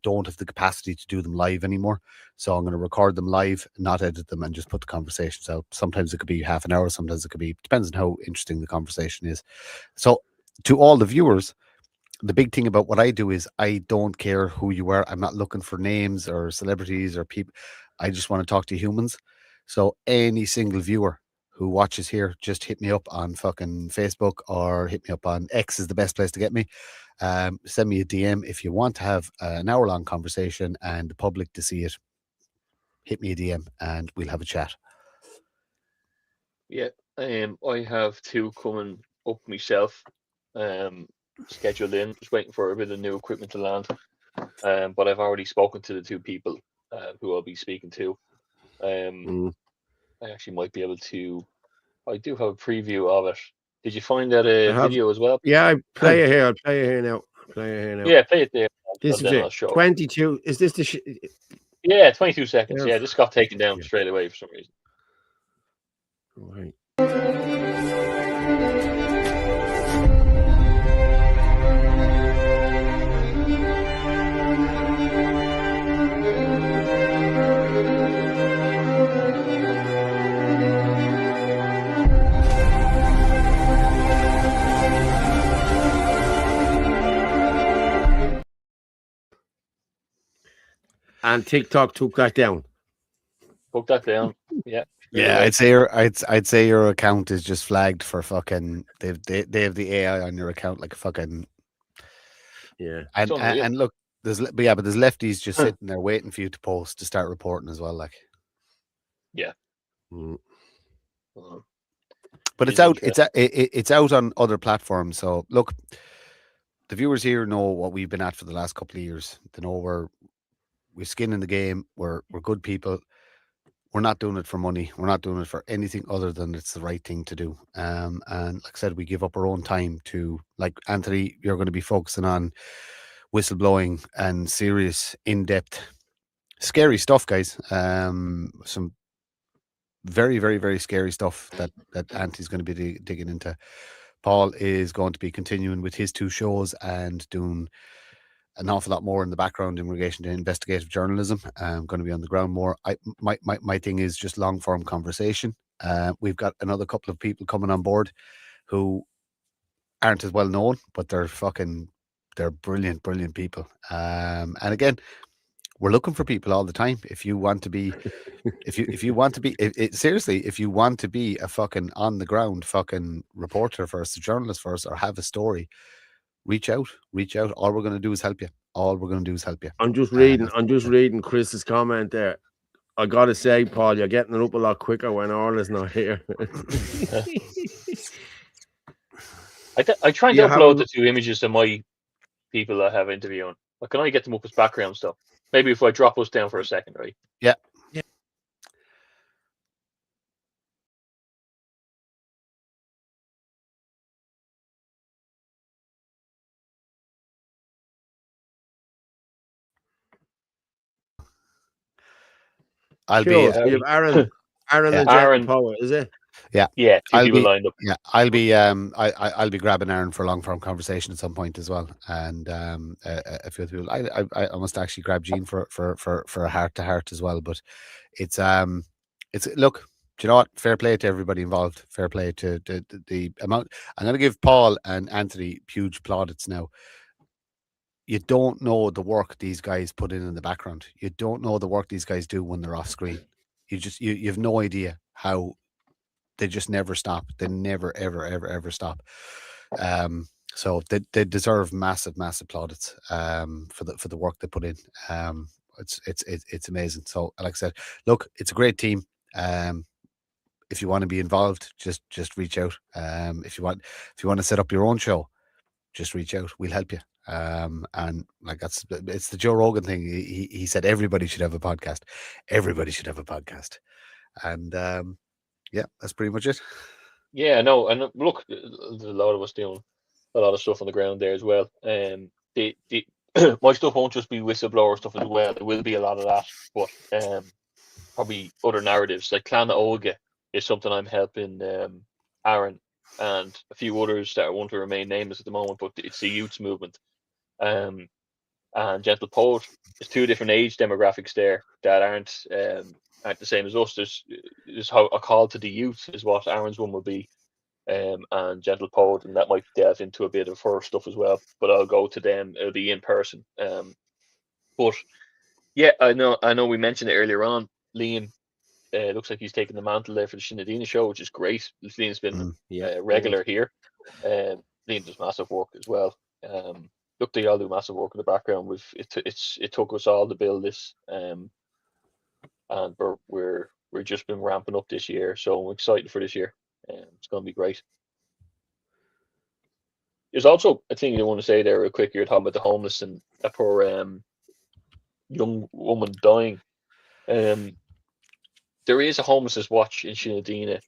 don't have the capacity to do them live anymore, so I'm going to record them live, not edit them, and just put the conversations out. Sometimes it could be half an hour, sometimes it could be, depends on how interesting the conversation is. So to all the viewers, the big thing about what I do is I don't care who you are. I'm not looking for names or celebrities or people. I just want to talk to humans. So any single viewer who watches here, just hit me up on fucking Facebook, or hit me up on X is the best place to get me. Send me a DM if you want to have an hour-long conversation and the public to see it. Hit me a DM and we'll have a chat. Yeah, I have two coming up myself. Scheduled in, just waiting for a bit of new equipment to land. But I've already spoken to the two people who I'll be speaking to. I actually might be able to. I do have a preview of it. Did you find that video as well? Yeah, I'll play it here now. Yeah, play it there. This is it. 22. Is this the? Yeah, 22 seconds. Yeah, this got taken down straight away for some reason. Right. And TikTok took that down. Took that down. Yeah. Yeah, I'd say your account is just flagged for fucking. They have the AI on your account like a fucking. Yeah. And look, there's lefties just sitting there waiting for you to post to start reporting as well, like. Yeah. But it's out. It's out on other platforms. So look, the viewers here know what we've been at for the last couple of years. They know we're skin in the game. We're good people. We're not doing it for money. We're not doing it for anything other than it's the right thing to do. And like I said, we give up our own time to, like Anthony, you're going to be focusing on whistleblowing and serious, in-depth, scary stuff, guys. Some very, very, very scary stuff that Anthony's going to be digging into. Paul is going to be continuing with his two shows and doing an awful lot more in the background in relation to investigative journalism. I'm going to be on the ground more. My thing is just long form conversation. We've got another couple of people coming on board who aren't as well known, but they're brilliant people. And again, we're looking for people all the time. If you want to be, seriously, if you want to be a fucking on the ground fucking reporter for us, a journalist for us, or have a story, reach out. All we're going to do is help you. I'm just reading Chris's comment there. I gotta say, Paul, you're getting it up a lot quicker when Orla's not here. I try and upload the 2 images to my people I have interviewing. I can only get them up as background stuff. Maybe if I drop us down for a second, right? Yeah. I'll be Aaron and Aaron Power, is it? Yeah. 2 people lined up. Yeah, I'll be grabbing Aaron for a long form conversation at some point as well, and a few other people. I must actually grab Gene for a heart to heart as well. But it's look. Do you know what? Fair play to everybody involved. Fair play to the amount. I'm going to give Paul and Anthony huge plaudits now. You don't know the work these guys put in the background. You don't know the work these guys do when they're off screen. You have no idea how they just never stop. They never ever stop. So they deserve massive plaudits for the work they put in. It's amazing. So like I said, look, it's a great team. If you want to be involved, just reach out. If you want to set up your own show, just reach out. We'll help you. And like it's the Joe Rogan thing. He said everybody should have a podcast. Everybody should have a podcast. And yeah, that's pretty much it. Yeah, no, and look, there's a lot of us doing a lot of stuff on the ground there as well. The my stuff won't just be whistleblower stuff as well. There will be a lot of that, but probably other narratives like Clan Olga is something I'm helping Aaron and a few others that want to remain nameless at the moment, but it's the youths movement. And Gentle Poet, there's 2 different age demographics there that aren't the same as us. There's how a call to the youth is what Aaron's one will be, and Gentle Poet, and that might delve into a bit of her stuff as well. But I'll go to them. It'll be in person. But yeah, I know we mentioned it earlier on. Liam, looks like he's taking the mantle there for the Shinadina show, which is great. Liam's been regular here. Liam does massive work as well. Look, they all do massive work in the background. It took us all to build this, and we're just been ramping up this year. So I'm excited for this year. It's going to be great. There's also a thing I want to say there real quick. You're talking about the homeless and a poor young woman dying. There is a homelessness watch in Shinadina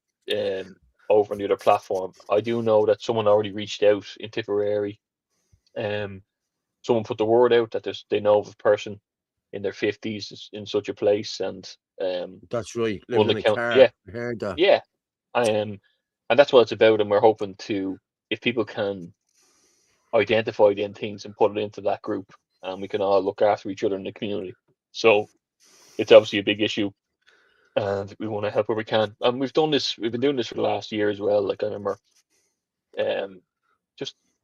over on the other platform. I do know that someone already reached out in Tipperary. Someone put the word out that they know of a person in their 50s in such a place, and that's right. Living in a car. Yeah, I heard that. Yeah, and that's what it's about. And we're hoping to, if people can identify them things and put it into that group, and we can all look after each other in the community. So it's obviously a big issue, and we want to help where we can. And we've done this. We've been doing this for the last year as well. Like I remember,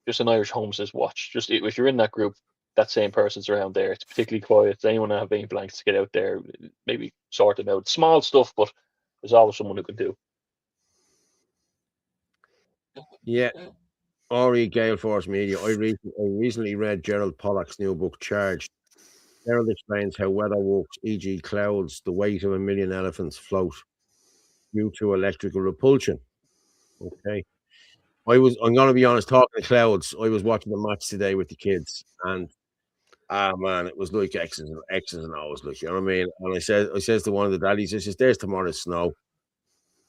just an Irish homelessness watch. Just if you're in that group, that same person's around there. It's particularly quiet. Does anyone have any blankets to get out there? Maybe sort them out. Small stuff, but there's always someone who can do. Yeah. RE Gale Force Media. I recently read Gerald Pollack's new book, Charged. Gerald explains how weather works, e.g. clouds, the weight of 1 million elephants float due to electrical repulsion. Okay. I'm going to be honest, talking to clouds, I was watching the match today with the kids, and man, it was like X's and O's, like, you know what I mean? And I says to one of the daddies, I says, there's tomorrow's snow.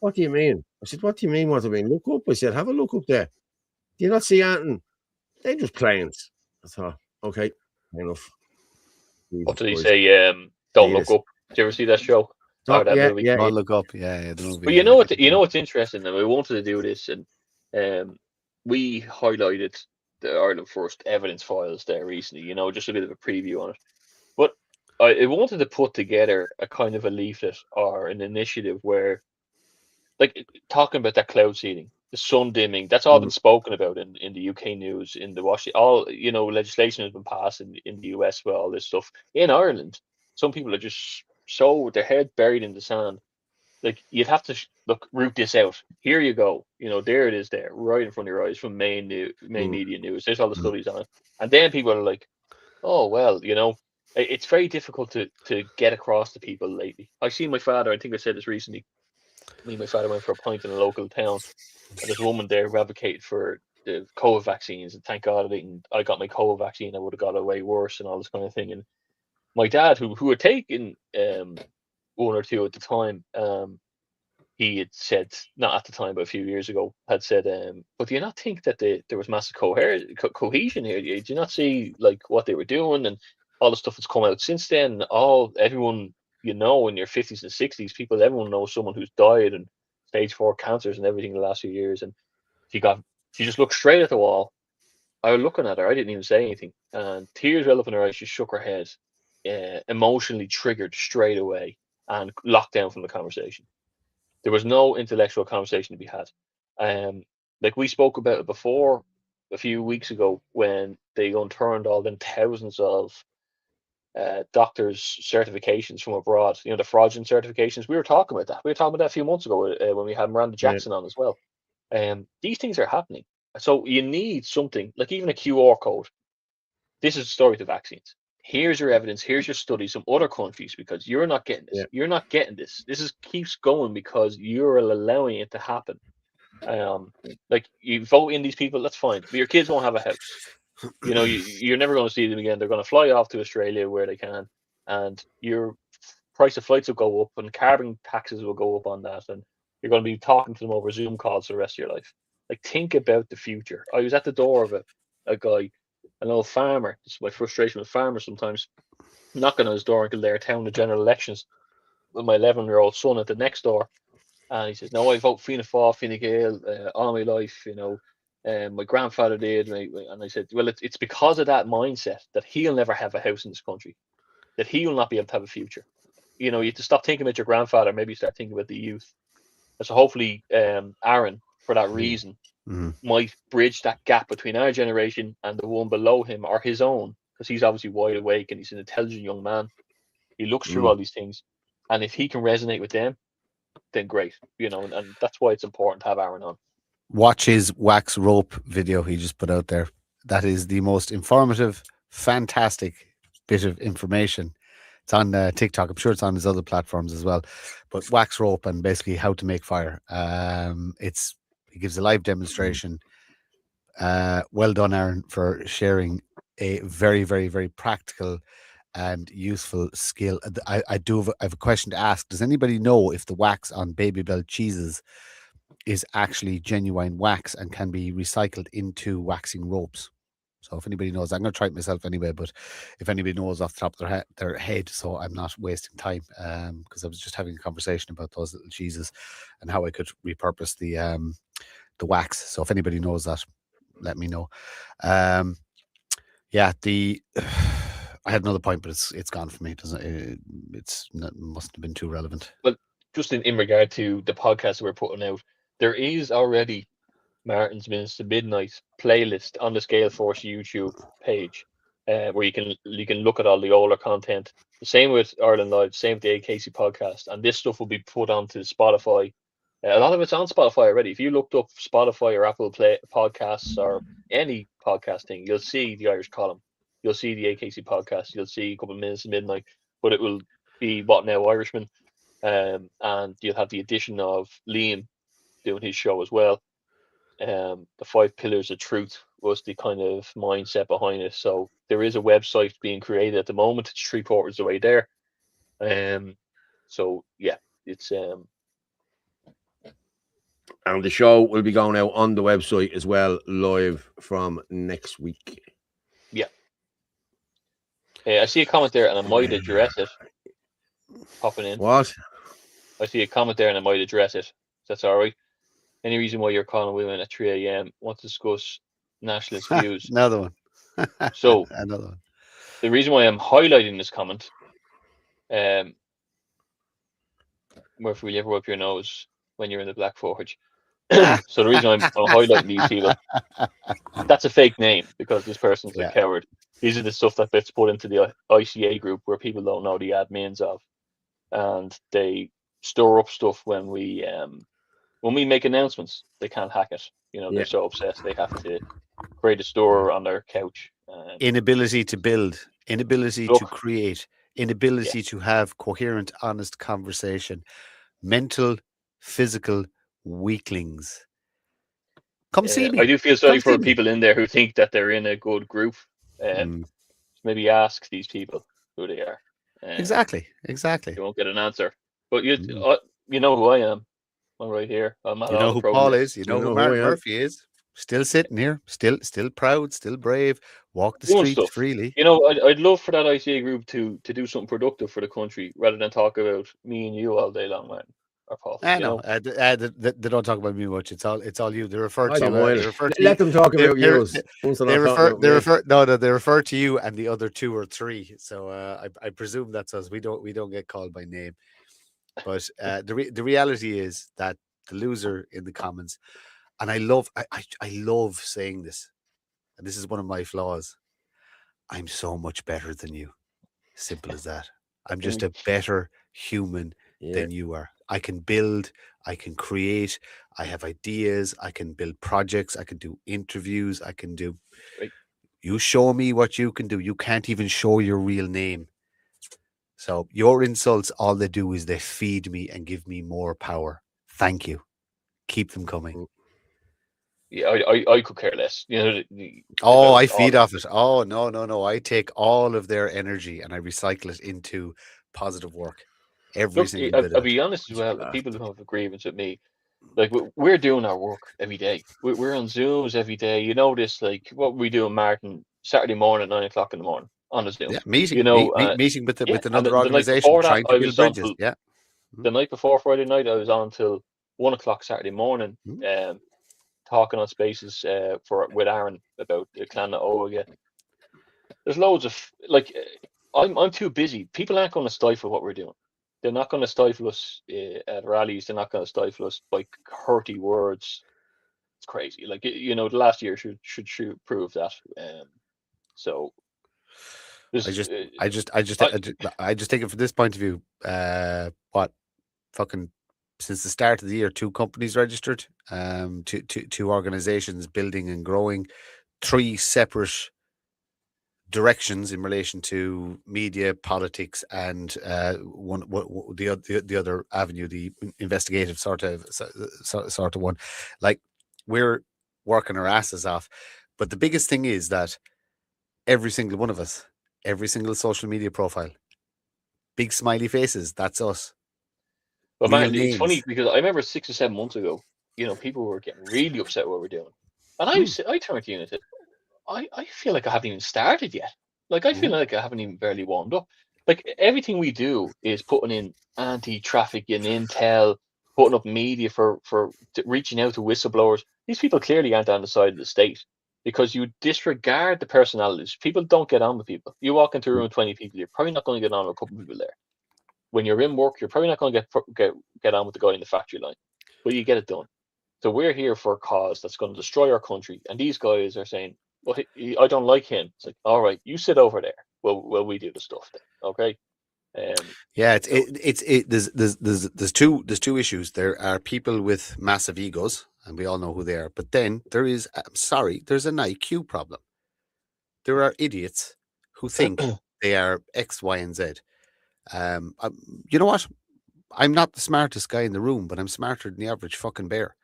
What do you mean? I said, what do you mean? What do I mean? Look up. I said, have a look up there. Do you not see anything? They're just planes. I thought, okay, fair enough. What did he say? Don't look up. Did you ever see that show? Don't look up. Yeah, the movie. But you know what's interesting? And we wanted to do this, and we highlighted the Ireland First evidence files there recently. You know, just a bit of a preview on it. But I wanted to put together a kind of a leaflet or an initiative where, like, talking about that cloud seeding, the sun dimming, that's all been spoken about in the UK news, in the Washington, all, you know, legislation has been passed in the US with all this stuff. In Ireland, some people are just so with their head buried in the sand. Like, you'd have to root this out. Here you go. You know, there it is, there, right in front of your eyes from main media news. There's all the studies on it, and then people are like, "Oh well, you know." It's very difficult to get across to people lately. I see my father. I think I said this recently. Me and my father went for a pint in a local town, and there's a woman there who advocated for the COVID vaccines. And thank God I got my COVID vaccine. I would have got away worse and all this kind of thing. And my dad, who had taken one or two at the time, he had said, not at the time, but a few years ago, had said, but do you not think that there was massive cohesion here? Do you not see like what they were doing and all the stuff that's come out since then? Everyone, you know, in your 50s and 60s, everyone knows someone who's died and stage 4 cancers and everything in the last few years. And she just looked straight at the wall. I was looking at her. I didn't even say anything. And tears welled up in her eyes. She shook her head, emotionally triggered straight away, and locked down from the conversation. There was no intellectual conversation to be had. Like we spoke about it before a few weeks ago when they unturned all them thousands of doctors' certifications from abroad, you know, the fraudulent certifications. We were talking about that. We were talking about that a few months ago when we had Miranda Jackson on as well. These things are happening. So you need something, like even a QR code. This is the story of the vaccines. Here's your evidence. Here's your studies from other countries, because you're not getting this. Yeah. You're not getting this. This keeps going because you're allowing it to happen. Like, you vote in these people, that's fine, but your kids won't have a house. You know, you're never going to see them again. They're going to fly off to Australia where they can, and your price of flights will go up, and carbon taxes will go up on that, and you're going to be talking to them over Zoom calls for the rest of your life. Like, think about the future. I was at the door of a guy, an old farmer. This is my frustration with farmers sometimes. Knocking on his door until they're town the general elections with my 11-year-old son at the next door. And he says, "No, I vote Fianna Fáil, Fine Gael all my life, you know. My grandfather did." And I said, well, it's because of that mindset that he'll never have a house in this country, that he will not be able to have a future. You know, you have to stop thinking about your grandfather, maybe start thinking about the youth. And so hopefully Aaron, for that reason, might bridge that gap between our generation and the one below him, or his own, because he's obviously wide awake and he's an intelligent young man. He looks through all these things, and if he can resonate with them, then great, you know, and that's why it's important to have Aaron on. Watch his wax rope video he just put out there. That is the most informative, fantastic bit of information. It's on TikTok. I'm sure it's on his other platforms as well. But wax rope and basically how to make fire. He gives a live demonstration. Well done, Aaron, for sharing a very, very, very practical and useful skill. I have a question to ask. Does anybody know if the wax on Babybel cheeses is actually genuine wax and can be recycled into waxing ropes? So if anybody knows, I'm going to try it myself anyway, but if anybody knows off the top of their head, so I'm not wasting time, because I was just having a conversation about those little cheeses and how I could repurpose the wax. So if anybody knows that, let me know. Yeah, I had another point, but it's gone for me. It mustn't have been too relevant. Well, just in regard to the podcast that we're putting out, there is already Martin's Minutes to Midnight playlist on the Scale Force YouTube page, where you can look at all the older content. The same with Ireland Live, same with the AKC podcast, and this stuff will be put onto Spotify. A lot of it's on Spotify already. If you looked up Spotify or Apple Play podcasts or any podcast thing, you'll see the Irish Column. You'll see the AKC podcast. You'll see a couple of Minutes to Midnight, but it will be What Now Irishman, and you'll have the addition of Liam doing his show as well. The 5 Pillars of Truth was the kind of mindset behind it. So there is a website being created at the moment. It's 3 quarters of the way there. So yeah, it's and the show will be going out on the website as well, live from next week. Yeah. I see a comment there, and I might address it. Popping in. What? I see a comment there, and I might address it. That's all right. Any reason why you're calling women at 3 a.m.? Want to discuss nationalist views. Another one. So Another one. the reason why I'm highlighting this comment, Murphy, will you ever wipe your nose when you're in the Black Forge? So the reason I'm highlighting these people, that's a fake name because this person's a Yeah. coward. These are the stuff that gets put into the ICA group where people don't know the admins of, and they store up stuff when we make announcements. They can't hack it. You know, Yeah. they're so obsessed they have to create a store on their couch. Inability to build, inability to Look. create, inability to have coherent, honest conversation, mental, physical weaklings. Come see me. I do feel sorry Come for see me. people in there who think that they're in a good group. Maybe ask these people who they are. Exactly. You won't get an answer. But you know who I am. I'm right here. I'm at You all know the who pro Paul lists. is. You know know who who Martin I am. Murphy is. Still sitting here. Still proud. Still brave. Walk the Doing streets stuff. freely. You know, I'd love for that ICA group to do something productive for the country rather than talk about me and you all day long, man. Or Paul. I you know. know? They don't talk about me much. It's all you. They refer I to don't you. mind. They refer to Let them talk they- about they're- yours. They refer to you and the other two or three. So I presume that's us. We don't get called by name. But the reality is that the loser in the comments, and I love saying this, and this is one of my flaws. I'm so much better than you. Simple as that. I'm just a better human than you are. I can build, I can create, I have ideas, I can build projects, I can do interviews, I can do. Right. You show me what you can do. You can't even show your real name. So your insults, all they do is they feed me and give me more power. Thank you. Keep them coming. Yeah, I could care less. You know. Oh, about I feed all- off it. Oh, no. I take all of their energy and I recycle it into positive work. Every Look, single bit I'll of it. be honest as well. People who have a grievance with me, like we're doing our work every day. We're on Zooms every day. You know this, like what we do in Martin Saturday morning, 9 o'clock in the morning on a Zoom. Yeah, meeting. You know, meeting with and another the night organization before that, trying to I build was on bridges. till Yeah. the night before Friday night. I was on till 1 o'clock Saturday morning, talking on Spaces with Aaron about the Clan Oga. There's loads of I'm too busy. People aren't going to stifle what we're doing. They're not going to stifle us at rallies. They're not going to stifle us by hurty words. It's crazy. Like the last year should prove that. So I just take it from this point of view. What fucking since the start of the year, 2 companies registered, two organizations building and growing, 3 separate directions in relation to media, politics, and the other avenue, the investigative sort of one. Like we're working our asses off, but the biggest thing is that every single one of us, every single social media profile, big smiley faces, that's us. But man, it's funny because I remember 6 or 7 months ago, people were getting really upset with what we're doing, and I turned to you and said, I feel like I haven't even started yet. Like I feel like I haven't even barely warmed up. Like everything we do is putting in anti-trafficking intel, putting up media for reaching out to whistleblowers. These people clearly aren't on the side of the state because you disregard the personalities. People don't get on with people. You walk into a room with 20 people, you're probably not going to get on with a couple of people there. When you're in work, you're probably not going to get on with the guy in the factory line, but you get it done. So we're here for a cause that's going to destroy our country, and these guys are saying, "Well, I don't like him." It's like, all right, you sit over there. Well, we do the stuff then, okay? Yeah, there's two issues. There are people with massive egos, and we all know who they are. But then there's an IQ problem. There are idiots who think they are X, Y, and Z. You know what? I'm not the smartest guy in the room, but I'm smarter than the average fucking bear.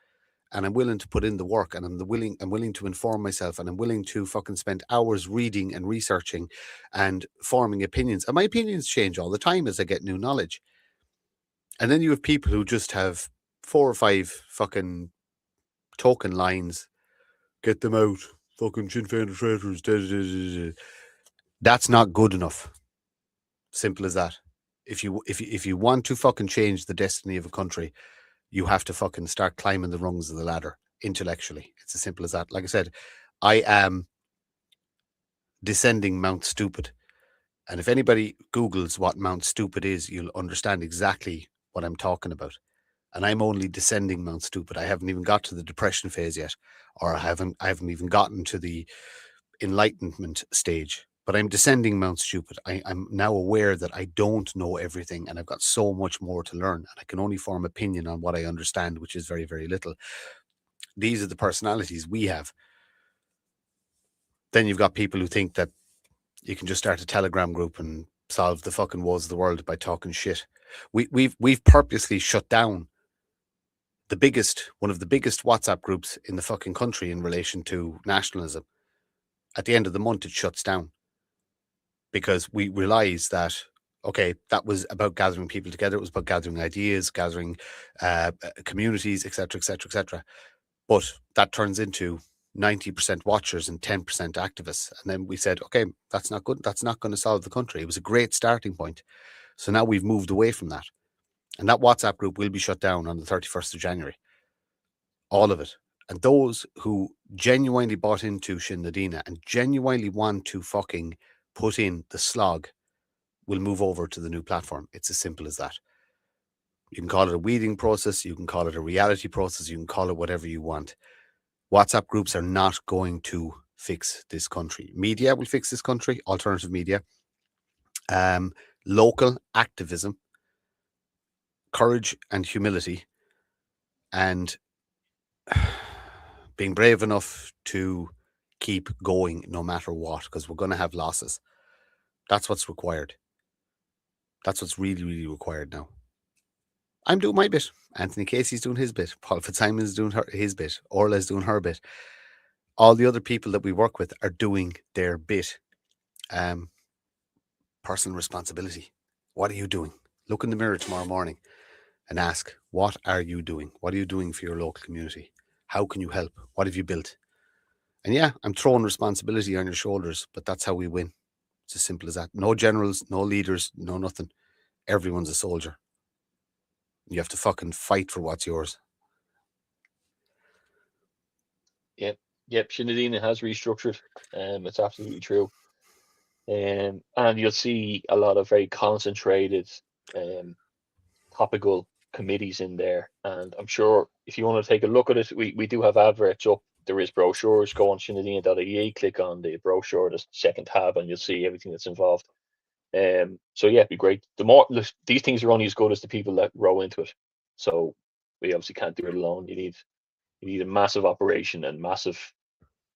And I'm willing to put in the work, and I'm willing to inform myself, and I'm willing to fucking spend hours reading and researching and forming opinions. And my opinions change all the time as I get new knowledge. And then you have people who just have 4 or 5 fucking token lines. Get them out. Fucking Sinn Féin traitors. That's not good enough. Simple as that. If you want to fucking change the destiny of a country, you have to fucking start climbing the rungs of the ladder intellectually. It's as simple as that. Like I said, I am descending Mount Stupid. And if anybody Googles what Mount Stupid is, you'll understand exactly what I'm talking about. And I'm only descending Mount Stupid. I haven't even got to the depression phase yet, or I haven't even gotten to the enlightenment stage. But I'm descending Mount Stupid. I'm now aware that I don't know everything, and I've got so much more to learn. And I can only form opinion on what I understand, which is very, very little. These are the personalities we have. Then you've got people who think that you can just start a Telegram group and solve the fucking woes of the world by talking shit. We've purposely shut down one of the biggest WhatsApp groups in the fucking country in relation to nationalism. At the end of the month, it shuts down because we realize that, okay, that was about gathering people together. It was about gathering ideas, gathering communities, etc., etc., etc. But that turns into 90% watchers and 10% activists. And then we said, okay, that's not good. That's not going to solve the country. It was a great starting point. So now we've moved away from that. And that WhatsApp group will be shut down on the 31st of January. All of it. And those who genuinely bought into Sinn Féin and genuinely want to fucking put in the slog will move over to the new platform. It's as simple as that. You can call it a weeding process. You can call it a reality process. You can call it whatever you want. WhatsApp groups are not going to fix this country. Media will fix this country, alternative media, local activism, courage and humility, and being brave enough to keep going no matter what, because we're going to have losses. That's what's required. That's what's really, really required now. I'm doing my bit. Anthony Casey's doing his bit. Paul Fitzsimon's doing his bit. Orla's doing her bit. All the other people that we work with are doing their bit. Personal responsibility. What are you doing? Look in the mirror tomorrow morning and ask, what are you doing? What are you doing for your local community? How can you help? What have you built? And yeah, I'm throwing responsibility on your shoulders, but that's how we win. It's as simple as that. No generals, no leaders, no nothing. Everyone's a soldier. You have to fucking fight for what's yours. Yep. Sinn Féin has restructured. It's absolutely true. And you'll see a lot of very concentrated, topical committees in there. And I'm sure if you want to take a look at it, we do have adverts up. There is brochures. Go on sinnadina.ie, click on the brochure, the second tab, and you'll see everything that's involved. So yeah, it'd be great. The more these things are only as good as the people that row into it. So we obviously can't do it alone. You need a massive operation and massive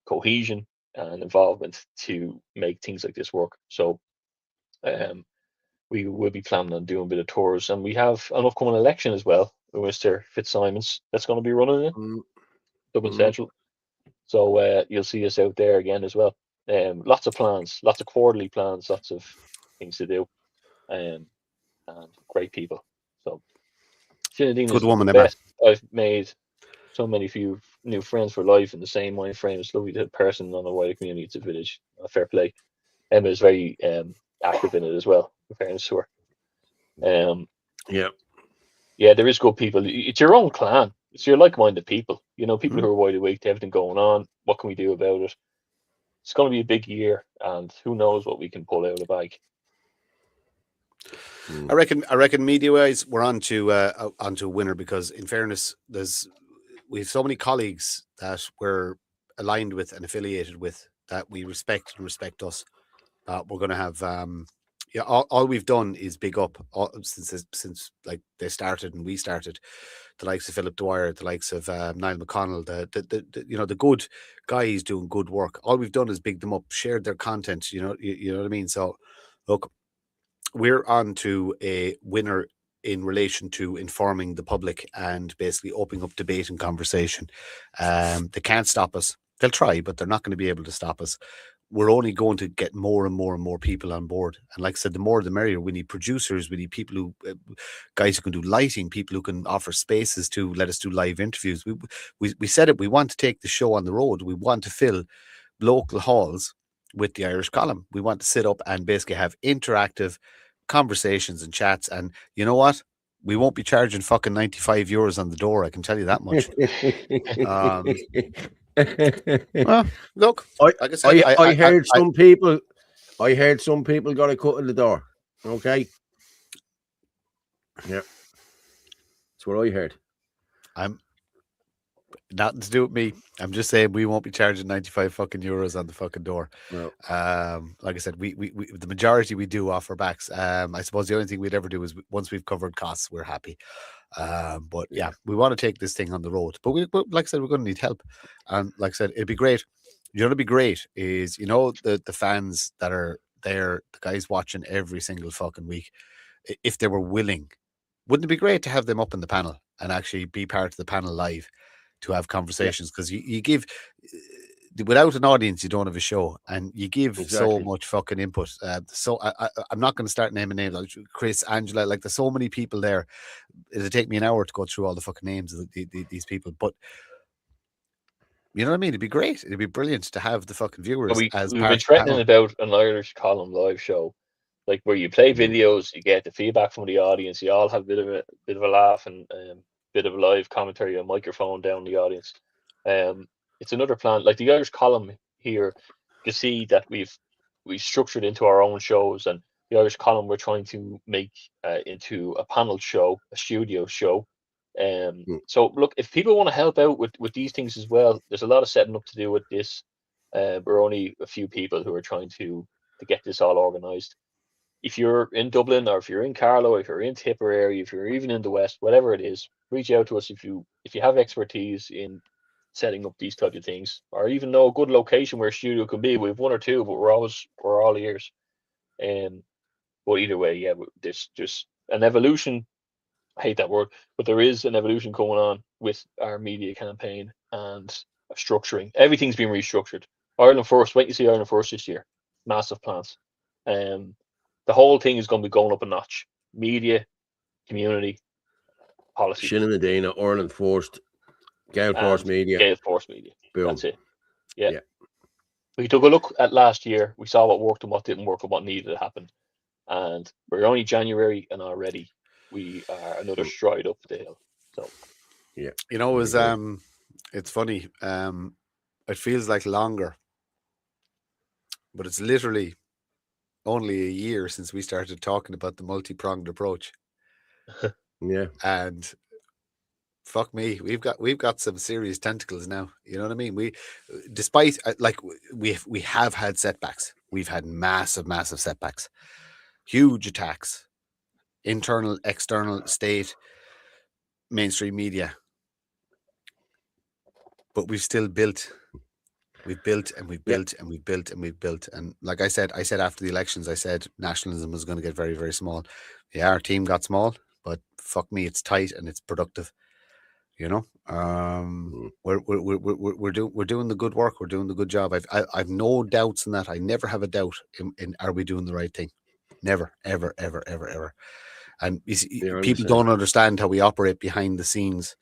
cohesion and involvement to make things like this work. So we will be planning on doing a bit of tours, and we have an upcoming election as well with Mr. Fitzsimons that's going to be running it, Dublin Central. So you'll see us out there again as well. Lots of plans, lots of quarterly plans, lots of things to do, and great people. So Sinn Féin is woman, the best. I've made so many few new friends for life in the same mind frame. It's lovely to have a person on a wider community. It's a village. Fair play. Emma is very active in it as well, in fairness to her. Yeah, there is good people. It's your own clan. It's your like-minded people. You know, people who are wide awake to everything going on. What can we do about it? It's going to be a big year, and who knows what we can pull out of the bag. I reckon media-wise, we're onto a winner, because in fairness, we have so many colleagues that we're aligned with and affiliated with that we respect and respect us. We're going to have all we've done is big up since like they started and we started, the likes of Philip Dwyer, the likes of Niall McConnell, the good guys doing good work. All we've done is big them up, shared their content. You know what I mean. So look, we're on to a winner in relation to informing the public and basically opening up debate and conversation. They can't stop us. They'll try, but they're not going to be able to stop us. We're only going to get more and more and more people on board. And like I said, the more the merrier. We need producers. We need people who, guys who can do lighting, people who can offer spaces to let us do live interviews. We said it, we want to take the show on the road. We want to fill local halls with the Irish Column. We want to sit up and basically have interactive conversations and chats. And you know what? We won't be charging fucking €95 on the door. I can tell you that much. Well, look, I like I said, I heard some people. I heard some people got a cut in the door. Okay. Yeah. That's what I heard. I'm nothing to do with me. I'm just saying we won't be charging 95 fucking euros on the fucking door. No. Like I said, we the majority we do offer backs. I suppose the only thing we'd ever do is once we've covered costs, we're happy. But yeah, we want to take this thing on the road. But like I said, we're going to need help. And like I said, it'd be great. You know, what'd be great is, you know, the fans that are there, the guys watching every single fucking week, if they were willing, wouldn't it be great to have them up in the panel and actually be part of the panel live to have conversations? Because you give, without an audience, you don't have a show, and you give so much fucking input. So I'm not going to start naming names like Chris, Angela, like there's so many people there. It'll take me an hour to go through all the fucking names of these people, but you know what I mean? It'd be great. It'd be brilliant to have the fucking viewers. We've been threatening about an Irish column live show, like where you play videos, you get the feedback from the audience, you all have a bit of a laugh and bit of a live commentary, a microphone down the audience. It's another plan. Like the Irish column here, you see that we've structured into our own shows, and the Irish column we're trying to make into a panel show, a studio show. So look, if people want to help out with these things as well, there's a lot of setting up to do with this. We're only a few people who are trying to get this all organized. If you're in Dublin, or if you're in Carlow, if you're in Tipper area, if you're even in the West, whatever it is, reach out to us if you have expertise in setting up these types of things, or even know a good location where a studio could be. We have one or two, but we're all ears. But either way, yeah, there's just an evolution. I hate that word, but there is an evolution going on with our media campaign and structuring. Everything's been restructured. Ireland First, wait to see Ireland First this year. Massive plans. The whole thing is going to be going up a notch. Media, community, policy. Shannon Medina, Ireland First, Gale Force Media. Gale Force Media. Boom. That's it. Yeah. We took a look at last year. We saw what worked and what didn't work and what needed to happen. And we're only January, and already we are another stride up the hill. So, yeah, you know, it's funny. It feels like longer, but it's literally only a year since we started talking about the multi-pronged approach. Yeah, and fuck me, we've got some serious tentacles now. You know what I mean? Despite we have had setbacks. We've had massive setbacks, huge attacks. Internal, external, state, mainstream media. But we've still built. We've built and we've built and we've built and we've built. And like I said after the elections, I said nationalism was going to get very, very small. Yeah, our team got small, but fuck me, it's tight and it's productive. You know, we're doing the good work. We're doing the good job. I've no doubts in that. I never have a doubt in are we doing the right thing? Never, ever, ever, ever, ever. And you see, people don't understand how we operate behind the scenes.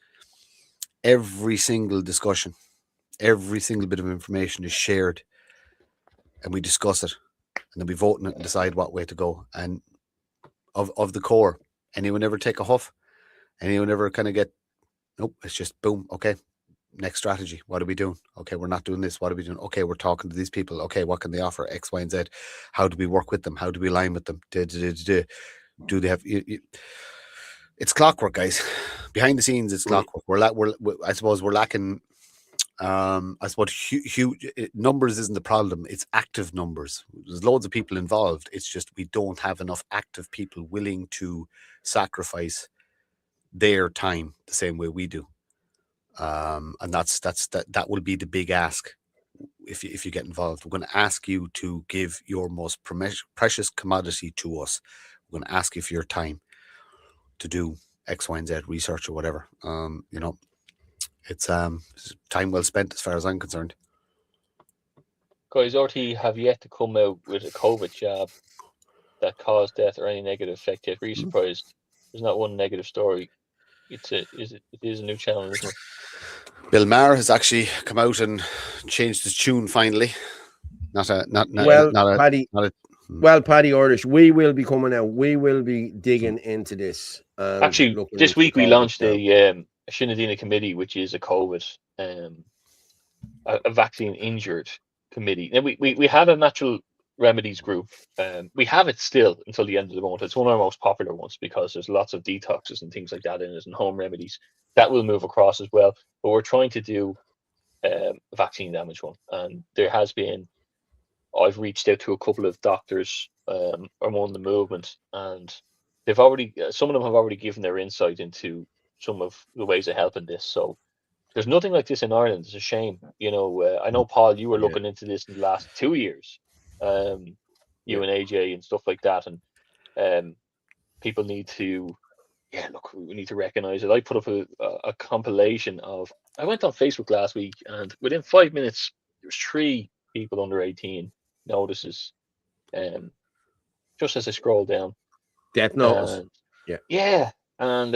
Every single discussion, every single bit of information is shared, and we discuss it, and then we vote on it and decide what way to go. And of the core, anyone ever take a huff? Anyone ever kind of get, nope, it's just boom, okay, next strategy. What are we doing? Okay, we're not doing this. What are we doing? Okay, we're talking to these people. Okay, what can they offer? X, Y, and Z. How do we work with them? How do we align with them? Do they have? It's clockwork, guys. Behind the scenes, it's clockwork. I suppose we're lacking. I suppose huge numbers isn't the problem. It's active numbers. There's loads of people involved. It's just we don't have enough active people willing to sacrifice their time the same way we do. And that will be the big ask. If you get involved, we're going to ask you to give your most precious commodity to us. We're going to ask you for your time to do X, Y, and Z research or whatever. You know, it's time well spent as far as I'm concerned. Guys, RT have yet to come out with a COVID jab that caused death or any negative effect yet. Were you surprised? There's not one negative story. It is a new challenge, isn't it? Bill Maher has actually come out and changed his tune finally. Paddy Irish, we will be coming out. We will be digging into this. Actually, this week we launched a Shinadina committee, which is a COVID a vaccine injured committee. Now we had a natural remedies group. We have it still until the end of the month. It's one of our most popular ones because there's lots of detoxes and things like that in it, and home remedies that will move across as well. But we're trying to do a vaccine damage one, and there has been. I've reached out to a couple of doctors among the movement, and they've already. Some of them have already given their insight into some of the ways of helping this. So there's nothing like this in Ireland. It's a shame. I know, Paul, you were looking into this in the last 2 years. You and AJ and stuff like that, and people need to. Yeah, look, we need to recognize it. I put up a compilation of. I went on Facebook last week, and within 5 minutes, there's 3 people under 18 notices. Just as I scroll down. Death notice. Yeah, and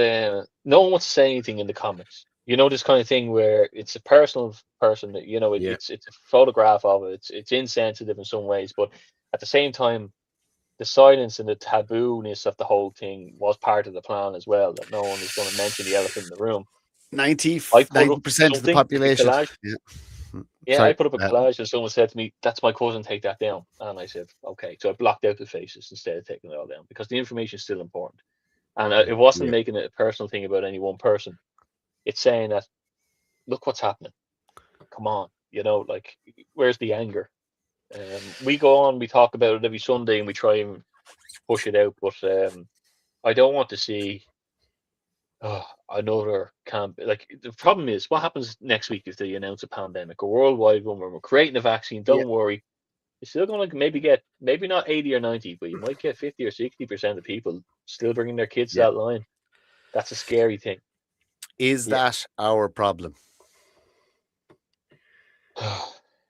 no one wants to say anything in the comments. This kind of thing where it's a personal person that it's a photograph of it. It's insensitive in some ways, but at the same time, the silence and the taboo-ness of the whole thing was part of the plan as well. That no one was going to mention the elephant in the room. 90% of the population. I put up a collage, and someone said to me, "That's my cousin. Take that down." And I said, "Okay." So I blocked out the faces instead of taking it all down because the information is still important, and it wasn't making it a personal thing about any one person. It's saying that, look what's happening. Come on, where's the anger? We go on, we talk about it every Sunday, and we try and push it out. But I don't want to see another camp. Like, the problem is, what happens next week if they announce a pandemic, a worldwide one, where we're creating a vaccine? Don't worry, you're still going to maybe get, maybe not 80 or 90, but you might get 50 or 60% of people still bringing their kids to that line. That's a scary thing. Is that our problem?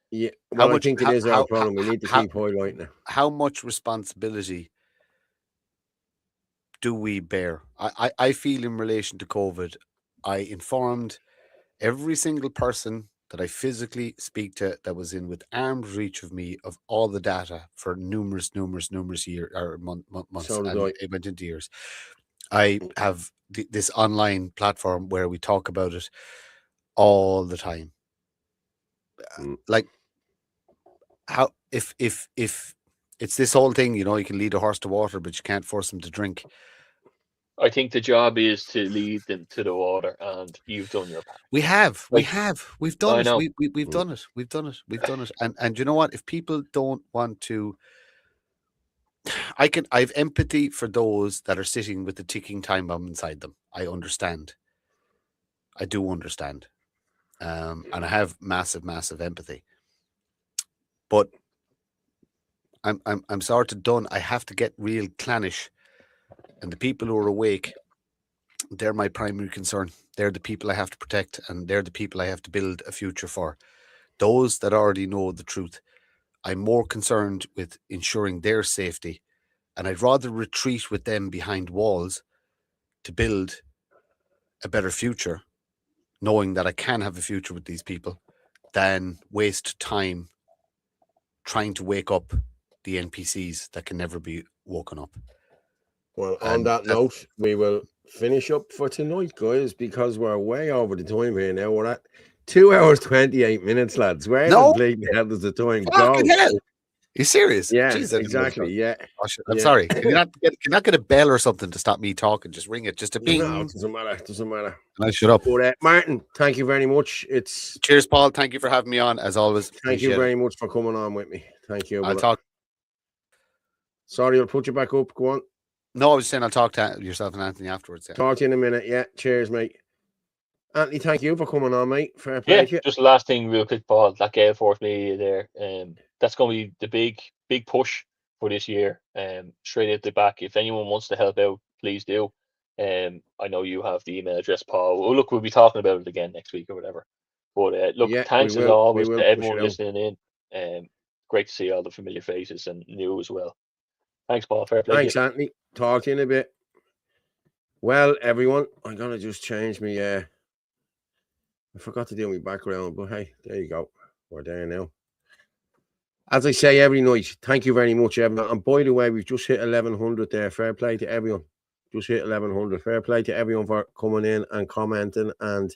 Yeah, well, I think it is our problem. We need to keep highlighting it. How much responsibility do we bear? I feel in relation to COVID, I informed every single person that I physically speak to that was in with arm's reach of me of all the data for numerous years or months. So and it went into years. I have this online platform where we talk about it all the time. Like, how if it's this whole thing, you can lead a horse to water, but you can't force him to drink. I think the job is to lead them to the water, and you've done your part. We've done it. We've done it. And you know what? If people don't want to, I've empathy for those that are sitting with the ticking time bomb inside them. I understand. I do understand. And I have massive empathy. But I'm sort of done. I have to get real clannish. And the people who are awake, they're my primary concern. They're the people I have to protect, and they're the people I have to build a future for. Those that already know the truth, I'm more concerned with ensuring their safety, and I'd rather retreat with them behind walls to build a better future, knowing that I can have a future with these people, than waste time trying to wake up the NPCs that can never be woken up. Well, on that note, we will finish up for tonight, guys, because we're way over the time here now. We're at 2 hours 28 minutes, lads. Where the hell does the time go? Hell. Are you serious? Yeah, Jesus, exactly. Yeah. I'm sorry. Can you not get a bell or something to stop me talking? Just ring it. Just a bing. No, it doesn't matter. I shut up. But Martin, thank you very much. Cheers, Paul. Thank you for having me on, as always. Thank you very much for coming on with me. Thank you. I'll talk. Sorry, I'll put you back up. Go on. No, I was saying I'll talk to yourself and Anthony afterwards. Yeah. Talk to you in a minute. Yeah. Cheers, mate. Anthony, thank you for coming on, mate. Fair play to you. Just the last thing real quick, Paul, that Gale Force media there. That's going to be the big push for this year. Straight at the back. If anyone wants to help out, please do. I know you have the email address, Paul. Well, look, we'll be talking about it again next week or whatever. But look, thanks as always to everyone listening in. Great to see all the familiar faces and new as well. Thanks, Paul. Fair play. Thanks, Anthony. Talk to you in a bit. Well, everyone, I'm going to just change me. I forgot to do my background, but hey, there you go. We're there now. As I say every night, thank you very much, everyone. And by the way, we've just hit 1100 there. Fair play to everyone. Just hit 1100. Fair play to everyone for coming in and commenting and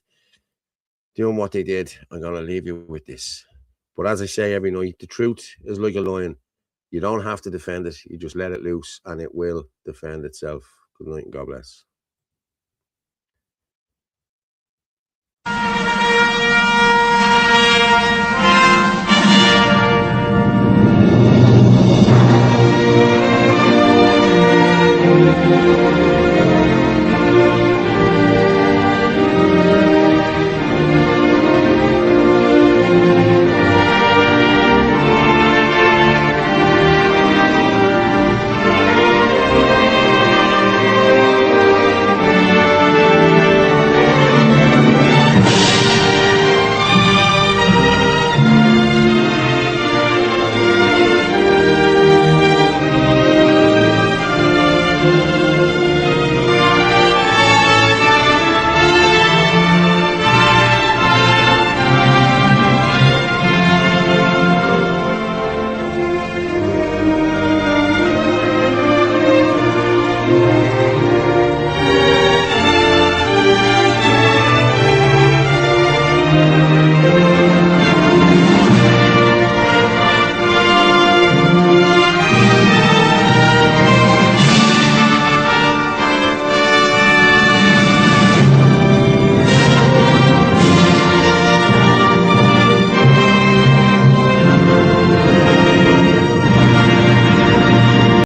doing what they did, I'm going to leave you with this. But as I say every night, the truth is like a lion. You don't have to defend it. You just let it loose and it will defend itself. Good night and God bless.